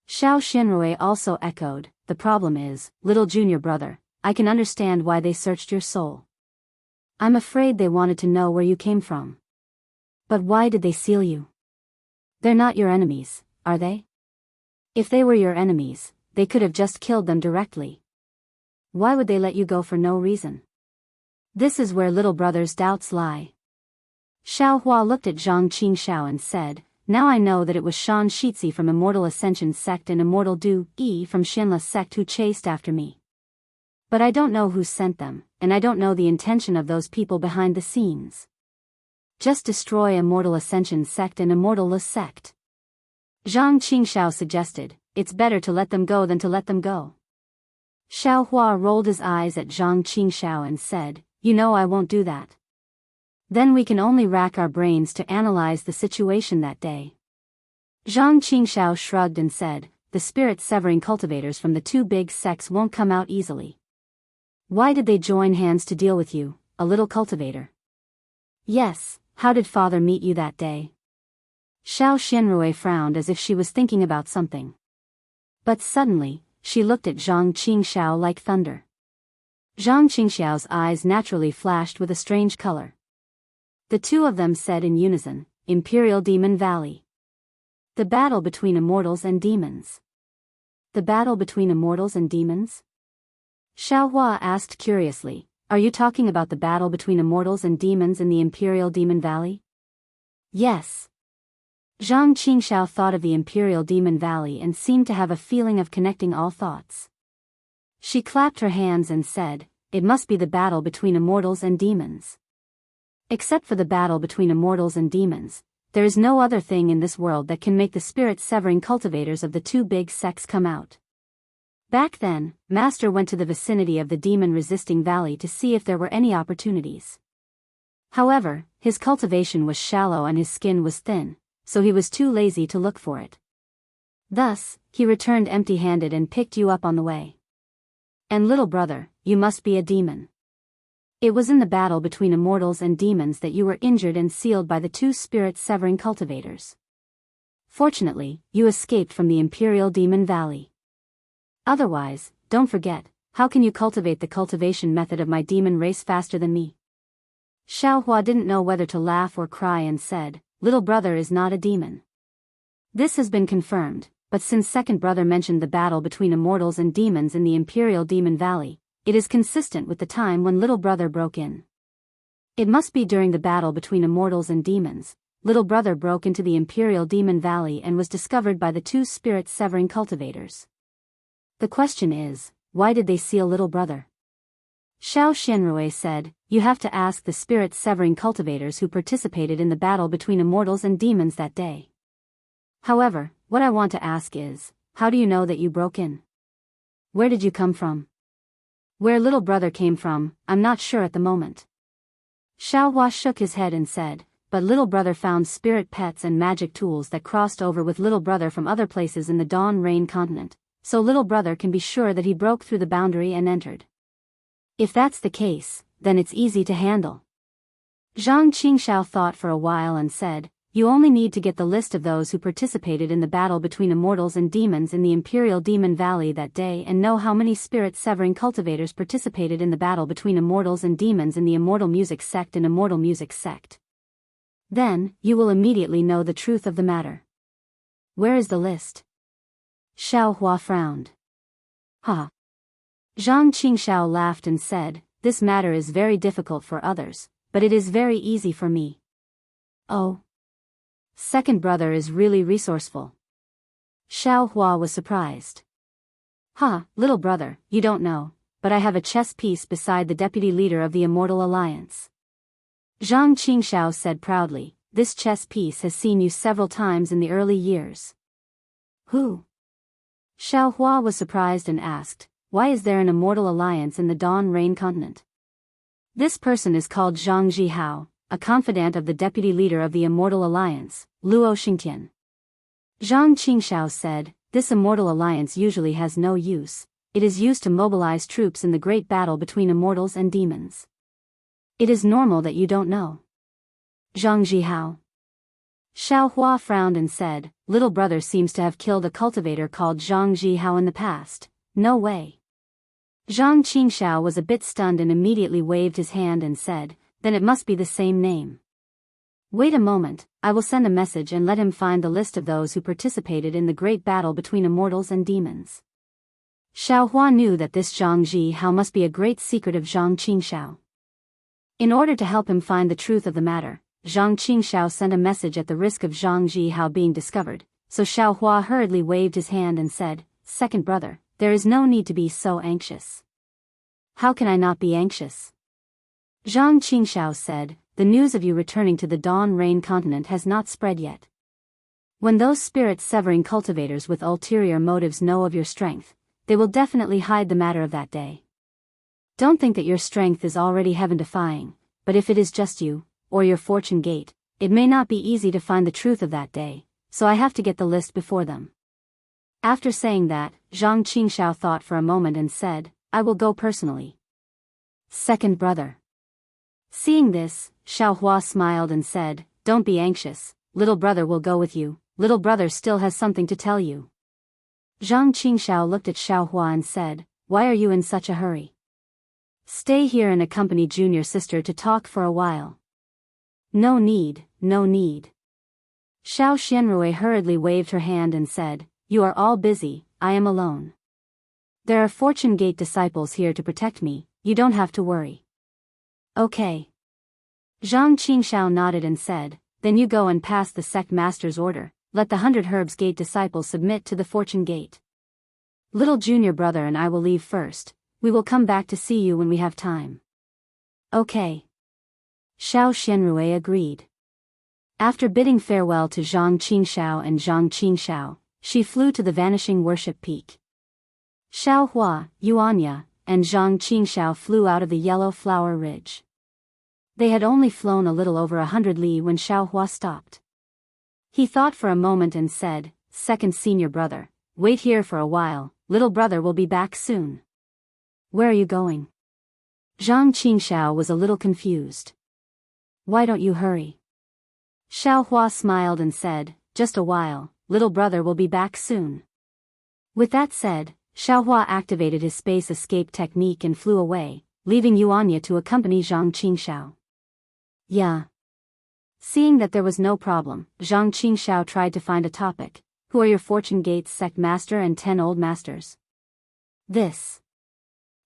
Xiao Xianrui also echoed, the problem is, little junior brother, I can understand why they searched your soul. I'm afraid they wanted to know where you came from. But why did they seal you? They're not your enemies, are they? If they were your enemies, they could have just killed them directly. Why would they let you go for no reason? This is where little brother's doubts lie. Xiao Hua looked at Zhang Qingxiao and said, now I know that it was Shan Shitzi from Immortal Ascension sect and Immortal Du Yi from Shinla sect who chased after me. But I don't know who sent them, and I don't know the intention of those people behind the scenes. Just destroy Immortal Ascension sect and Immortal La sect. Zhang Qingxiao suggested, it's better to let them go than to let them go. Xiao Hua rolled his eyes at Zhang Qingxiao and said, you know I won't do that. Then we can only rack our brains to analyze the situation that day. Zhang Qingxiao shrugged and said, the spirit-severing cultivators from the 2 big sects won't come out easily. Why did they join hands to deal with you, a little cultivator? Yes, how did father meet you that day? Xiao Xianrui frowned as if she was thinking about something. But suddenly, she looked at Zhang Qingxiao like thunder. Zhang Qingxiao's eyes naturally flashed with a strange color. The 2 of them said in unison, Imperial Demon Valley. The battle between immortals and demons. The battle between immortals and demons? Xiao Hua asked curiously, are you talking about the battle between immortals and demons in the Imperial Demon Valley? Yes. Zhang Qingxiao thought of the Imperial Demon Valley and seemed to have a feeling of connecting all thoughts. She clapped her hands and said, it must be the battle between immortals and demons. Except for the battle between immortals and demons, there is no other thing in this world that can make the spirit-severing cultivators of the 2 big sects come out. Back then, Master went to the vicinity of the demon-resisting valley to see if there were any opportunities. However, his cultivation was shallow and his skin was thin, so he was too lazy to look for it. Thus, he returned empty-handed and picked you up on the way. And little brother, you must be a demon. It was in the battle between immortals and demons that you were injured and sealed by the 2 spirit-severing cultivators. Fortunately, you escaped from the Imperial Demon Valley. Otherwise, don't forget, how can you cultivate the cultivation method of my demon race faster than me? Xiao Hua didn't know whether to laugh or cry and said, little brother is not a demon. This has been confirmed, but since second brother mentioned the battle between immortals and demons in the Imperial Demon Valley, it is consistent with the time when little brother broke in. It must be during the battle between immortals and demons. Little brother broke into the Imperial Demon Valley and was discovered by the 2 spirit-severing cultivators. The question is, why did they seal little brother? Xiao Xianrui said, you have to ask the spirit-severing cultivators who participated in the battle between immortals and demons that day. However, what I want to ask is, how do you know that you broke in? Where did you come from? Where little brother came from, I'm not sure at the moment. Xiao Hua shook his head and said, but little brother found spirit pets and magic tools that crossed over with little brother from other places in the Dawn Rain continent, so little brother can be sure that he broke through the boundary and entered. If that's the case, then it's easy to handle. Zhang Qingxiao thought for a while and said, "You only need to get the list of those who participated in the battle between immortals and demons in the Imperial Demon Valley that day and know how many spirit-severing cultivators participated in the battle between immortals and demons in the Immortal Music Sect and Immortal Music Sect. Then, you will immediately know the truth of the matter." "Where is the list?" Xiao Hua frowned. "Ha." Zhang Qingxiao laughed and said, "This matter is very difficult for others, but it is very easy for me." "Oh. Second brother is really resourceful." Xiao Hua was surprised. "Ha, little brother, you don't know, but I have a chess piece beside the deputy leader of the Immortal Alliance." Zhang Qingxiao said proudly, "This chess piece has seen you several times in the early years." "Who?" Xiao Hua was surprised and asked, "Why is there an Immortal Alliance in the Dawn Rain continent?" "This person is called Zhang Zhihao, a confidant of the deputy leader of the Immortal Alliance, Luo Xingtian." Zhang Qingxiao said, "This Immortal Alliance usually has no use. It is used to mobilize troops in the great battle between immortals and demons. It is normal that you don't know." "Zhang Zhihao." Xiao Hua frowned and said, "Little brother seems to have killed a cultivator called Zhang Zhihao in the past. No way." Zhang Qingxiao was a bit stunned and immediately waved his hand and said, "Then it must be the same name. Wait a moment, I will send a message and let him find the list of those who participated in the great battle between immortals and demons." Xiao Hua knew that this Zhang Zhihao must be a great secret of Zhang Qingxiao. In order to help him find the truth of the matter, Zhang Qingxiao sent a message at the risk of Zhang Zhihao being discovered, so Xiao Hua hurriedly waved his hand and said, "Second brother, there is no need to be so anxious." "How can I not be anxious?" Zhang Qingxiao said, "The news of you returning to the Dawn Rain continent has not spread yet. When those spirit-severing cultivators with ulterior motives know of your strength, they will definitely hide the matter of that day. Don't think that your strength is already heaven-defying, but if it is just you, or your fortune gate, it may not be easy to find the truth of that day, so I have to get the list before them." After saying that, Zhang Qingxiao thought for a moment and said, "I will go personally." "Second brother." Seeing this, Xiao Hua smiled and said, "Don't be anxious, little brother will go with you, little brother still has something to tell you." Zhang Qingxiao looked at Xiao Hua and said, "Why are you in such a hurry? Stay here and accompany junior sister to talk for a while." "No need, no need." Xiao Xianrui hurriedly waved her hand and said, "You are all busy, I am alone. There are Fortune Gate disciples here to protect me, you don't have to worry." "Okay." Zhang Qingxiao nodded and said, "Then you go and pass the sect master's order, let the 100 Herbs Gate disciples submit to the Fortune Gate. Little junior brother and I will leave first, we will come back to see you when we have time." "Okay." Xiao Xianrui agreed. After bidding farewell to Zhang Qingxiao and Zhang Qingxiao, she flew to the vanishing worship peak. Xiao Hua, Yuanya, and Zhang Qingxiao flew out of the yellow flower ridge. They had only flown a little over 100 li when Xiao Hua stopped. He thought for a moment and said, "Second senior brother, wait here for a while, little brother will be back soon." "Where are you going?" Zhang Qingxiao was a little confused. "Why don't you hurry?" Xiao Hua smiled and said, "Just a while, little brother will be back soon." With that said, Xiao Hua activated his space escape technique and flew away, leaving Yuanya to accompany Zhang Qingxiao. "Yeah." Seeing that there was no problem, Zhang Qingxiao tried to find a topic. "Who are your Fortune Gate's sect master and 10 old masters?" This.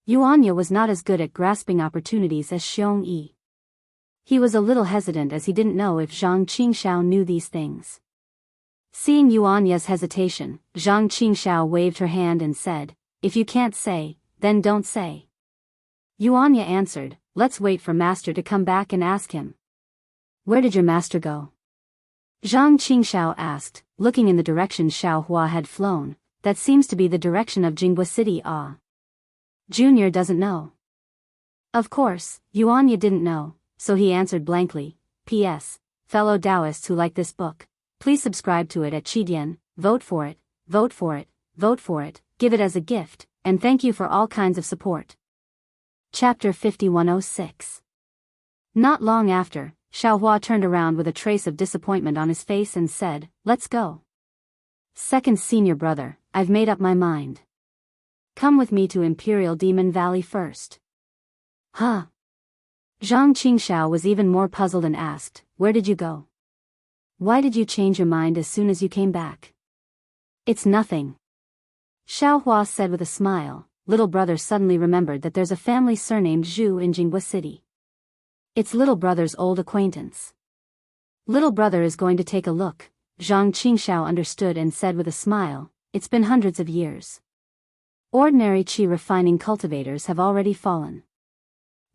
Yuanya was not as good at grasping opportunities as Xiong Yi. He was a little hesitant as he didn't know if Zhang Qingxiao knew these things. Seeing Yuanya's hesitation, Zhang Qingxiao waved her hand and said, "If you can't say, then don't say." Yuanya answered, "Let's wait for master to come back and ask him." "Where did your master go?" Zhang Qingxiao asked, looking in the direction Xiao Hua had flown. "That seems to be the direction of Jinghu City." Junior doesn't know. Of course, Yuanya didn't know, so he answered blankly, "P.S. Fellow Daoists who like this book, please subscribe to it at Qidian, vote for it, vote for it, vote for it, give it as a gift, and thank you for all kinds of support." Chapter 5106. Not long after, Xiaohua turned around with a trace of disappointment on his face and said, "Let's go." "Second senior brother, I've made up my mind. Come with me to Imperial Demon Valley first." "Huh?" Zhang Qingxiao was even more puzzled and asked, "Where did you go? Why did you change your mind as soon as you came back?" "It's nothing," Xiaohua said with a smile. Little brother suddenly remembered that there's a family surnamed Zhu in Jianghu City. It's little brother's old acquaintance. Little brother is going to take a look. Zhang Qingxiao understood and said with a smile, "It's been hundreds of years. Ordinary qi refining cultivators have already fallen.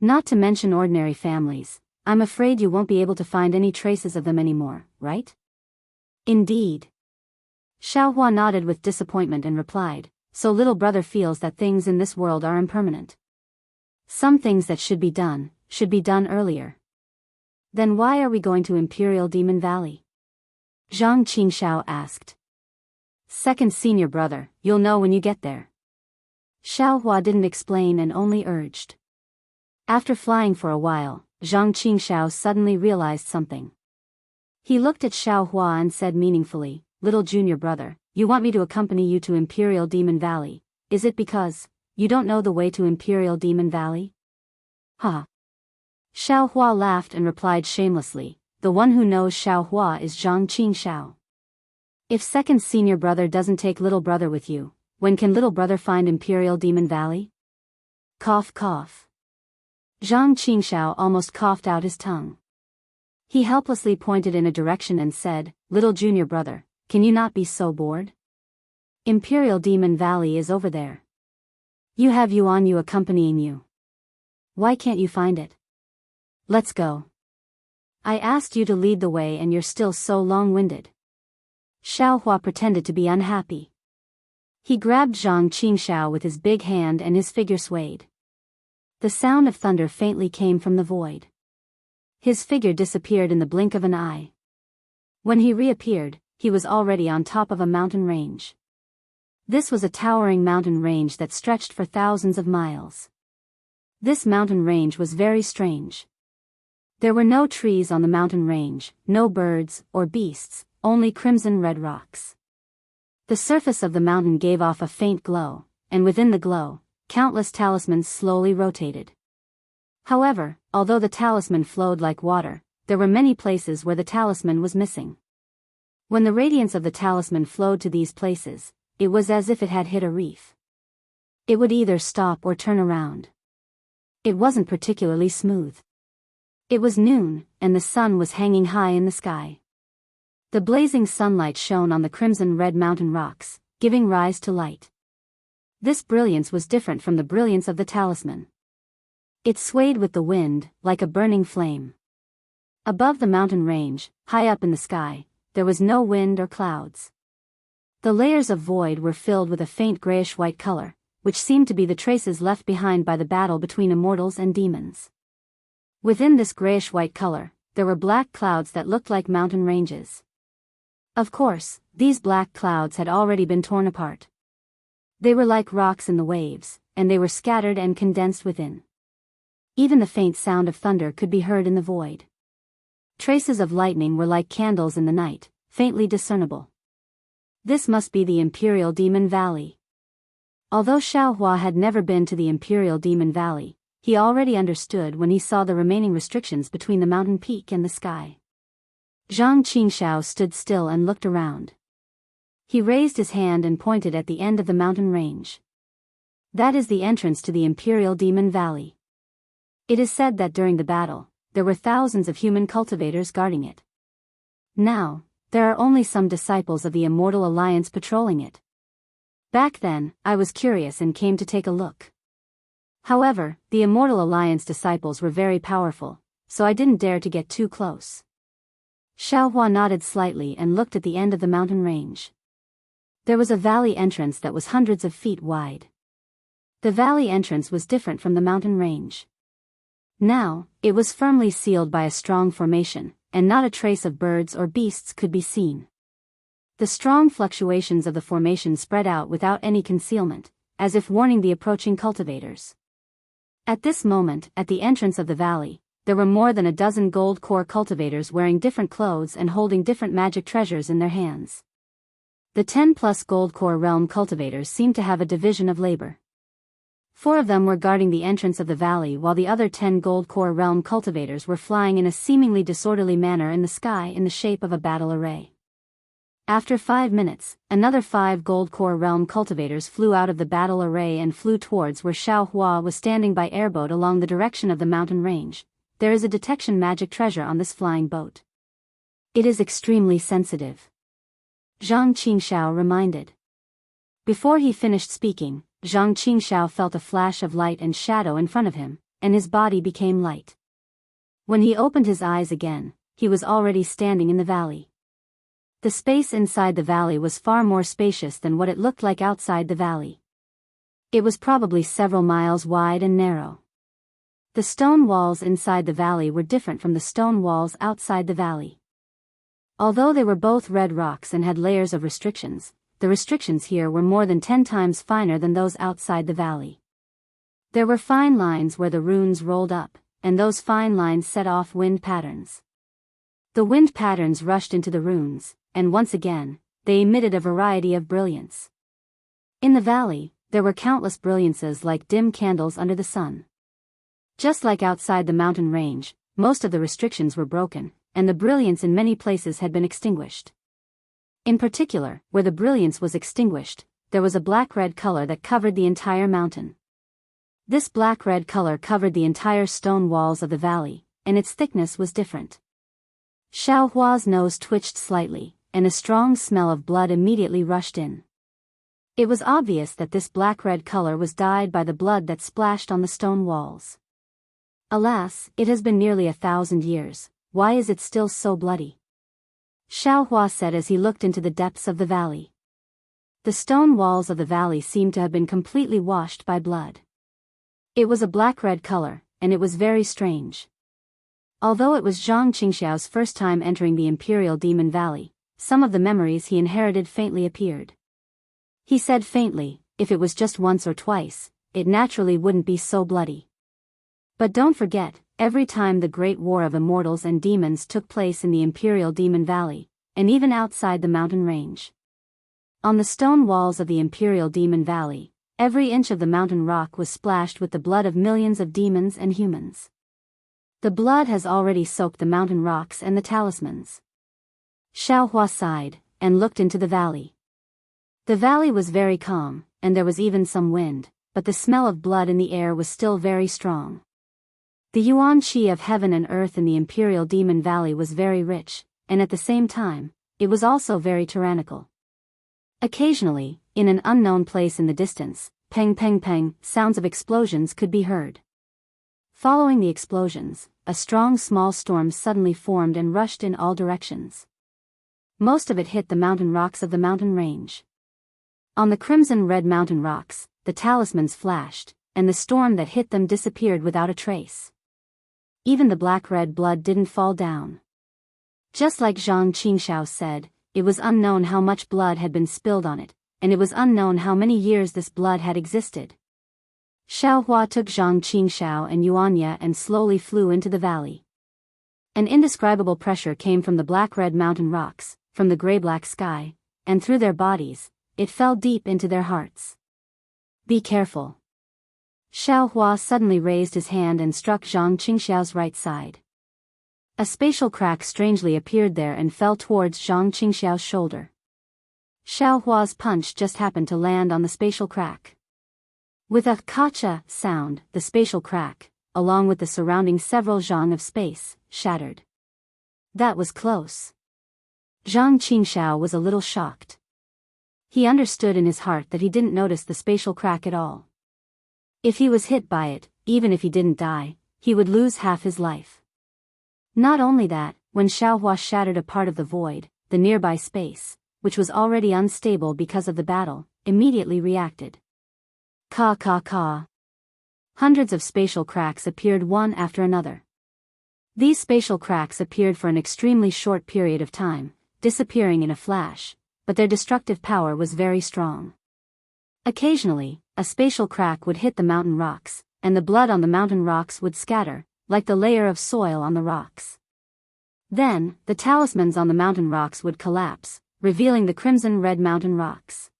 Not to mention ordinary families. I'm afraid you won't be able to find any traces of them anymore, right?" "Indeed." Xiaohua nodded with disappointment and replied, "So little brother feels that things in this world are impermanent. Some things that should be done earlier. Then why are we going to Imperial Demon Valley?" Zhang Qingxiao asked. "Second senior brother, you'll know when you get there." Xiaohua didn't explain and only urged. After flying for a while, Zhang Qingxiao suddenly realized something. He looked at Xiaohua and said meaningfully, "Little junior brother, you want me to accompany you to Imperial Demon Valley, is it because you don't know the way to Imperial Demon Valley?" "Huh?" Xiaohua laughed and replied shamelessly, "The one who knows Xiaohua is Zhang Qingxiao. If second senior brother doesn't take little brother with you, when can little brother find Imperial Demon Valley?" Cough cough. Zhang Qingxiao almost coughed out his tongue. He helplessly pointed in a direction and said, "Little junior brother, can you not be so bored? Imperial Demon Valley is over there. You have Yuan Yu accompanying you. Why can't you find it? Let's go. I asked you to lead the way and you're still so long-winded." Xiaohua pretended to be unhappy. He grabbed Zhang Qingxiao with his big hand and his figure swayed. The sound of thunder faintly came from the void. His figure disappeared in the blink of an eye. When he reappeared, he was already on top of a mountain range. This was a towering mountain range that stretched for thousands of miles. This mountain range was very strange. There were no trees on the mountain range, no birds or beasts, only crimson-red rocks. The surface of the mountain gave off a faint glow, and within the glow, countless talismans slowly rotated. However, although the talisman flowed like water, there were many places where the talisman was missing. When the radiance of the talisman flowed to these places, it was as if it had hit a reef. It would either stop or turn around. It wasn't particularly smooth. It was noon, and the sun was hanging high in the sky. The blazing sunlight shone on the crimson-red mountain rocks, giving rise to light. This brilliance was different from the brilliance of the talisman. It swayed with the wind, like a burning flame. Above the mountain range, high up in the sky, there was no wind or clouds. The layers of void were filled with a faint grayish-white color, which seemed to be the traces left behind by the battle between immortals and demons. Within this grayish-white color, there were black clouds that looked like mountain ranges. Of course, these black clouds had already been torn apart. They were like rocks in the waves, and they were scattered and condensed within. Even the faint sound of thunder could be heard in the void. Traces of lightning were like candles in the night, faintly discernible. This must be the Imperial Demon Valley. Although Xiaohua had never been to the Imperial Demon Valley, he already understood when he saw the remaining restrictions between the mountain peak and the sky. Zhang Qingxiao stood still and looked around. He raised his hand and pointed at the end of the mountain range. That is the entrance to the Imperial Demon Valley. It is said that during the battle, there were thousands of human cultivators guarding it. Now, there are only some disciples of the Immortal Alliance patrolling it. Back then, I was curious and came to take a look. However, the Immortal Alliance disciples were very powerful, so I didn't dare to get too close. Xiaohua nodded slightly and looked at the end of the mountain range. There was a valley entrance that was hundreds of feet wide. The valley entrance was different from the mountain range. Now, it was firmly sealed by a strong formation, and not a trace of birds or beasts could be seen. The strong fluctuations of the formation spread out without any concealment, as if warning the approaching cultivators. At this moment, at the entrance of the valley, there were more than a dozen gold core cultivators wearing different clothes and holding different magic treasures in their hands. The 10+ gold core realm cultivators seemed to have a division of labor. 4 of them were guarding the entrance of the valley while the other 10 gold core realm cultivators were flying in a seemingly disorderly manner in the sky in the shape of a battle array. After 5 minutes, another 5 gold core realm cultivators flew out of the battle array and flew towards where Xiao Hua was standing by airboat along the direction of the mountain range. There is a detection magic treasure on this flying boat. It is extremely sensitive, Zhang Qingxiao reminded. Before he finished speaking, Zhang Qingxiao felt a flash of light and shadow in front of him, and his body became light. When he opened his eyes again, he was already standing in the valley. The space inside the valley was far more spacious than what it looked like outside the valley. It was probably several miles wide and narrow. The stone walls inside the valley were different from the stone walls outside the valley. Although they were both red rocks and had layers of restrictions, the restrictions here were more than 10 times finer than those outside the valley. There were fine lines where the runes rolled up, and those fine lines set off wind patterns. The wind patterns rushed into the runes, and once again, they emitted a variety of brilliance. In the valley, there were countless brilliances like dim candles under the sun. Just like outside the mountain range, most of the restrictions were broken, and the brilliance in many places had been extinguished. In particular, where the brilliance was extinguished, there was a black-red color that covered the entire mountain. This black-red color covered the entire stone walls of the valley, and its thickness was different. Xiao Hua's nose twitched slightly, and a strong smell of blood immediately rushed in. It was obvious that this black-red color was dyed by the blood that splashed on the stone walls. Alas, it has been nearly 1,000 years, why is it still so bloody? Xiao Hua said as he looked into the depths of the valley. The stone walls of the valley seemed to have been completely washed by blood. It was a black-red color, and it was very strange. Although it was Zhang Qingxiao's first time entering the Imperial Demon Valley, some of the memories he inherited faintly appeared. He said faintly, if it was just once or twice, it naturally wouldn't be so bloody. But don't forget, every time the Great War of Immortals and Demons took place in the Imperial Demon Valley, and even outside the mountain range. On the stone walls of the Imperial Demon Valley, every inch of the mountain rock was splashed with the blood of millions of demons and humans. The blood has already soaked the mountain rocks and the talismans. Xiao Hua sighed, and looked into the valley. The valley was very calm, and there was even some wind, but the smell of blood in the air was still very strong. The yuan qi of heaven and earth in the Imperial Demon Valley was very rich, and at the same time, it was also very tyrannical. Occasionally, in an unknown place in the distance, peng peng peng, sounds of explosions could be heard. Following the explosions, a strong small storm suddenly formed and rushed in all directions. Most of it hit the mountain rocks of the mountain range. On the crimson-red mountain rocks, the talismans flashed, and the storm that hit them disappeared without a trace. Even the black-red blood didn't fall down. Just like Zhang Qingxiao said, it was unknown how much blood had been spilled on it, and it was unknown how many years this blood had existed. Xiao Hua took Zhang Qingxiao and Yuanya and slowly flew into the valley. An indescribable pressure came from the black-red mountain rocks, from the gray-black sky, and through their bodies, it fell deep into their hearts. Be careful. Xiao Hua suddenly raised his hand and struck Zhang Qingxiao's right side. A spatial crack strangely appeared there and fell towards Zhang Qingxiao's shoulder. Xiao Hua's punch just happened to land on the spatial crack. With a kacha sound, the spatial crack, along with the surrounding several zhang of space, shattered. That was close. Zhang Qingxiao was a little shocked. He understood in his heart that he didn't notice the spatial crack at all. If he was hit by it, even if he didn't die, he would lose half his life. Not only that, when Xiao Hua shattered a part of the void, the nearby space, which was already unstable because of the battle, immediately reacted. Ka ka ka. Hundreds of spatial cracks appeared one after another. These spatial cracks appeared for an extremely short period of time, disappearing in a flash, but their destructive power was very strong. Occasionally, a spatial crack would hit the mountain rocks, and the blood on the mountain rocks would scatter, like the layer of soil on the rocks. Then, the talismans on the mountain rocks would collapse, revealing the crimson-red mountain rocks.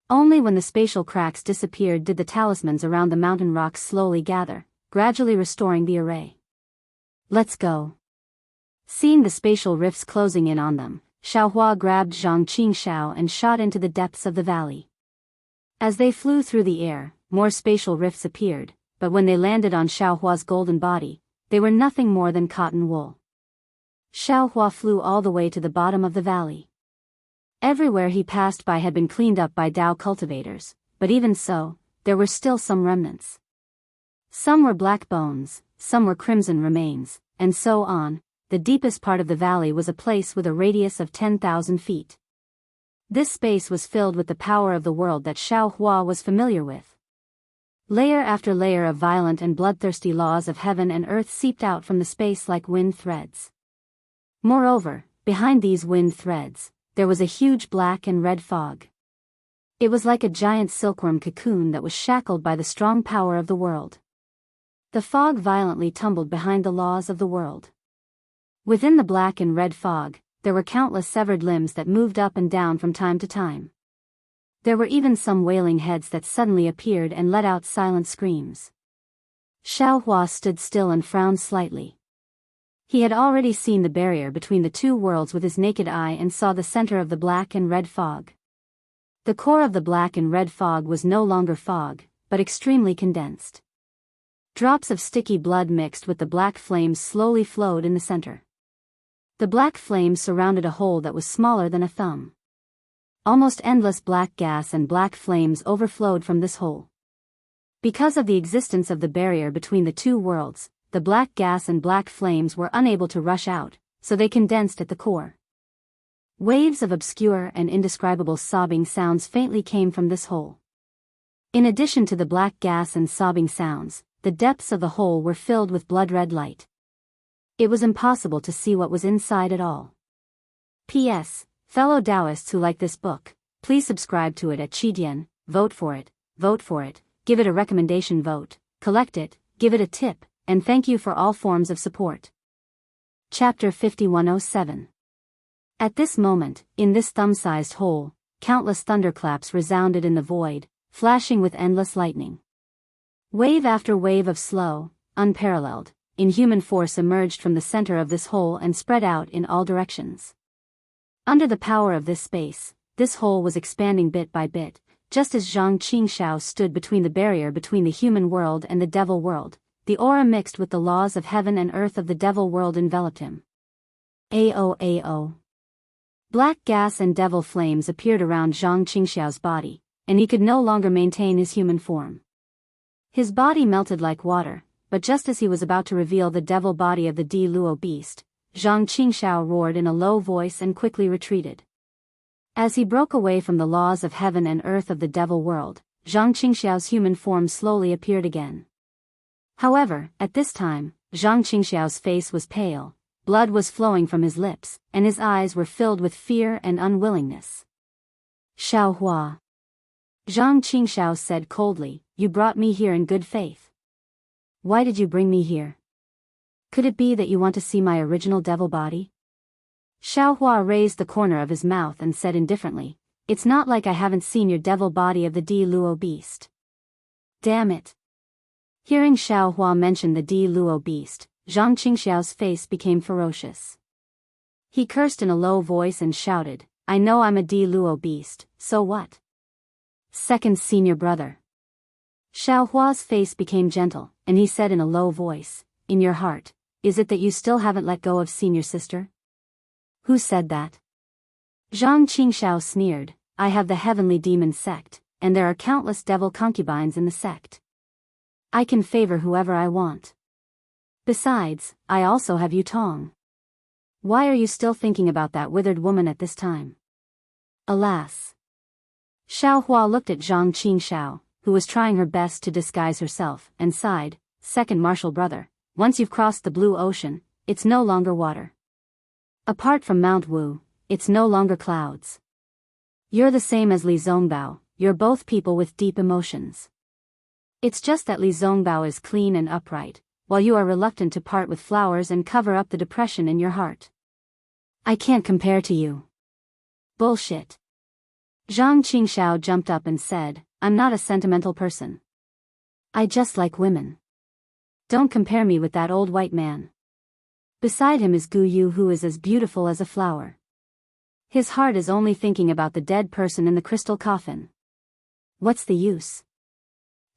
Only when the spatial cracks disappeared did the talismans around the mountain rocks slowly gather, gradually restoring the array. Let's go. Seeing the spatial rifts closing in on them, Xiaohua grabbed Zhang Qingxiao and shot into the depths of the valley. As they flew through the air, more spatial rifts appeared, but when they landed on Xiaohua's golden body, they were nothing more than cotton wool. Xiaohua flew all the way to the bottom of the valley. Everywhere he passed by had been cleaned up by Dao cultivators, but even so, there were still some remnants. Some were black bones, some were crimson remains, and so on. The deepest part of the valley was a place with a radius of 10,000 feet. This space was filled with the power of the world that Xiaohua was familiar with. Layer after layer of violent and bloodthirsty laws of heaven and earth seeped out from the space like wind threads. Moreover, behind these wind threads, there was a huge black and red fog. It was like a giant silkworm cocoon that was shackled by the strong power of the world. The fog violently tumbled behind the laws of the world. Within the black and red fog, there were countless severed limbs that moved up and down from time to time. There were even some wailing heads that suddenly appeared and let out silent screams. Xiaohua stood still and frowned slightly. He had already seen the barrier between the two worlds with his naked eye and saw the center of the black and red fog. The core of the black and red fog was no longer fog, but extremely condensed. Drops of sticky blood mixed with the black flames slowly flowed in the center. The black flames surrounded a hole that was smaller than a thumb. Almost endless black gas and black flames overflowed from this hole. Because of the existence of the barrier between the two worlds, the black gas and black flames were unable to rush out, so they condensed at the core. Waves of obscure and indescribable sobbing sounds faintly came from this hole. In addition to the black gas and sobbing sounds, the depths of the hole were filled with blood-red light. It was impossible to see what was inside at all. P.S. Fellow Daoists who like this book, please subscribe to it at Qidian, vote for it, give it a recommendation vote, collect it, give it a tip, and thank you for all forms of support. Chapter 5107. At this moment, in this thumb-sized hole, countless thunderclaps resounded in the void, flashing with endless lightning. Wave after wave of slow, unparalleled, inhuman force emerged from the center of this hole and spread out in all directions. Under the power of this space, this hole was expanding bit by bit, just as Zhang Qingxiao stood between the barrier between the human world and the devil world. The aura mixed with the laws of heaven and earth of the devil world enveloped him. Ao. Black gas and devil flames appeared around Zhang Qingxiao's body, and he could no longer maintain his human form. His body melted like water, but just as he was about to reveal the devil body of the Di Luo beast, Zhang Qingxiao roared in a low voice and quickly retreated. As he broke away from the laws of heaven and earth of the devil world, Zhang Qingxiao's human form slowly appeared again. However, at this time, Zhang Qingxiao's face was pale, blood was flowing from his lips, and his eyes were filled with fear and unwillingness. Xiaohua. Zhang Qingxiao said coldly, "You brought me here in good faith. Why did you bring me here? Could it be that you want to see my original devil body?" Xiaohua raised the corner of his mouth and said indifferently, "It's not like I haven't seen your devil body of the Di Luo beast." Damn it. Hearing Xiaohua mention the Di Luo beast, Zhang Qingxiao's face became ferocious. He cursed in a low voice and shouted, "I know I'm a Di Luo beast, so what? Second senior brother." Xiaohua's face became gentle, and he said in a low voice, "In your heart, is it that you still haven't let go of senior sister?" "Who said that?" Zhang Qingxiao sneered, "I have the heavenly demon sect, and there are countless devil concubines in the sect. I can favor whoever I want. Besides, I also have Yutong. Why are you still thinking about that withered woman at this time?" Alas. Xiaohua looked at Zhang Qingxiao, who was trying her best to disguise herself, and sighed, "Second martial brother, once you've crossed the blue ocean, it's no longer water. Apart from Mount Wu, it's no longer clouds. You're the same as Li Zongbao, you're both people with deep emotions. It's just that Li Zongbao is clean and upright, while you are reluctant to part with flowers and cover up the depression in your heart. I can't compare to you. Bullshit. Zhang Qingxiao jumped up and said, I'm not a sentimental person. I just like women. Don't compare me with that old white man. Beside him is Gu Yu, who is as beautiful as a flower. His heart is only thinking about the dead person in the crystal coffin. What's the use?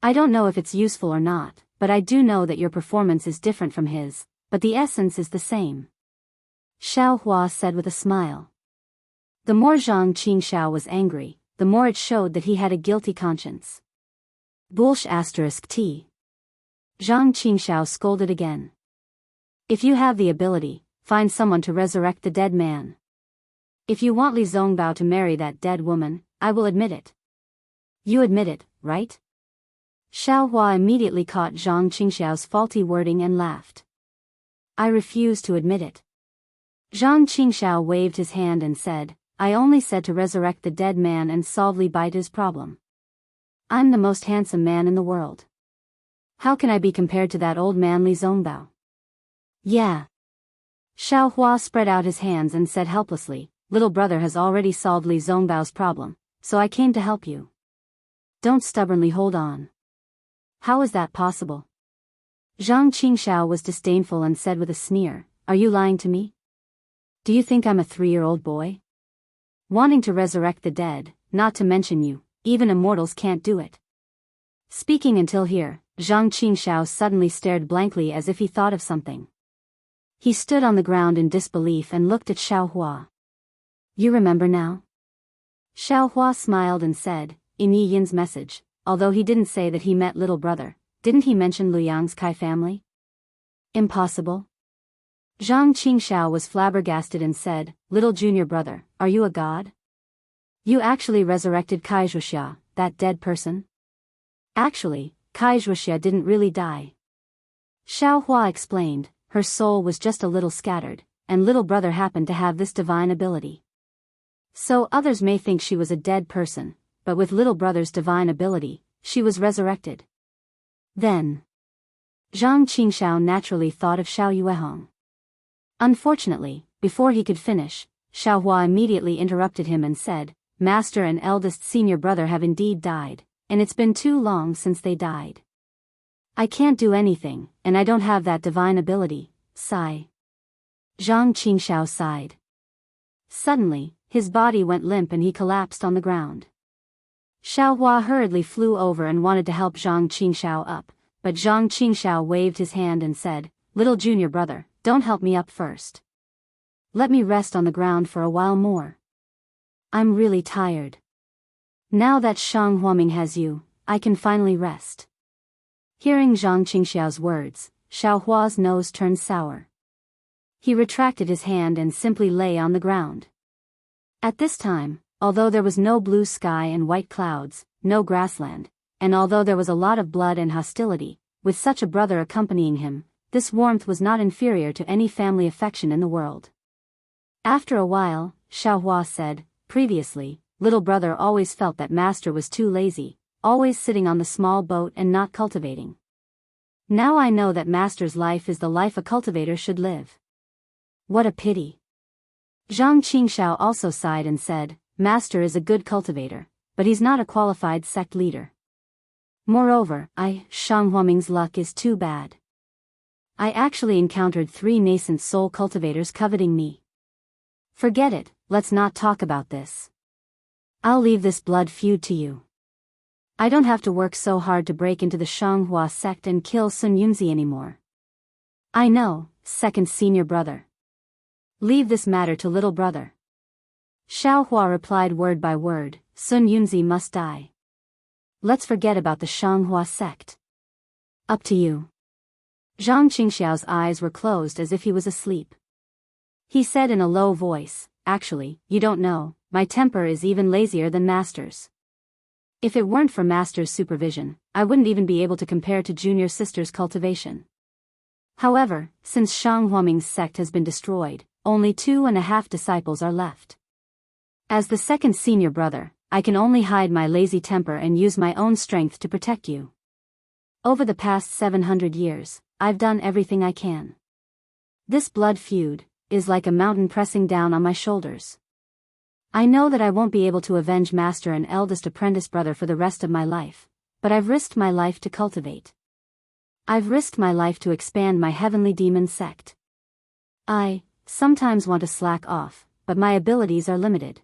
I don't know if it's useful or not, but I do know that your performance is different from his, but the essence is the same. Xiao Hua said with a smile. The more Zhang Qingxiao was angry, the more it showed that he had a guilty conscience. Bullsh *t. Zhang Qingxiao scolded again. If you have the ability, find someone to resurrect the dead man. If you want Li Zongbao to marry that dead woman, I will admit it. You admit it, right? Xiao Hua immediately caught Zhang Qingxiao's faulty wording and laughed. I refuse to admit it. Zhang Qingxiao waved his hand and said, I only said to resurrect the dead man and solve Li Baita's problem. I'm the most handsome man in the world. How can I be compared to that old man Li Zongbao? Yeah. Xiao Hua spread out his hands and said helplessly, little brother has already solved Li Zongbao's problem, so I came to help you. Don't stubbornly hold on. How is that possible? Zhang Qingxiao was disdainful and said with a sneer, Are you lying to me? Do you think I'm a 3-year-old boy? Wanting to resurrect the dead, not to mention you, even immortals can't do it. Speaking until here, Zhang Qingxiao suddenly stared blankly as if he thought of something. He stood on the ground in disbelief and looked at Xiao Hua. You remember now? Xiao Hua smiled and said, in Yi Yin's message, although he didn't say that he met little brother, didn't he mention Liang's Kai family? Impossible. Zhang Qingxiao was flabbergasted and said, little junior brother, are you a god? You actually resurrected Kai Zhuxia, that dead person? Actually, Kai Zhuxia didn't really die. Xiao Hua explained, her soul was just a little scattered, and little brother happened to have this divine ability. So others may think she was a dead person, but with little brother's divine ability, she was resurrected. Then, Zhang Qingxiao naturally thought of Xiao Yuehong. Unfortunately, before he could finish, Xiao Hua immediately interrupted him and said, Master and eldest senior brother have indeed died, and it's been too long since they died. I can't do anything, and I don't have that divine ability, sigh. Zhang Qingxiao sighed. Suddenly, his body went limp and he collapsed on the ground. Xiao Hua hurriedly flew over and wanted to help Zhang Qingxiao up, but Zhang Qingxiao waved his hand and said, Little junior brother, don't help me up first. Let me rest on the ground for a while more. I'm really tired. Now that Shang Huaming has you, I can finally rest. Hearing Zhang Qingxiao's words, Xiao Hua's nose turned sour. He retracted his hand and simply lay on the ground. At this time, although there was no blue sky and white clouds, no grassland, and although there was a lot of blood and hostility, with such a brother accompanying him, this warmth was not inferior to any family affection in the world. After a while, Xiao Hua said, previously, little brother always felt that master was too lazy, always sitting on the small boat and not cultivating. Now I know that master's life is the life a cultivator should live. What a pity. Zhang Qingxiao also sighed and said, Master is a good cultivator, but he's not a qualified sect leader. Moreover, Shang Huaming's luck is too bad. I actually encountered 3 nascent soul cultivators coveting me. Forget it, let's not talk about this. I'll leave this blood feud to you. I don't have to work so hard to break into the Shanghua sect and kill Sun Yunzi anymore. I know, second senior brother. Leave this matter to little brother. Xiao Hua replied word by word, Sun Yunzi must die. Let's forget about the Shanghua sect. Up to you. Zhang Qingxiao's eyes were closed as if he was asleep. He said in a low voice, Actually, you don't know, my temper is even lazier than master's. If it weren't for master's supervision, I wouldn't even be able to compare to junior sister's cultivation. However, since Shang Huaming's sect has been destroyed, only 2.5 disciples are left. As the second senior brother, I can only hide my lazy temper and use my own strength to protect you. Over the past 700 years, I've done everything I can. This blood feud is like a mountain pressing down on my shoulders. I know that I won't be able to avenge master and eldest apprentice brother for the rest of my life, but I've risked my life to cultivate. I've risked my life to expand my heavenly demon sect. I sometimes want to slack off, but my abilities are limited.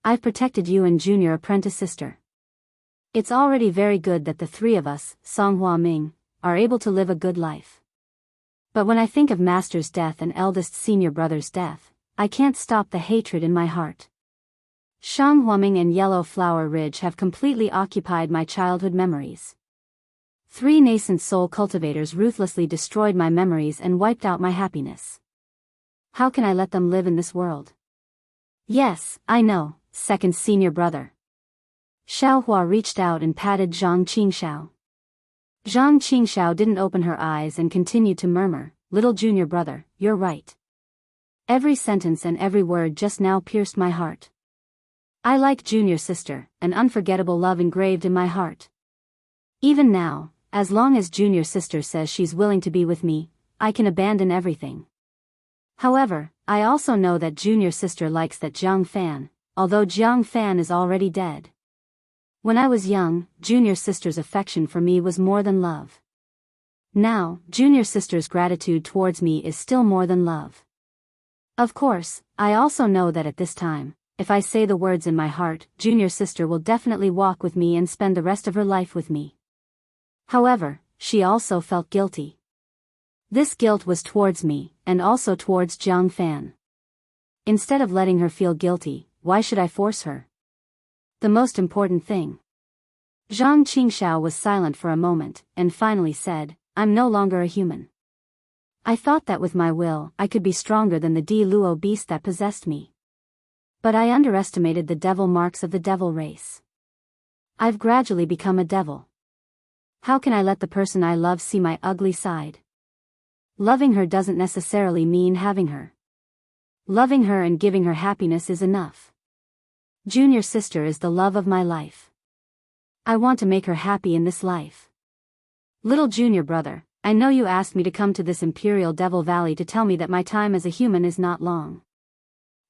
I've protected you and junior apprentice sister. It's already very good that the three of us, Songhua Ming, are able to live a good life. But when I think of master's death and eldest senior brother's death, I can't stop the hatred in my heart. Shanghuaming and Yellow Flower Ridge have completely occupied my childhood memories. 3 nascent soul cultivators ruthlessly destroyed my memories and wiped out my happiness. How can I let them live in this world? Yes, I know, second senior brother. Xiaohua reached out and patted Zhang Qingxiao. Zhang Qingxiao didn't open her eyes and continued to murmur, "Little junior brother, you're right." Every sentence and every word just now pierced my heart. I like junior sister, an unforgettable love engraved in my heart. Even now, as long as junior sister says she's willing to be with me, I can abandon everything. However, I also know that junior sister likes that Jiang Fan, although Jiang Fan is already dead. When I was young, junior sister's affection for me was more than love. Now, junior sister's gratitude towards me is still more than love. Of course, I also know that at this time, if I say the words in my heart, junior sister will definitely walk with me and spend the rest of her life with me. However, she also felt guilty. This guilt was towards me, and also towards Jiang Fan. Instead of letting her feel guilty, why should I force her? The most important thing. Zhang Qingxiao was silent for a moment, and finally said, "I'm no longer a human. I thought that with my will, I could be stronger than the Di Luo beast that possessed me. But I underestimated the devil marks of the devil race. I've gradually become a devil. How can I let the person I love see my ugly side? Loving her doesn't necessarily mean having her. Loving her and giving her happiness is enough. Junior sister is the love of my life. I want to make her happy in this life. Little junior brother, I know you asked me to come to this Imperial Devil Valley to tell me that my time as a human is not long.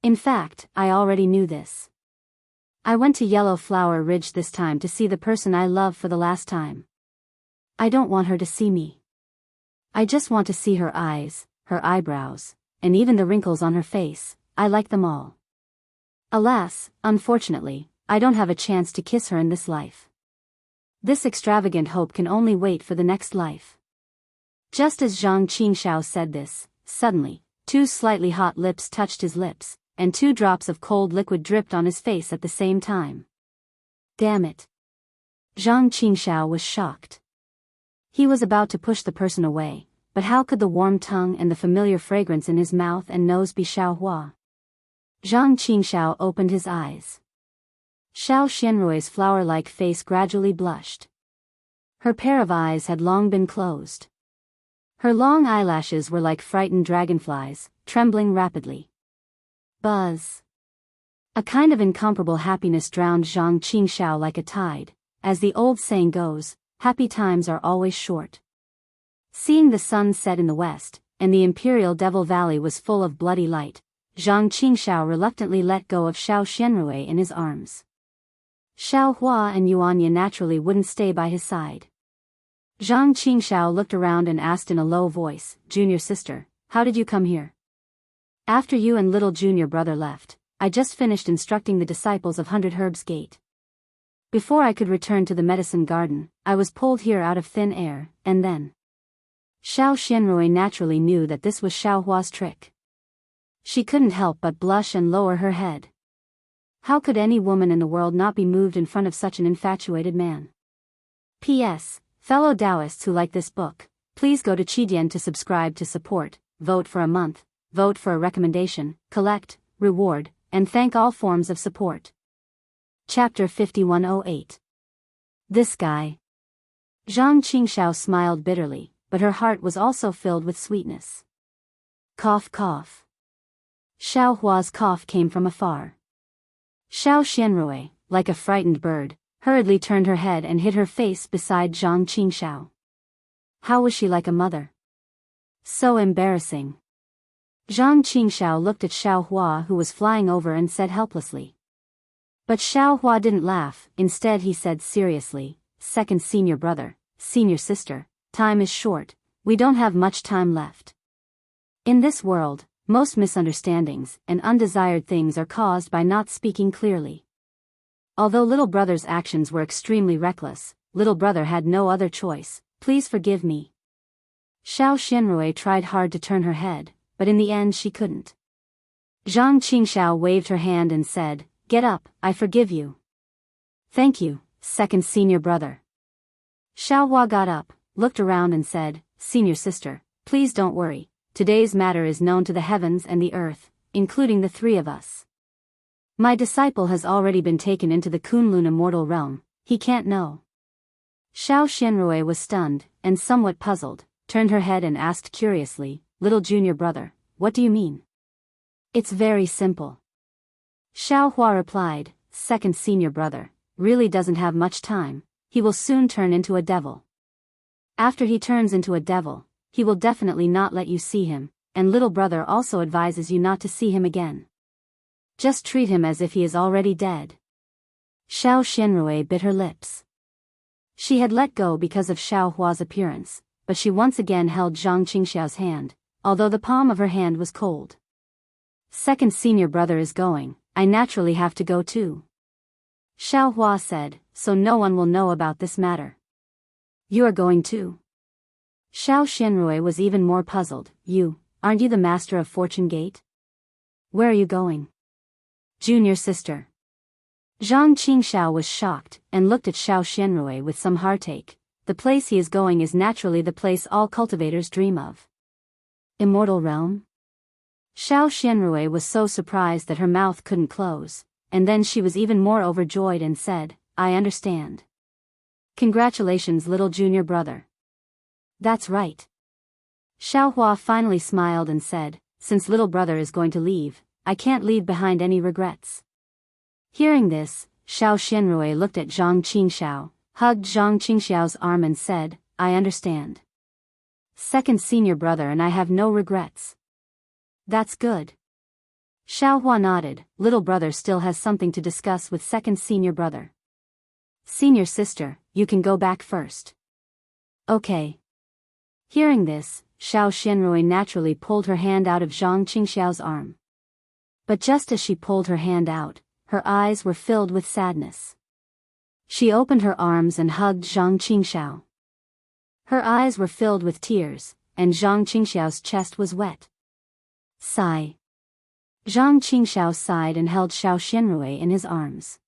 In fact, I already knew this. I went to Yellow Flower Ridge this time to see the person I love for the last time. I don't want her to see me. I just want to see her eyes, her eyebrows, and even the wrinkles on her face. I like them all. Alas, unfortunately, I don't have a chance to kiss her in this life. This extravagant hope can only wait for the next life." Just as Zhang Qingxiao said this, suddenly, 2 slightly hot lips touched his lips, and 2 drops of cold liquid dripped on his face at the same time. Damn it. Zhang Qingxiao was shocked. He was about to push the person away, but how could the warm tongue and the familiar fragrance in his mouth and nose be Xiaohua? Zhang Qingxiao opened his eyes. Xiao Xianrui's flower-like face gradually blushed. Her pair of eyes had long been closed. Her long eyelashes were like frightened dragonflies, trembling rapidly. Buzz. A kind of incomparable happiness drowned Zhang Qingxiao like a tide. As the old saying goes, happy times are always short. Seeing the sun set in the west, and the Imperial Devil Valley was full of bloody light, Zhang Qingxiao reluctantly let go of Xiao Xianrui in his arms. Xiao Hua and Yuanya naturally wouldn't stay by his side. Zhang Qingxiao looked around and asked in a low voice, "Junior sister, how did you come here?" "After you and little junior brother left, I just finished instructing the disciples of 100 Herbs Gate. Before I could return to the medicine garden, I was pulled here out of thin air, and then..." Xiao Xianrui naturally knew that this was Xiao Hua's trick. She couldn't help but blush and lower her head. How could any woman in the world not be moved in front of such an infatuated man? P.S. Fellow Daoists who like this book, please go to Qidian to subscribe to support, vote for a month, vote for a recommendation, collect, reward, and thank all forms of support. Chapter 5108. This guy. Zhang Qingxiao smiled bitterly, but her heart was also filled with sweetness. Cough cough. Xiao Hua's cough came from afar. Xiao Xianrui, like a frightened bird, hurriedly turned her head and hid her face beside Zhang Qingxiao. How was she like a mother? So embarrassing. Zhang Qingxiao looked at Xiao Hua, who was flying over, and said helplessly. But Xiao Hua didn't laugh. Instead he said seriously, "Second senior brother, senior sister, time is short, we don't have much time left. In this world, most misunderstandings and undesired things are caused by not speaking clearly. Although little brother's actions were extremely reckless, little brother had no other choice. Please forgive me." Xiao Xianrui tried hard to turn her head, but in the end she couldn't. Zhang Qingxiao waved her hand and said, "Get up, I forgive you." "Thank you, second senior brother." Xiao Hua got up, looked around and said, "Senior sister, please don't worry. Today's matter is known to the heavens and the earth, including the three of us. My disciple has already been taken into the Kunlun immortal realm, he can't know." Xiao Xianrui was stunned, and somewhat puzzled, turned her head and asked curiously, "Little junior brother, what do you mean?" "It's very simple." Xiao Hua replied, "Second senior brother really doesn't have much time, he will soon turn into a devil. After he turns into a devil, he will definitely not let you see him, and little brother also advises you not to see him again. Just treat him as if he is already dead." Xiao Xianrui bit her lips. She had let go because of Xiao Hua's appearance, but she once again held Zhang Qingxiao's hand, although the palm of her hand was cold. "Second senior brother is going, I naturally have to go too." Xiao Hua said, "So no one will know about this matter." "You are going too?" Xiao Xianrui was even more puzzled. Aren't you the master of Fortune Gate? Where are you going?" "Junior sister." Zhang Qingxiao was shocked, and looked at Xiao Xianrui with some heartache. The place he is going is naturally the place all cultivators dream of. Immortal realm? Xiao Xianrui was so surprised that her mouth couldn't close, and then she was even more overjoyed and said, "I understand. Congratulations, little junior brother." "That's right." Xiao Hua finally smiled and said, "Since little brother is going to leave, I can't leave behind any regrets." Hearing this, Xiao Xianrui looked at Zhang Qingxiao, hugged Zhang Qingxiao's arm and said, "I understand. Second senior brother and I have no regrets." "That's good." Xiao Hua nodded. Little brother still has something to discuss with second senior brother. "Senior sister, you can go back first." "Okay." Hearing this, Xiao Xianrui naturally pulled her hand out of Zhang Qingxiao's arm. But just as she pulled her hand out, her eyes were filled with sadness. She opened her arms and hugged Zhang Qingxiao. Her eyes were filled with tears, and Zhang Qingxiao's chest was wet. Sigh. Zhang Qingxiao sighed and held Xiao Xianrui in his arms.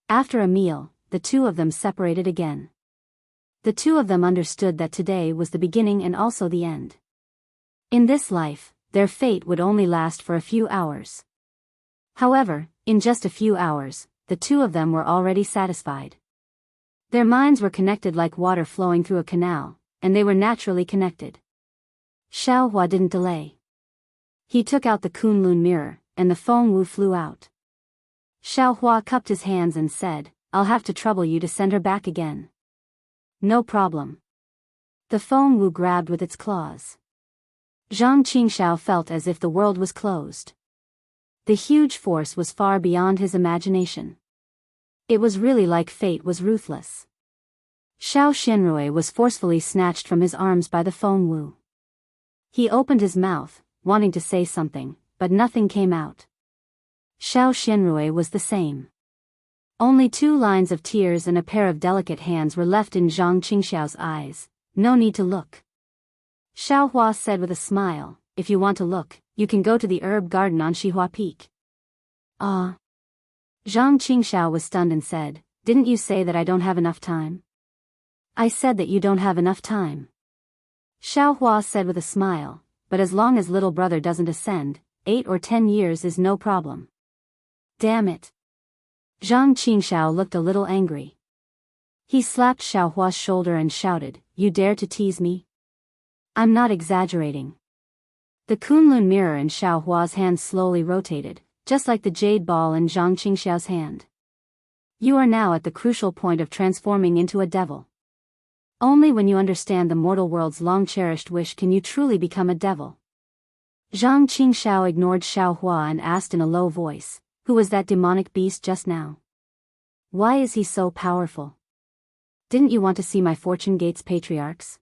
After a meal, the two of them separated again. The two of them understood that today was the beginning and also the end. In this life, their fate would only last for a few hours. However, in just a few hours, the two of them were already satisfied. Their minds were connected like water flowing through a canal, and they were naturally connected. Xiao Hua didn't delay. He took out the Kunlun mirror, and the Feng Wu flew out. Xiao Hua cupped his hands and said, "I'll have to trouble you to send her back again." "No problem." The Feng Wu grabbed with its claws. Zhang Qingxiao felt as if the world was closed. The huge force was far beyond his imagination. It was really like fate was ruthless. Xiao Xianrui was forcefully snatched from his arms by the Feng Wu. He opened his mouth, wanting to say something, but nothing came out. Xiao Xianrui was the same. Only 2 lines of tears and a pair of delicate hands were left in Zhang Qingxiao's eyes. "No need to look." Xiao Hua said with a smile, "If you want to look, you can go to the herb garden on Shihua Peak." "Ah." Zhang Qingxiao was stunned and said, "Didn't you say that I don't have enough time?" "I said that you don't have enough time." Xiao Hua said with a smile, "But as long as little brother doesn't ascend, 8 or 10 years is no problem." "Damn it." Zhang Qingxiao looked a little angry. He slapped Xiao Hua's shoulder and shouted, "You dare to tease me? I'm not exaggerating." The Kunlun mirror in Xiao Hua's hand slowly rotated, just like the jade ball in Zhang Qingxiao's hand. "You are now at the crucial point of transforming into a devil. Only when you understand the mortal world's long-cherished wish can you truly become a devil. Zhang Qingxiao ignored Xiaohua and asked in a low voice, "Who was that demonic beast just now? Why is he so powerful? Didn't you want to see my fortune gates patriarchs?"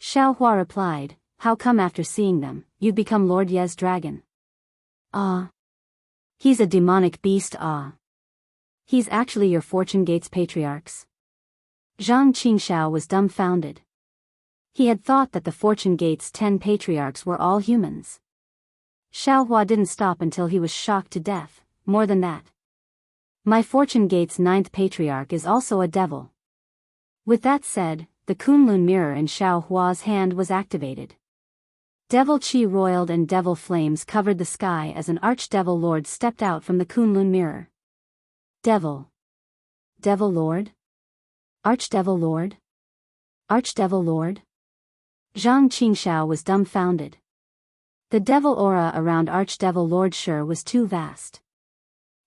Xiaohua replied, "How come after seeing them, you'd become Lord Ye's dragon?" "Ah. He's a demonic beast, ah. He's actually your fortune gates patriarchs?" Zhang Qingxiao was dumbfounded. He had thought that the Fortune Gate's 10 patriarchs were all humans. Xiaohua didn't stop until he was shocked to death. More than that, my Fortune Gate's 9th patriarch is also a devil. With that said, the Kunlun mirror in Xiaohua's hand was activated. Devil Qi roiled and devil flames covered the sky as an Archdevil Lord stepped out from the Kunlun mirror. Devil. Devil Lord? Archdevil Lord? Archdevil Lord? Zhang Qingxiao was dumbfounded. The devil aura around Archdevil Lord Shi was too vast.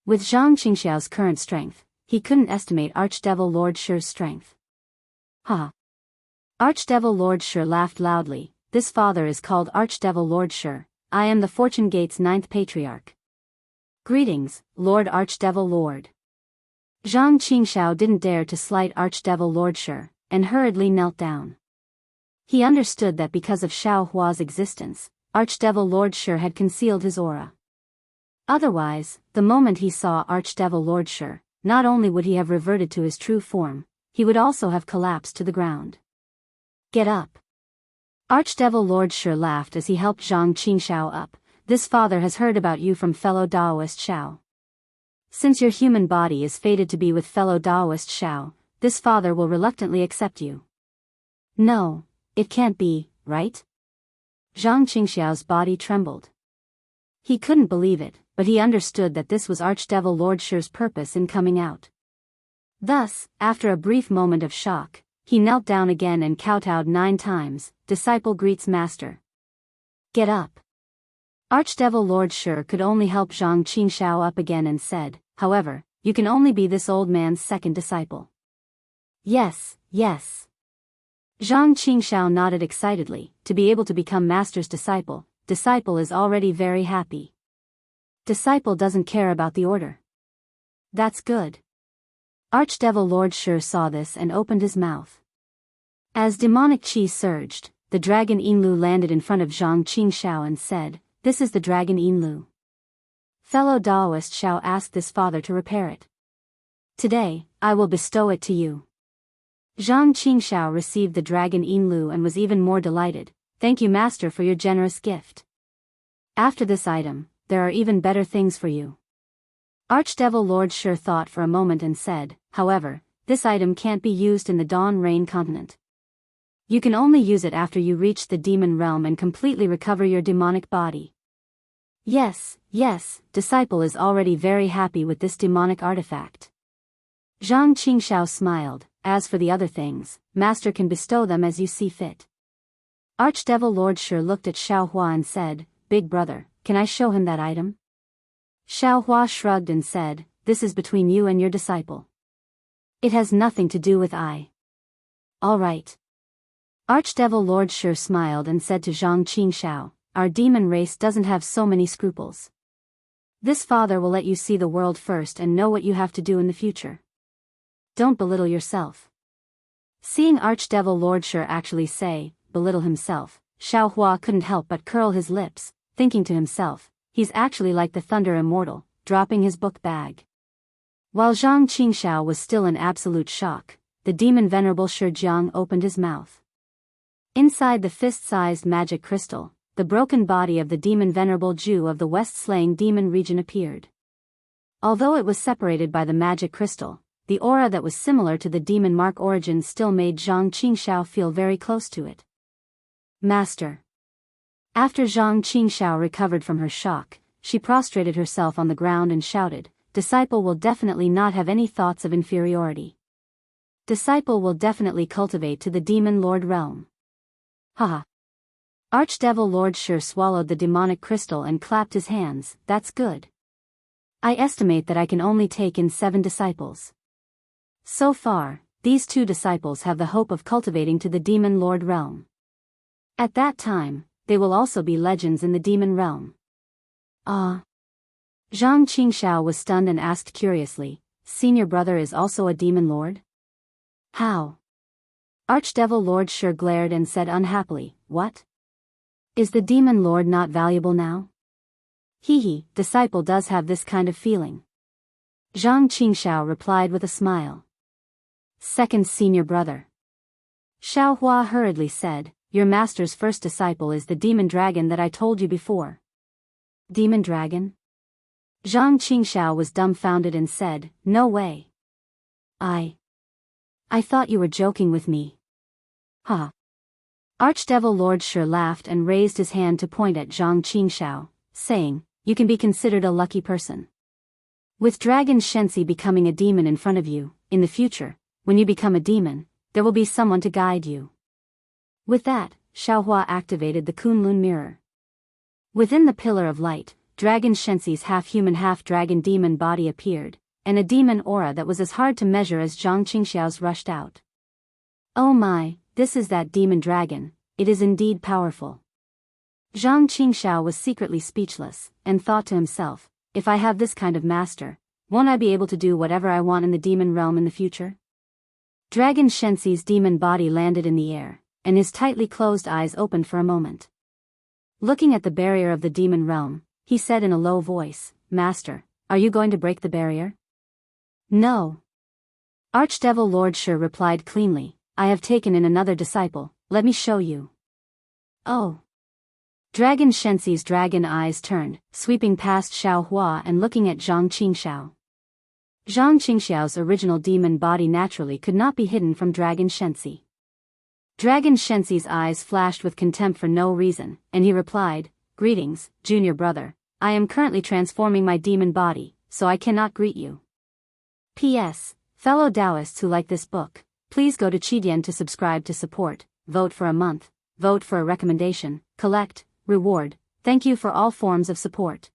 With Zhang Qingxiao's current strength, he couldn't estimate Archdevil Lord Shi's strength. Ha! Archdevil Lord Shi laughed loudly. "This father is called Archdevil Lord Shi. I am the Fortune Gate's 9th patriarch. Greetings, Lord Archdevil Lord." Zhang Qingxiao didn't dare to slight Archdevil Lord Shi, and hurriedly knelt down. He understood that because of Xiaohua's existence, Archdevil Lord Shi had concealed his aura. Otherwise, the moment he saw Archdevil Lord Shi, not only would he have reverted to his true form, he would also have collapsed to the ground. "Get up." Archdevil Lord Shi laughed as he helped Zhang Qingxiao up. "This father has heard about you from fellow Daoist Xiao. Since your human body is fated to be with fellow Daoist Xiao, this father will reluctantly accept you." "No, it can't be, right?" Zhang Qingxiao's body trembled. He couldn't believe it, but he understood that this was Archdevil Lord Shi's purpose in coming out. Thus, after a brief moment of shock, he knelt down again and kowtowed 9 times. "Disciple greets master. Get up." Archdevil Lord Shi could only help Zhang Qingxiao up again and said, "However, you can only be this old man's second disciple." "Yes, yes." Zhang Qingxiao nodded excitedly. To be able to become master's disciple, disciple is already very happy. Disciple doesn't care about the order. That's good. Archdevil Lord Shi saw this and opened his mouth. As demonic qi surged, the dragon Yinlu landed in front of Zhang Qingxiao and said, "This is the dragon Yinlu. Fellow Daoist Xiao asked this father to repair it. Today, I will bestow it to you." Zhang Qingxiao received the dragon Yinlu and was even more delighted. "Thank you master for your generous gift. After this item, there are even better things for you." Archdevil Lord Shi thought for a moment and said, "However, this item can't be used in the Dawn Rain continent. You can only use it after you reach the demon realm and completely recover your demonic body." Yes, disciple is already very happy with this demonic artifact." Zhang Qingxiao smiled. "As for the other things, master can bestow them as you see fit." Archdevil Lord Shi looked at Xiaohua and said, "Big brother, can I show him that item?" Xiaohua shrugged and said, "This is between you and your disciple. It has nothing to do with I." "All right." Archdevil Lord Shi smiled and said to Zhang Qingxiao, "Our demon race doesn't have so many scruples. This father will let you see the world first and know what you have to do in the future. Don't belittle yourself." Seeing Archdevil Lord Shi actually say, belittle himself, Xiaohua couldn't help but curl his lips, thinking to himself, he's actually like the Thunder Immortal, dropping his book bag. While Zhang Qingxiao was still in absolute shock, the demon Venerable Shi Jiang opened his mouth. Inside the fist-sized magic crystal, the broken body of the demon Venerable Ju of the West Slaying Demon region appeared. Although it was separated by the magic crystal, the aura that was similar to the demon mark origin still made Zhang Qingxiao feel very close to it. "Master." After Zhang Qingxiao recovered from her shock, she prostrated herself on the ground and shouted, "Disciple will definitely not have any thoughts of inferiority. Disciple will definitely cultivate to the demon lord realm." Haha. Archdevil Lord Shi swallowed the demonic crystal and clapped his hands. "That's good. I estimate that I can only take in 7 disciples. So far, these two disciples have the hope of cultivating to the demon lord realm. At that time, they will also be legends in the demon realm. Ah. Zhang Qingxiao was stunned and asked curiously, senior brother is also a demon lord? How? Archdevil Lord Shi glared and said unhappily, what? Is the demon lord not valuable now? He, disciple does have this kind of feeling. Zhang Qingxiao replied with a smile. Second senior brother. Xiao Hua hurriedly said, your master's first disciple is the demon dragon that I told you before. Demon dragon? Zhang Qingxiao was dumbfounded and said, no way. I thought you were joking with me. Ha. Archdevil Lord Shi laughed and raised his hand to point at Zhang Qingxiao, saying, you can be considered a lucky person. With Dragon Shenxi becoming a demon in front of you, in the future, when you become a demon, there will be someone to guide you. With that, Xiaohua activated the Kunlun mirror. Within the pillar of light, Dragon Shenxi's half-human half-dragon demon body appeared, and a demon aura that was as hard to measure as Zhang Qingxiao's rushed out. Oh my, this is that demon dragon, it is indeed powerful. Zhang Qingxiao was secretly speechless, and thought to himself, if I have this kind of master, won't I be able to do whatever I want in the demon realm in the future? Dragon Shenxi's demon body landed in the air, and his tightly closed eyes opened for a moment. Looking at the barrier of the demon realm, he said in a low voice, Master, are you going to break the barrier? No. Archdevil Lord Shi replied cleanly, I have taken in another disciple, let me show you. Oh. Dragon Shenxi's dragon eyes turned, sweeping past Xiao Hua and looking at Zhang Qingxiao. Zhang Qingxiao's original demon body naturally could not be hidden from Dragon Shenxi. Dragon Shenxi's eyes flashed with contempt for no reason, and he replied, Greetings, junior brother, I am currently transforming my demon body, so I cannot greet you. P.S. Fellow Daoists who like this book, please go to Qidian to subscribe to support, vote for a month, vote for a recommendation, collect, reward, thank you for all forms of support.